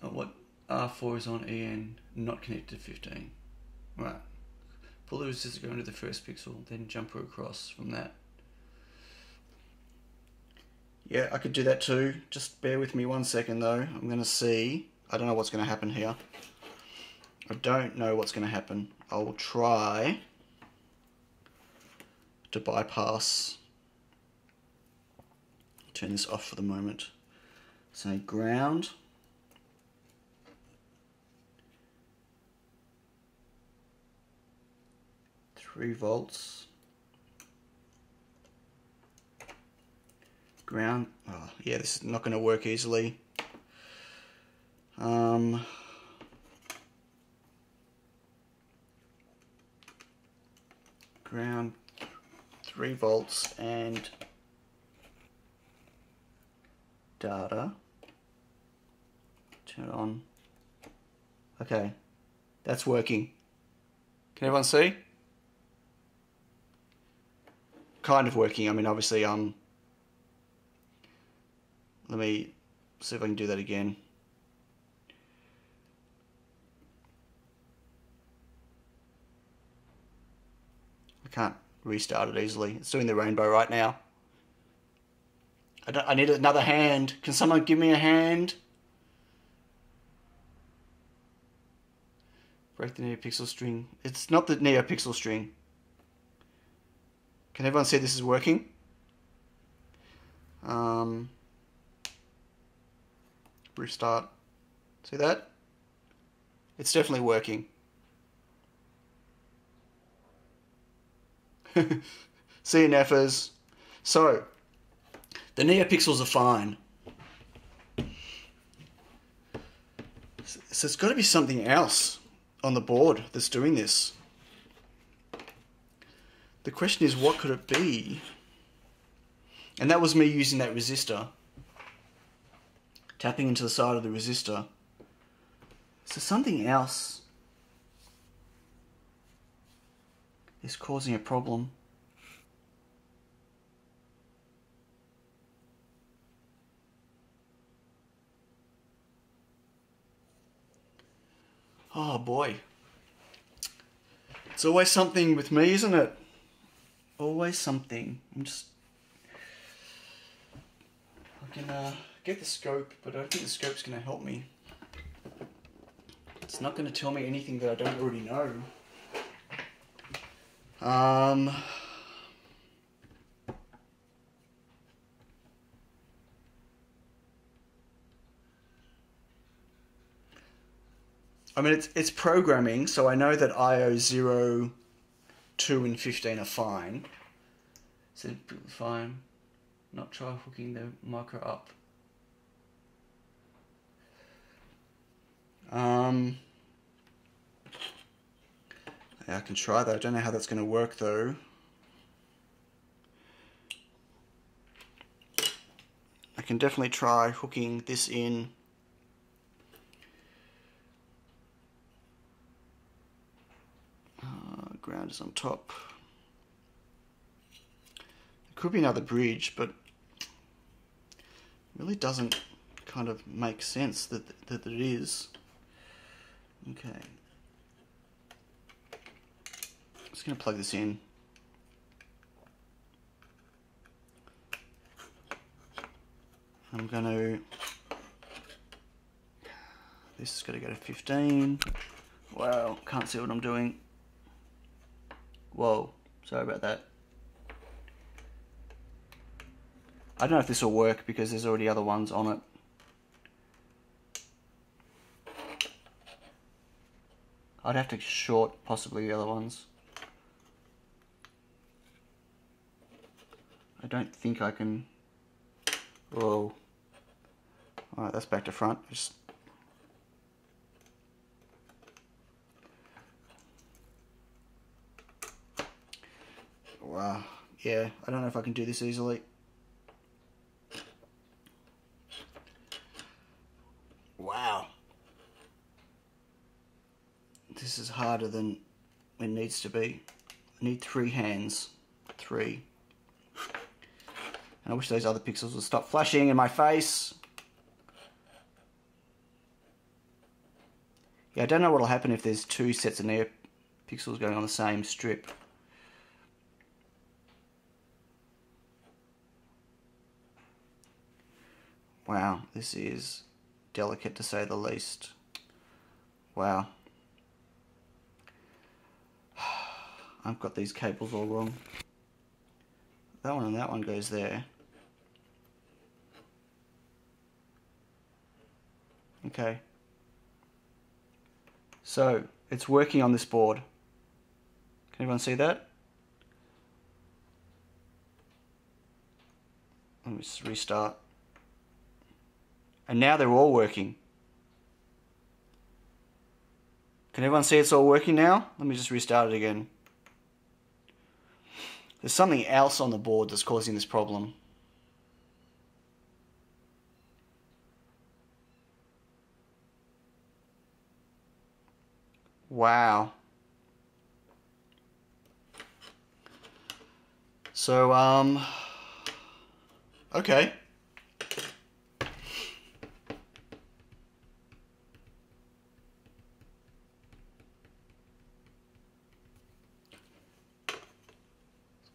Oh, what? R4 is on EN, not connected to 15. Right. Pull the resistor, go into the first pixel, then jumper across from that. Yeah, I could do that too. Just bear with me 1 second though. I'm going to see. I don't know what's going to happen here. I don't know what's going to happen. I will try to bypass. Turn this off for the moment. So ground. Three volts. Ground. Oh, yeah, this is not going to work easily. Ground, 3 volts, and data. Turn it on. Okay, that's working. Can everyone see? Kind of working. I mean, obviously, let me see if I can do that again. I can't restart it easily. It's doing the rainbow right now. I need another hand. Can someone give me a hand? Break the neopixel string. It's not the neopixel string. Can everyone see this is working? Restart. See that? It's definitely working. See you, Neffers. So, the neopixels are fine. So it's got to be something else on the board that's doing this. The question is, what could it be? And that was me using that resistor. Tapping into the side of the resistor. So something else is causing a problem. Oh boy. It's always something with me, isn't it? Always something. I can get the scope, but I don't think the scope's going to help me. It's not going to tell me anything that I don't already know. I mean, it's programming, so I know that IO 0, 2, and 15 are fine. So fine. Not try hooking the micro up. Yeah, I can try that. I don't know how that's going to work though. I can definitely try hooking this in. Ground is on top. Could be another bridge, but it really doesn't kind of make sense that it is. Okay. Just going to plug this in. I'm going to... This is going to go to 15. Wow, can't see what I'm doing. Whoa, sorry about that. I don't know if this will work because there's already other ones on it. I'd have to short possibly the other ones. I don't think I can... Whoa. Alright, that's back to front. Just... Wow. Yeah, I don't know if I can do this easily. Wow. This is harder than it needs to be. I need 3 hands. 3. And I wish those other pixels would stop flashing in my face. Yeah, I don't know what will happen if there's 2 sets of near pixels going on the same strip. Wow, this is delicate to say the least. Wow. I've got these cables all wrong. That one and that one goes there. Okay. So, it's working on this board. Can everyone see that? Let me just restart. And now they're all working. Can everyone see it's all working now? Let me just restart it again. There's something else on the board that's causing this problem. Wow. So, okay.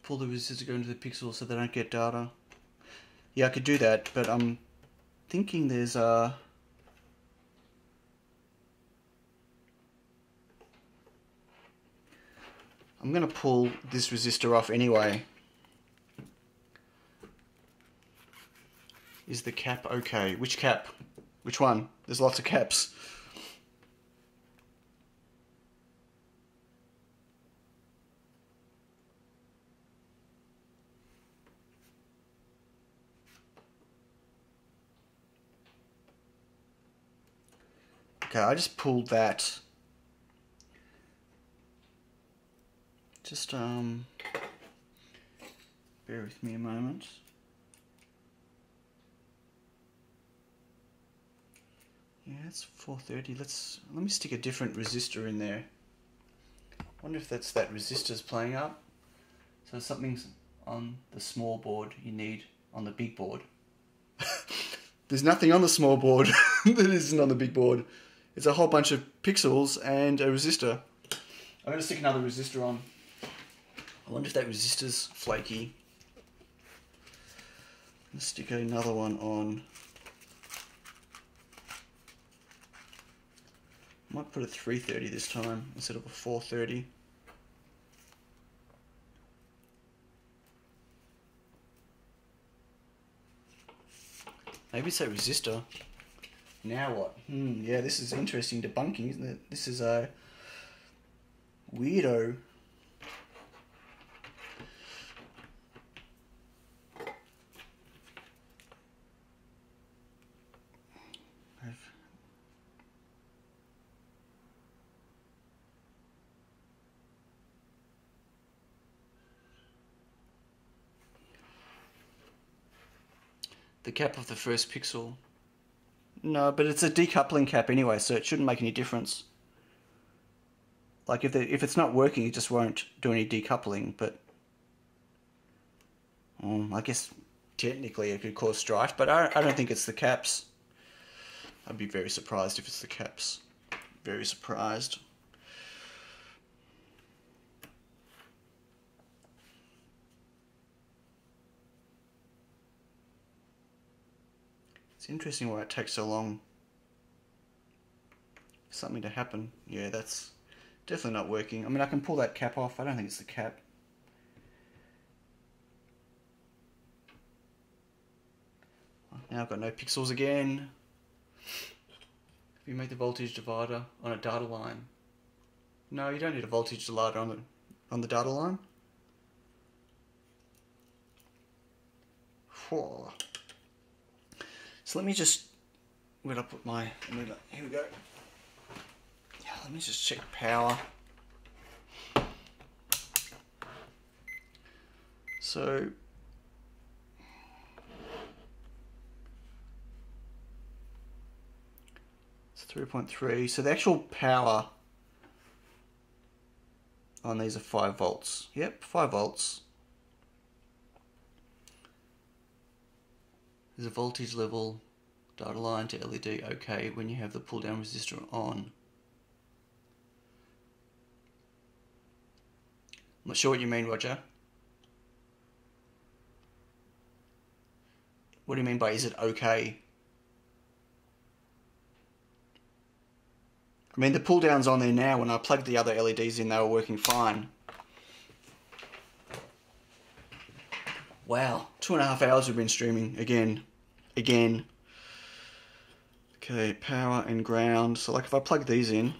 Pull the resistors to go into the pixels so they don't get data. Yeah, I could do that, but I'm thinking there's a... I'm going to pull this resistor off anyway. Is the cap okay? Which cap? Which one? There's lots of caps. Okay, I just pulled that. Just, bear with me a moment. Yeah, it's 430. Let me stick a different resistor in there. I wonder if that's that resistor's playing up. So something's on the small board you need on the big board. There's nothing on the small board that isn't on the big board. It's a whole bunch of pixels and a resistor. I'm going to stick another resistor on. I wonder if that resistor's flaky. Let's stick another one on. I might put a 330 this time instead of a 430. Maybe it's that resistor. Now what? Yeah, this is interesting debunking, isn't it? This is a weirdo. The cap of the first pixel. No, but it's a decoupling cap anyway, so it shouldn't make any difference. Like if it's not working, it just won't do any decoupling, but... I guess technically it could cause strife, but I don't think it's the caps. I'd be very surprised if it's the caps. Very surprised. It's interesting why it takes so long for something to happen. Yeah, that's definitely not working. I mean, I can pull that cap off. I don't think it's the cap. Now I've got no pixels again. If you make the voltage divider on a data line. No, you don't need a voltage divider on the data line. Whoa. So let me just, where'd I put my, here we go. Yeah, let me just check power. So, it's 3.3. So the actual power on these are 5 volts. Yep, 5 volts. There's a voltage level data line to LED okay when you have the pull down resistor on. I'm not sure what you mean, Roger. What do you mean by is it okay? I mean the pull down's on there now. When I plugged the other LEDs in, they were working fine. Wow, 2.5 hours we've been streaming again. Okay, power and ground. So like if I plug these in,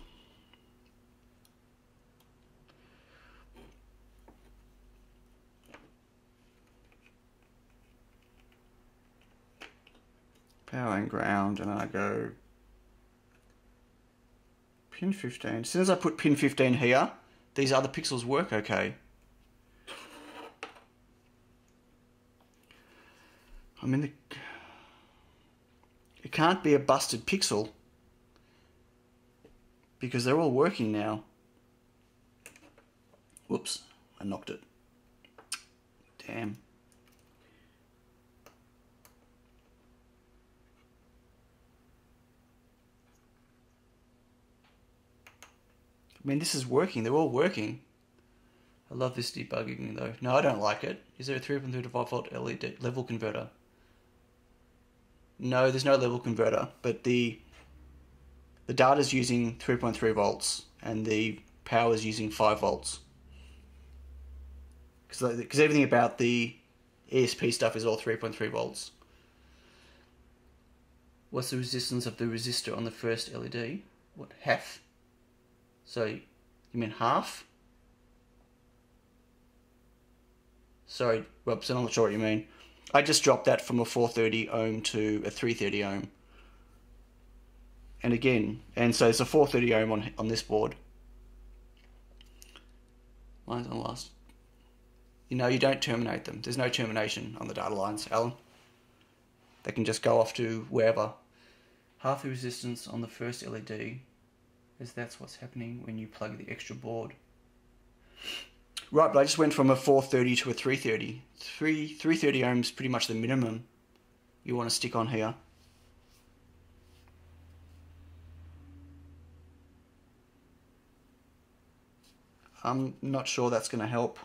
power and ground, and then I go pin 15. As soon as I put pin 15 here, these other pixels work okay. I mean, it can't be a busted pixel because they're all working now. Whoops, I knocked it. Damn. I mean, this is working. They're all working. I love this debugging though. No, I don't like it. Is there a 3.3 to 5 volt LED level converter? No, there's no level converter, but the data's using 3.3 volts and the power's using 5 volts. Because everything about the ESP stuff is all 3.3 volts. What's the resistance of the resistor on the first LED? What, half? So, you mean half? Sorry, Robson, I'm not sure what you mean. I just dropped that from a 430 ohm to a 330 ohm. And again, and so it's a 430 ohm on this board. Lines on last. You know, you don't terminate them. There's no termination on the data lines, Alan. They can just go off to wherever. Half the resistance on the first LED, as that's what's happening when you plug the extra board. Right, but I just went from a 430 to a 330. 330 ohms pretty much the minimum you want to stick on here. I'm not sure that's going to help.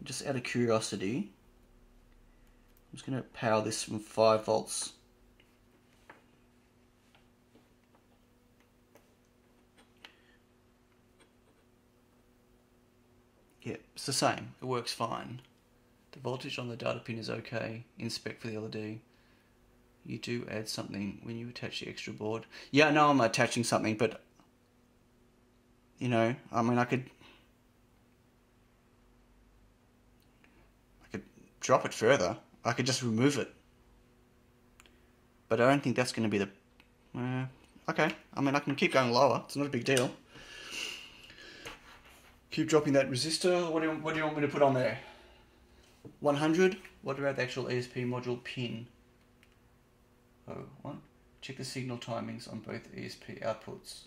Just out of curiosity, I'm just going to power this from 5 volts. Yeah, it's the same. It works fine. The voltage on the data pin is okay in spec for the LED. You do add something when you attach the extra board. Yeah, I know I'm attaching something, but you know, I mean, I could drop it further. I could just remove it. But I don't think that's going to be the... okay, I mean, I can keep going lower. It's not a big deal. Keep dropping that resistor. What do you want me to put on there? 100? What about the actual ESP module pin? Oh, what? Check the signal timings on both ESP outputs.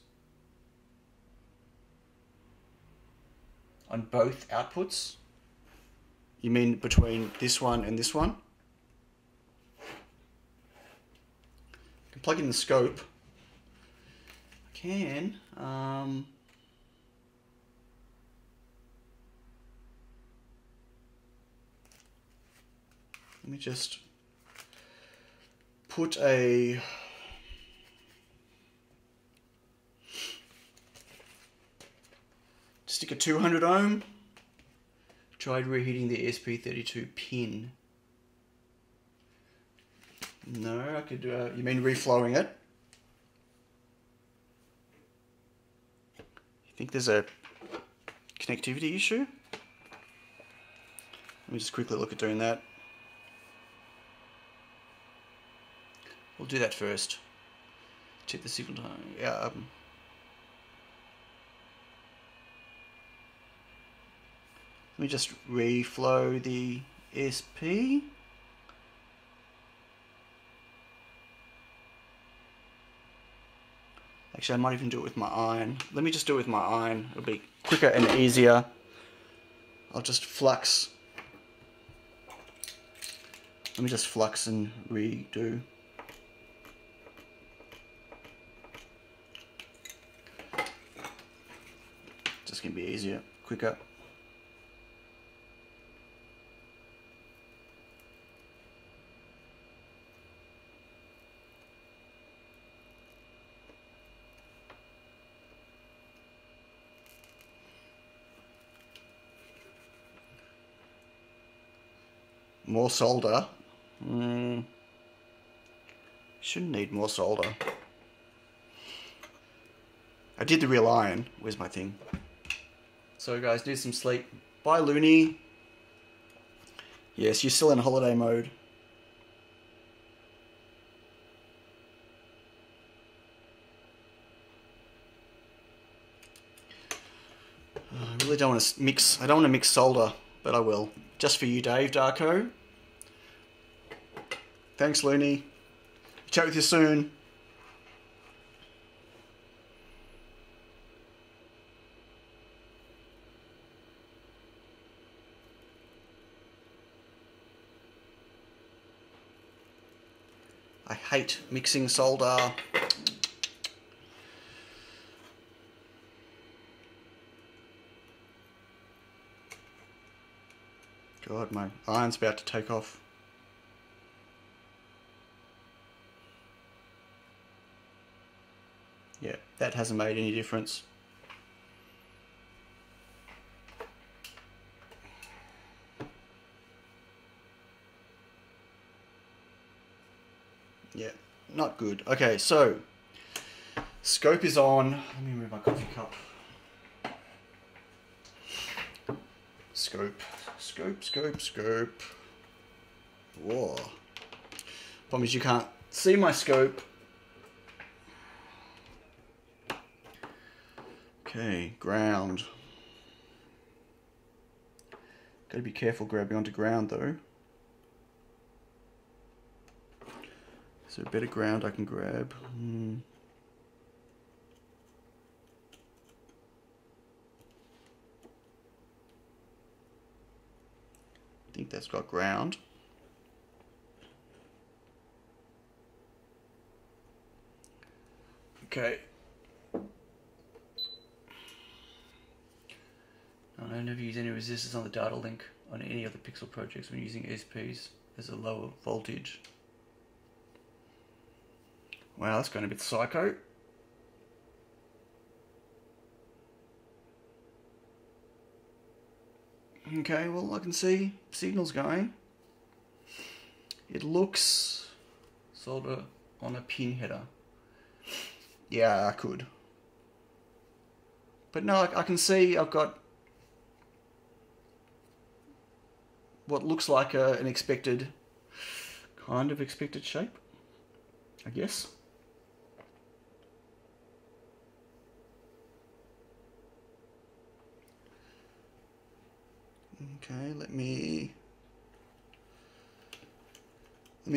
on both outputs. You mean between this one and this one? I can plug in the scope. I can. Let me just put a stick a 200 ohm. Tried reheating the ESP32 pin. No, I could. You mean reflowing it? You think there's a connectivity issue? Let me just quickly look at doing that. We'll do that first. Check the signal time. Yeah. Let me just reflow the ESP. Actually, I might even do it with my iron. Let me just do it with my iron. It'll be quicker and easier. I'll just flux. Let me just flux and redo. Just gonna be easier, quicker. More solder. Shouldn't need more solder. I did the real iron. Where's my thing? So guys, need some sleep. Bye, Looney. Yes, you're still in holiday mode. I really don't want to mix. I don't want to mix solder, but I will. Just for you, Dave Darko. Thanks, Looney. Chat with you soon. I hate mixing solder. God, my iron's about to take off. Yeah, that hasn't made any difference. Yeah, not good. Okay, so scope is on. Let me move my coffee cup. Scope. Whoa. Problem is you can't see my scope. Okay, ground. Gotta be careful grabbing onto ground though. Is there a better ground I can grab? I think that's got ground. Okay. I never use any resistors on the data link on any of the Pixel projects when using ESPs. There's a lower voltage. Wow, that's going a bit psycho. Okay, well I can see signals going. It looks solder on a pin header. Yeah, I could. But no, I can see I've got what looks like an expected, kind of expected shape, I guess. Okay, let me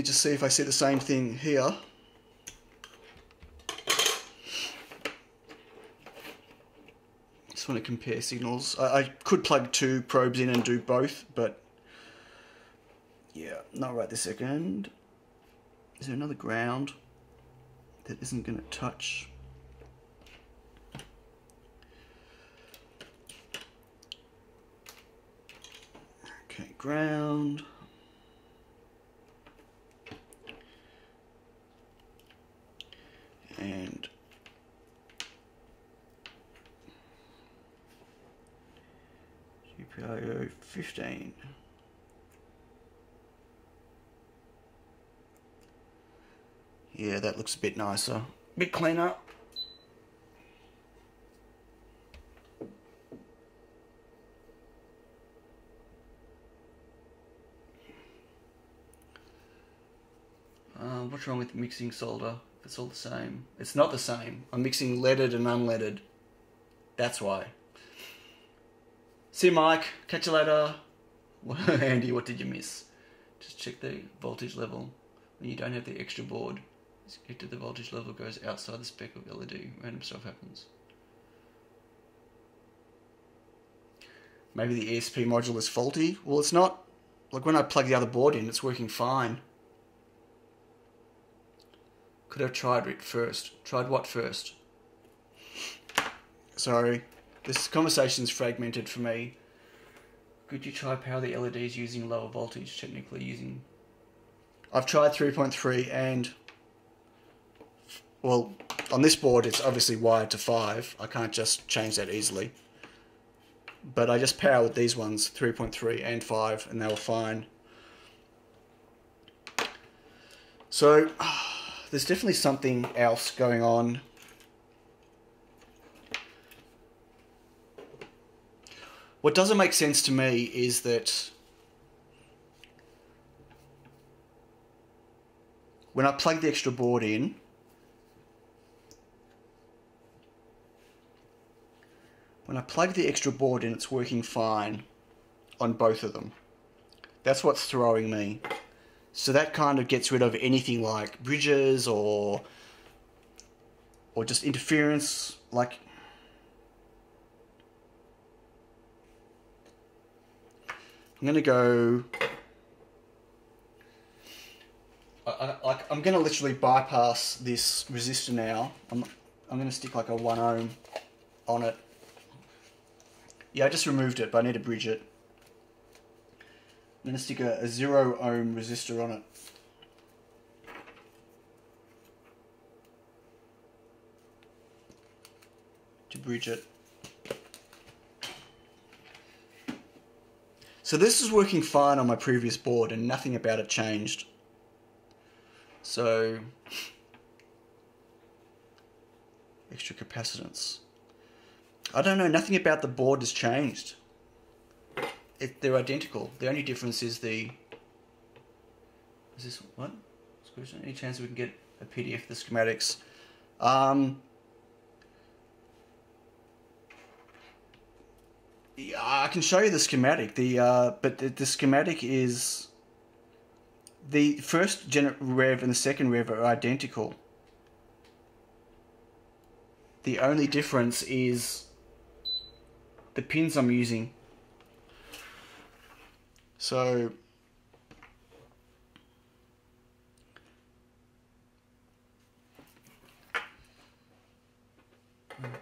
just see if I see the same thing here. Just want to compare signals. I could plug 2 probes in and do both, but yeah, not right this second. Is there another ground that isn't going to touch? Okay, ground. And GPIO 15. Yeah, that looks a bit nicer, a bit cleaner. What's wrong with mixing solder? It's all the same. It's not the same. I'm mixing leaded and unleaded. That's why. See you, Mike. Catch you later. Andy, what did you miss? Just check the voltage level. When you don't have the extra board, if the voltage level goes outside the spec of LED, random stuff happens. Maybe the ESP module is faulty. Well, it's not. Like when I plug the other board in, it's working fine. Could have tried it first. Tried what first? Sorry. This conversation's fragmented for me. Could you try power the LEDs using lower voltage, technically using... I've tried 3.3 and... Well, on this board it's obviously wired to 5. I can't just change that easily. But I just powered these ones, 3.3 and 5, and they were fine. So... There's definitely something else going on. What doesn't make sense to me is that when I plug the extra board in, it's working fine on both of them. That's what's throwing me. So that kind of gets rid of anything like bridges or just interference. Like, I'm gonna go. I'm gonna literally bypass this resistor now. I'm gonna stick like a 1 ohm on it. Yeah, I just removed it, but I need to bridge it. I'm going to stick a 0 ohm resistor on it. To bridge it. So this is working fine on my previous board and nothing about it changed. So, extra capacitance. I don't know, nothing about the board has changed. They're identical. The only difference is the... Is this... What? Any chance we can get a PDF of the schematics? Yeah, I can show you the schematic. But the schematic is... The first rev and the second rev are identical. The only difference is the pins I'm using. So,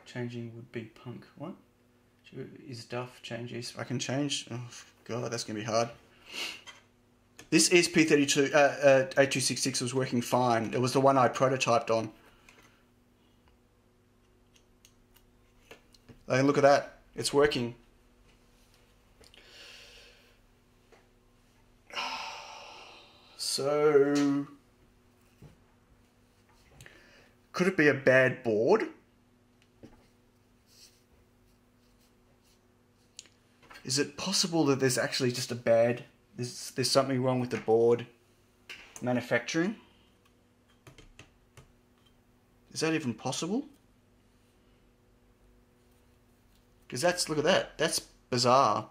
changing would be punk. What? Is Duff changes? I can change. Oh god, that's gonna be hard. This ESP32 8266 was working fine. It was the one I prototyped on. And look at that. It's working. So, could it be a bad board? Is it possible that there's actually just a bad... There's something wrong with the board manufacturing? Is that even possible? Because that's... Look at that. That's bizarre.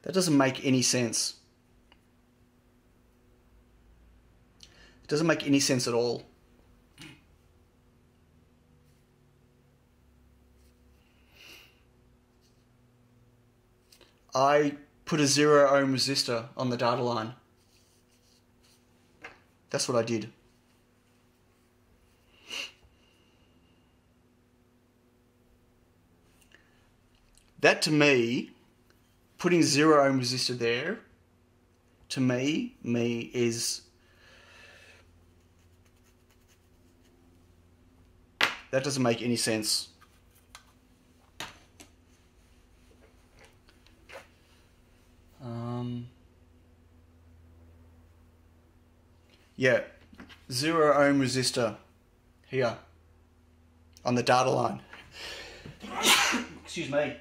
That doesn't make any sense. It doesn't make any sense at all. I put a 0 ohm resistor on the data line. That's what I did. That to me, putting 0 ohm resistor there, to me is, that doesn't make any sense. Yeah, 0 ohm resistor here on the data line. Excuse me.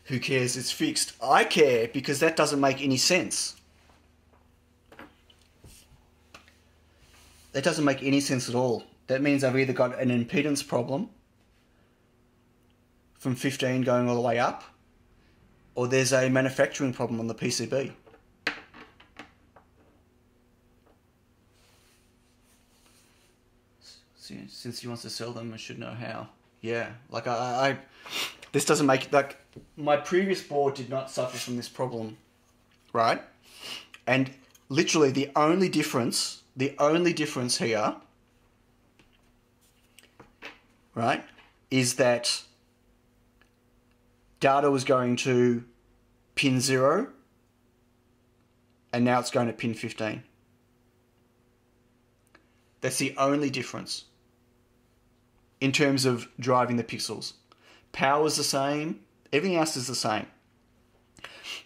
Who cares? It's fixed. I care because that doesn't make any sense. That doesn't make any sense at all. That means I've either got an impedance problem from 15 going all the way up, or there's a manufacturing problem on the PCB. Since he wants to sell them, I should know how. Yeah, like this doesn't make, like, my previous board did not suffer from this problem, right? And literally the only difference here, right, is that data was going to pin 0 and now it's going to pin 15. That's the only difference in terms of driving the pixels. Power's the same, everything else is the same.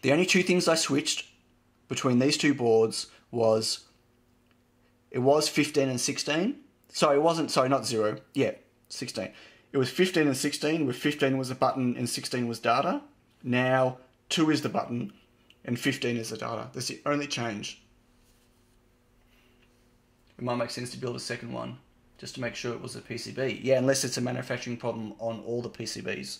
The only two things I switched between these two boards was, it was 15 and 16. Sorry, it wasn't, sorry, not 0. Yeah, 16. It was 15 and 16, where 15 was a button and 16 was data. Now 2 is the button and 15 is the data. That's the only change. It might make sense to build a second one, just to make sure it was a PCB. Yeah, unless it's a manufacturing problem on all the PCBs.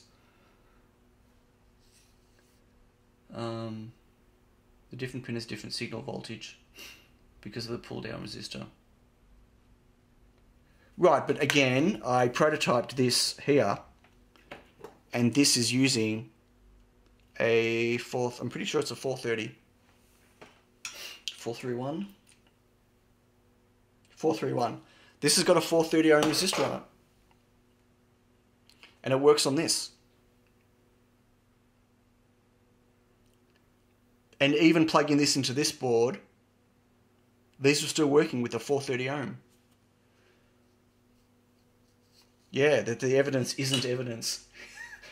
The different pin has different signal voltage because of the pull-down resistor. Right, but again, I prototyped this here, and this is using a I'm pretty sure it's a 430. 431? 431. This has got a 430 ohm resistor on it. And it works on this. And even plugging this into this board, these are still working with a 430 ohm. Yeah, that the evidence isn't evidence.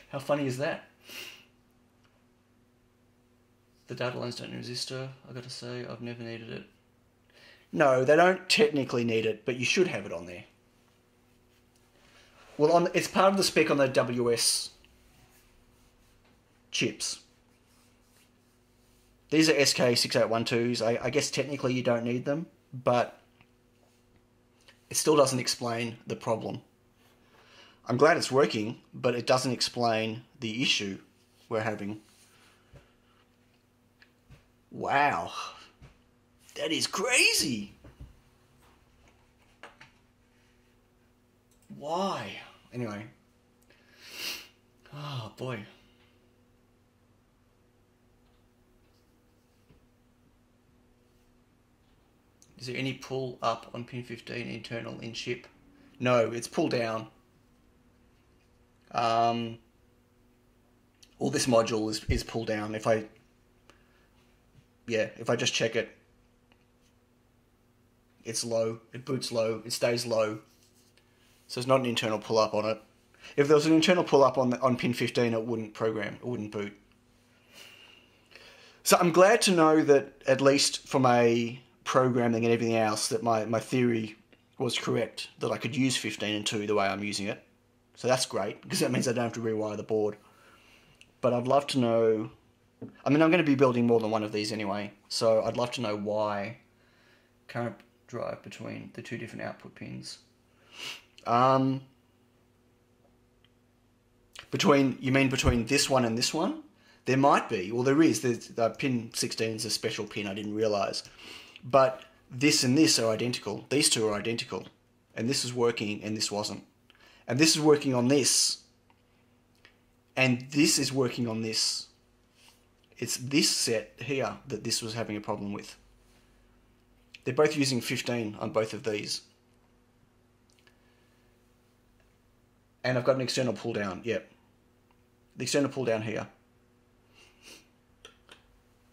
How funny is that? The data lines don't need a resistor. I've got to say, I've never needed it. No, they don't technically need it, but you should have it on there. Well, it's part of the spec on the WS chips. These are SK6812s. I guess technically you don't need them, but it still doesn't explain the problem. I'm glad it's working, but it doesn't explain the issue we're having. Wow. That is crazy. Why? Anyway. Oh, boy. Is there any pull up on pin 15 internal in chip? No, it's pull down. All this module is pull down. If I just check it, it's low, it boots low, it stays low. So there's not an internal pull up on it. If there was an internal pull up on pin 15, it wouldn't program, it wouldn't boot. So I'm glad to know that, at least for my programming and everything else, that my theory was correct, that I could use 15 and 2 the way I'm using it. So that's great, because that means I don't have to rewire the board. But I'd love to know, I mean, I'm going to be building more than one of these anyway, so I'd love to know why current drive between the two different output pins. You mean between this one and this one? There might be. Well, there is. Pin 16 is a special pin, I didn't realise. But this and this are identical. These two are identical. And this is working and this wasn't. And this is working on this. And this is working on this. It's this set here that this was having a problem with. They're both using 15 on both of these. And I've got an external pull down, yep. The external pull down here.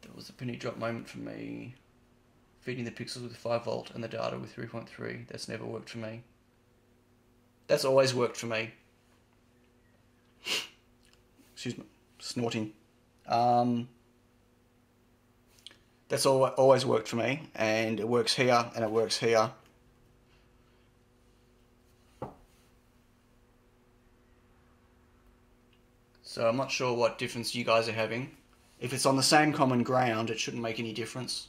That was a penny drop moment for me. Feeding the pixels with 5 volt and the data with 3.3. That's never worked for me. That's always worked for me. Excuse me, snorting. That's always worked for me, and it works here and it works here. So I'm not sure what difference you guys are having. If it's on the same common ground, it shouldn't make any difference.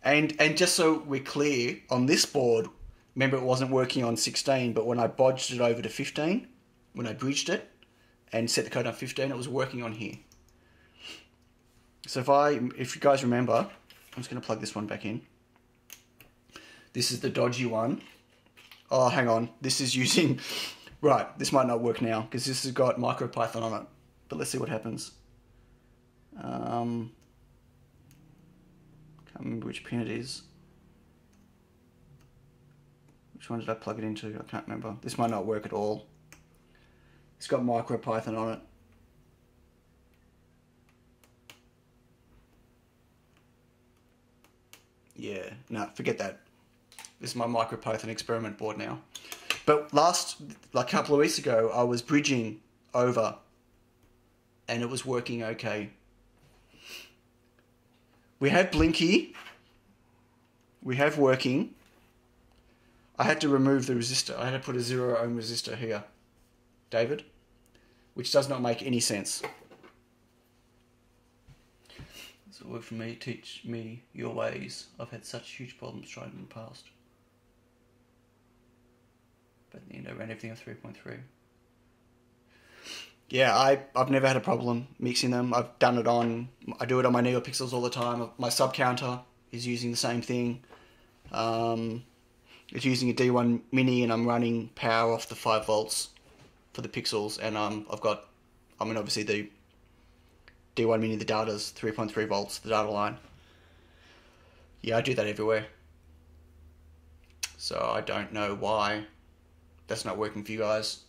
And just so we're clear, on this board, remember it wasn't working on 16, but when I bodged it over to 15, when I bridged it and set the code on 15, it was working on here. So if you guys remember, I'm just going to plug this one back in. This is the dodgy one. Oh, hang on. This is using... Right, this might not work now because this has got MicroPython on it. But let's see what happens. Can't remember which pin it is. Which one did I plug it into? I can't remember. This might not work at all. It's got MicroPython on it. Yeah, no, forget that. This is my MicroPython experiment board now. But like a couple of weeks ago, I was bridging over and it was working okay. We have Blinky. We have working. I had to remove the resistor. I had to put a 0 ohm resistor here, David, which does not make any sense. This will work for me. Teach me your ways. I've had such huge problems trying in the past. But you know, ran everything on 3.3. Yeah, I've never had a problem mixing them. I've done it on, I do it on my NeoPixels all the time. My sub counter is using the same thing. It's using a D1 Mini and I'm running power off the 5 volts for the pixels. And obviously the D1 Mini, the data's 3.3 volts, the data line. Yeah, I do that everywhere. So I don't know why that's not working for you guys.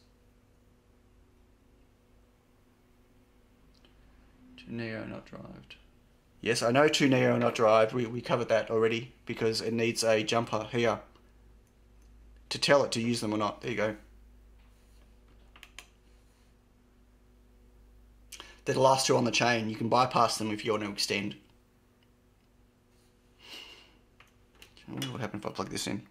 Neo not drived. Yes, I know 2 Neo not drived. We covered that already because it needs a jumper here to tell it to use them or not. There you go. They're the last 2 on the chain. You can bypass them if you want to extend. I wonder what happened if I plug this in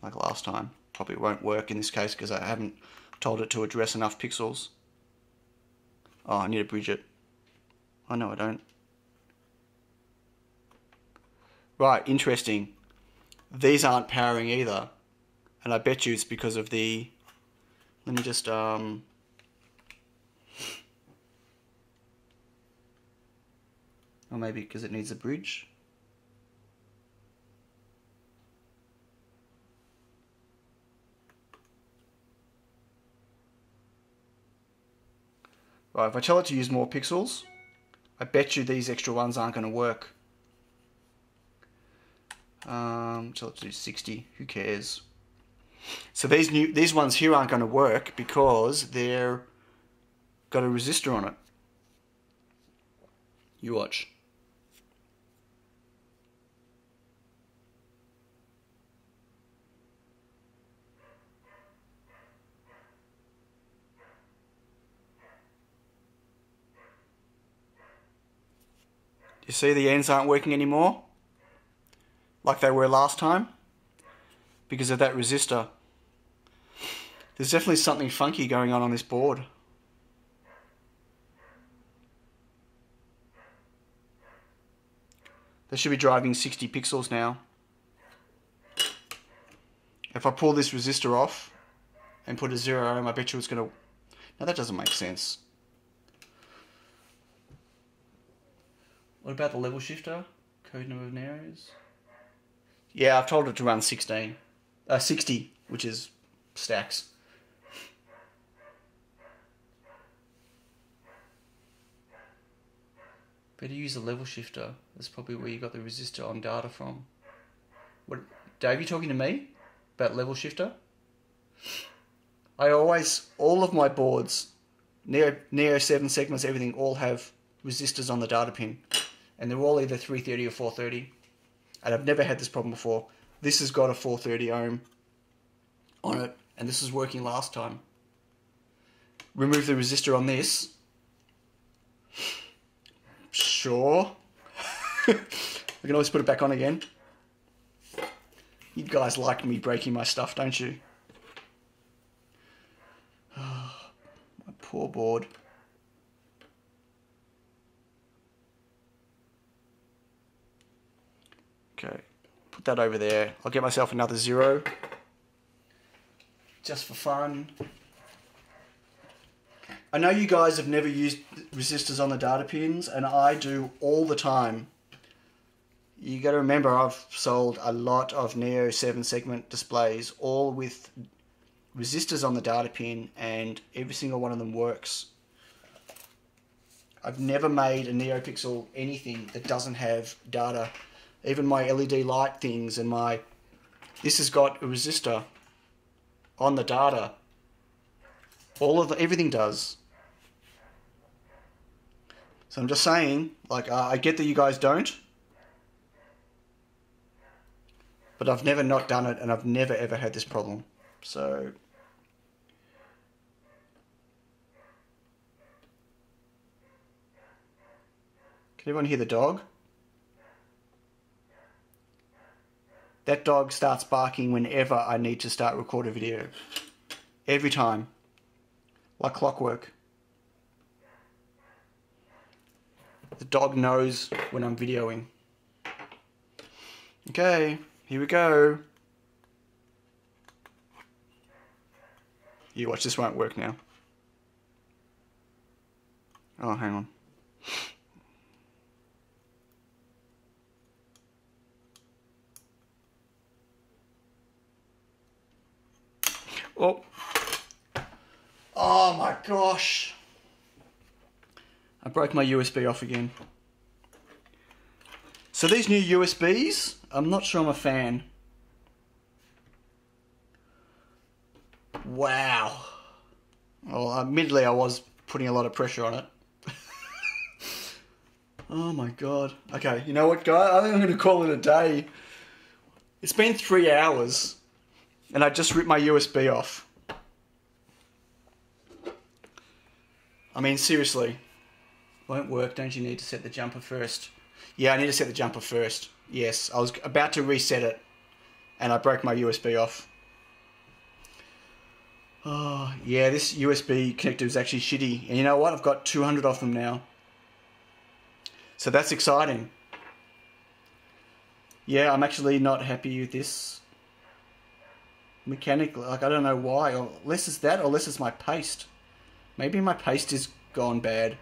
like last time. Probably won't work in this case because I haven't told it to address enough pixels. Oh, I need to bridge it. Oh no, I don't. Right, interesting. These aren't powering either. And I bet you it's because of the... Let me just... Or maybe because it needs a bridge. Right, if I tell it to use more pixels, I bet you these extra ones aren't going to work. Tell it to do 60. Who cares? So these ones here aren't going to work because they're got a resistor on it. You watch. You see the ends aren't working anymore? Like they were last time? Because of that resistor. There's definitely something funky going on this board. They should be driving 60 pixels now. If I pull this resistor off and put a 0 ohm, I bet you it's going to... Now that doesn't make sense. What about the level shifter? Code number of narrows? Yeah, I've told it to run 60, which is stacks. Better use the level shifter. That's probably where you got the resistor on data from. What, Dave, you talking to me about level shifter? All of my boards, Neo 7 segments, everything, all have resistors on the data pin. And they're all either 330 or 430. And I've never had this problem before. This has got a 430 ohm on it, and this was working last time. Remove the resistor on this. Sure. We can always put it back on again. You guys like me breaking my stuff, don't you? Oh, my poor board. Okay, put that over there. I'll get myself another 0. Just for fun. I know you guys have never used resistors on the data pins, and I do all the time. You got to remember, I've sold a lot of Neo 7 segment displays, all with resistors on the data pin, and every single one of them works. I've never made a NeoPixel anything that doesn't have data. Even my LED light things and this has got a resistor on the data. Everything does. So I'm just saying, I get that you guys don't, but I've never not done it, and I've never ever had this problem. So can everyone hear the dog? That dog starts barking whenever I need to start record a video. Every time. Like clockwork. The dog knows when I'm videoing. Okay, here we go. You watch, this won't work now. Oh, hang on. Oh. Oh my gosh. I broke my USB off again. So these new USBs, I'm not sure I'm a fan. Wow. Well, admittedly I was putting a lot of pressure on it. Oh my god. Okay, you know what, guys? I think I'm going to call it a day. It's been 3 hours and I just ripped my USB off. I mean, seriously. Won't work. Don't you need to set the jumper first? Yeah, I need to set the jumper first. Yes, I was about to reset it and I broke my USB off. Oh, yeah, this USB connector is actually shitty. And you know what? I've got 200 of them now. So that's exciting. Yeah, I'm actually not happy with this. Mechanically, I don't know why. Or less is that, or less is my paste. Maybe my paste is gone bad.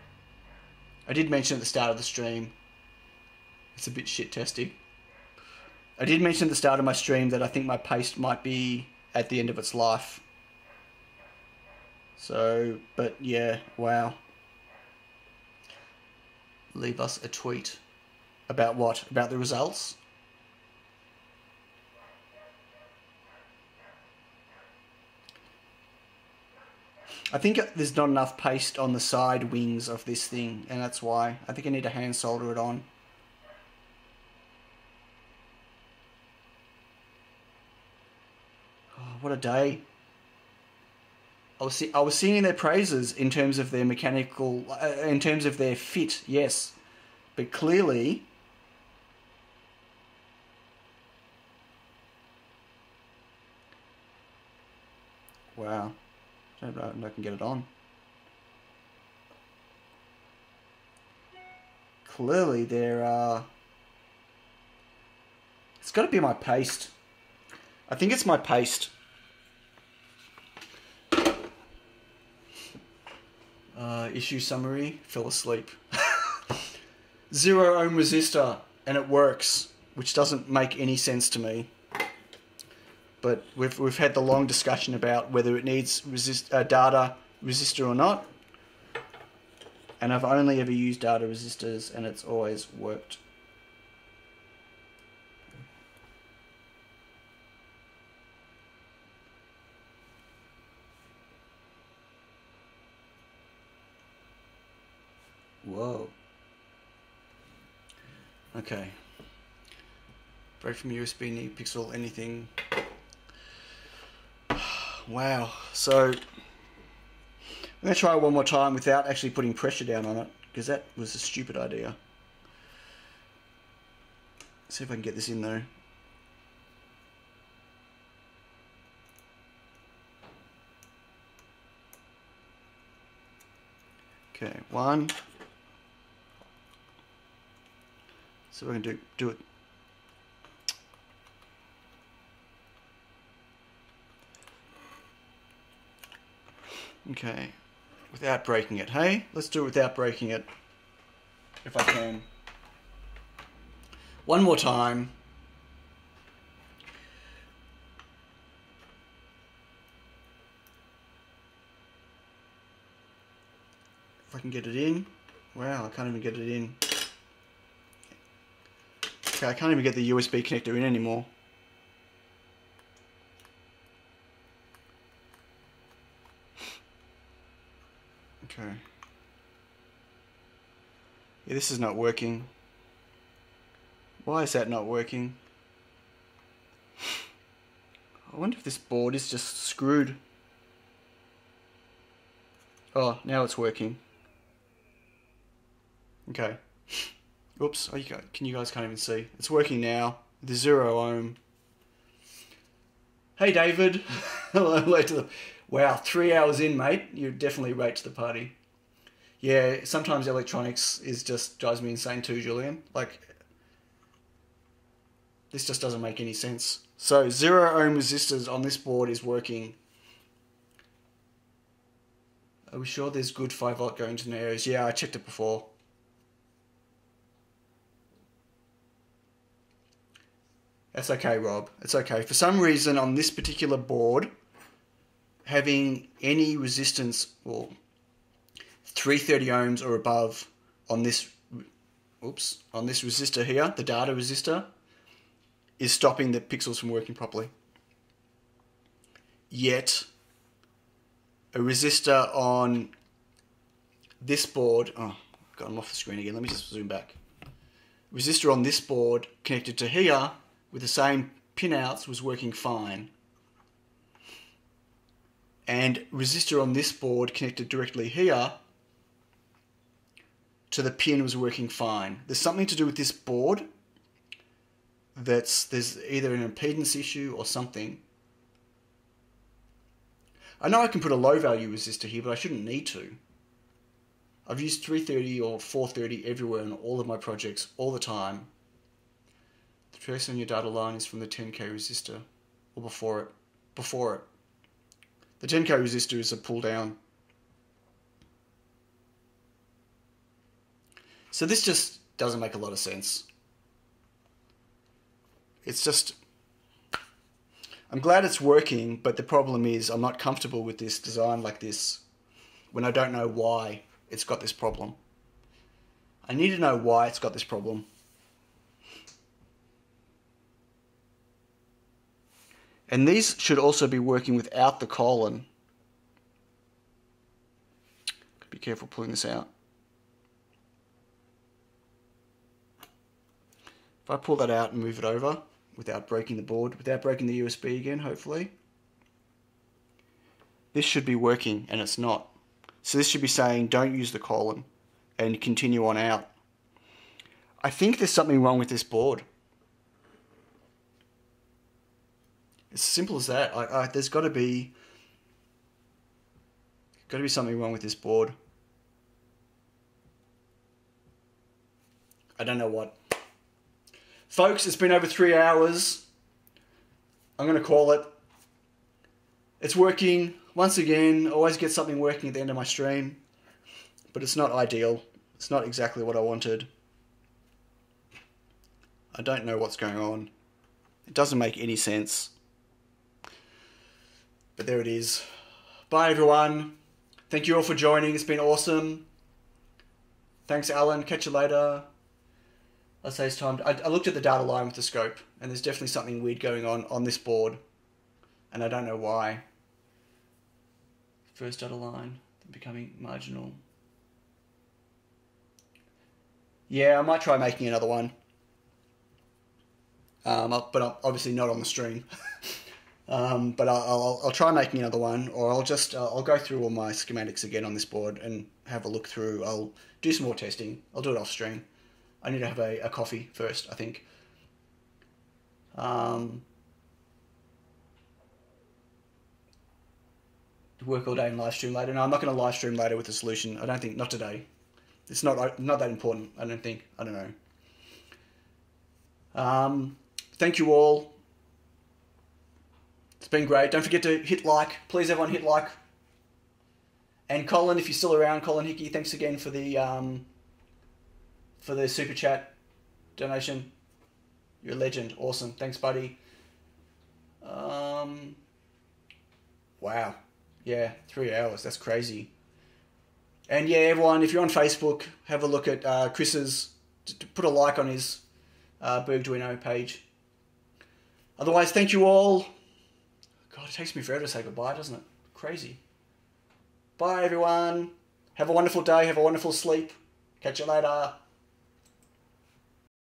I did mention at the start of the stream. It's a bit shit-testy. I did mention at the start of my stream that I think my paste might be at the end of its life. So, but yeah, wow. Leave us a tweet. About what? About the results? I think there's not enough paste on the side wings of this thing, and that's why. I think I need to hand solder it on. Oh, what a day. I was singing their praises in terms of their mechanical, in terms of their fit, yes. But clearly, wow. I don't know if I can get it on. Clearly there it's got to be my paste. I think it's my paste. Issue summary, fell asleep. 0 ohm resistor and it works, which doesn't make any sense to me. But we've had the long discussion about whether it needs data resistor or not. And I've only ever used data resistors and it's always worked. Whoa. Okay. Break from USB, need pixel, anything. Wow. So I'm going to try it one more time without actually putting pressure down on it, because that was a stupid idea. See if I can get this in though. Okay, 1. So we're going to do it. Okay, without breaking it. Hey, let's do it without breaking it, if I can. One more time. If I can get it in. Wow, I can't even get it in. Okay, I can't even get the USB connector in anymore. Okay. Yeah, this is not working. Why is that not working? I wonder if this board is just screwed. Oh, now it's working. Okay. Oops. Oh, you guys can't even see. It's working now. The 0 ohm. Hey, David. Hello, late to the... Wow, 3 hours in, mate. You're definitely late to the party. Yeah, sometimes electronics just drives me insane too, Julian. Like, this just doesn't make any sense. So 0 ohm resistors on this board is working. Are we sure there's good 5 volt going to the areas? Yeah, I checked it before. That's okay, Rob. It's okay. For some reason on this particular board, having any resistance, well, 330 ohms or above on this, on this resistor here, the data resistor, is stopping the pixels from working properly. Yet, a resistor on this board, oh, God, I'm off the screen again, let me just zoom back. Resistor on this board connected to here with the same pinouts was working fine. And resistor on this board connected directly here to the pin was working fine. There's something to do with this board there's either an impedance issue or something. I know I can put a low value resistor here, but I shouldn't need to. I've used 330 or 430 everywhere in all of my projects all the time. The trace on your data line is from the 10K resistor, or before it. The 10K resistor is a pull down. So this just doesn't make a lot of sense. It's just, I'm glad it's working, but the problem is I'm not comfortable with this design like this when I don't know why it's got this problem. I need to know why it's got this problem. And these should also be working without the colon. Be careful pulling this out. If I pull that out and move it over without breaking the board, without breaking the USB again, hopefully, this should be working, and it's not. So this should be saying don't use the colon and continue on out. I think there's something wrong with this board. It's as simple as that. There's got to be something wrong with this board. I don't know what. Folks, it's been over 3 hours. I'm going to call it. It's working. Once again, I always get something working at the end of my stream, but it's not ideal. It's not exactly what I wanted. I don't know what's going on. It doesn't make any sense. But there it is. Bye everyone. Thank you all for joining. It's been awesome. Thanks Alan. Catch you later. Let's say it's time. I looked at the data line with the scope and there's definitely something weird going on this board. And I don't know why. First data line becoming marginal. Yeah, I might try making another one. But obviously not on the stream. But I'll try making another one, or I'll go through all my schematics again on this board and have a look through. I'll do some more testing. I'll do it off stream. I need to have a coffee first, I think. Work all day and live stream later. No, I'm not going to live stream later with the solution. I don't think, not today. It's not that important, I don't think. I don't know. Thank you all. It's been great. Don't forget to hit like. Please, everyone, hit like. And Colin, if you're still around, Colin Hickey, thanks again for the super chat donation. You're a legend. Awesome. Thanks, buddy. Wow. Yeah, 3 hours. That's crazy. And yeah, everyone, if you're on Facebook, have a look at Chris's. Put a like on his Bergduino page. Otherwise, thank you all. God, it takes me forever to say goodbye, doesn't it? Crazy. Bye, everyone. Have a wonderful day. Have a wonderful sleep. Catch you later.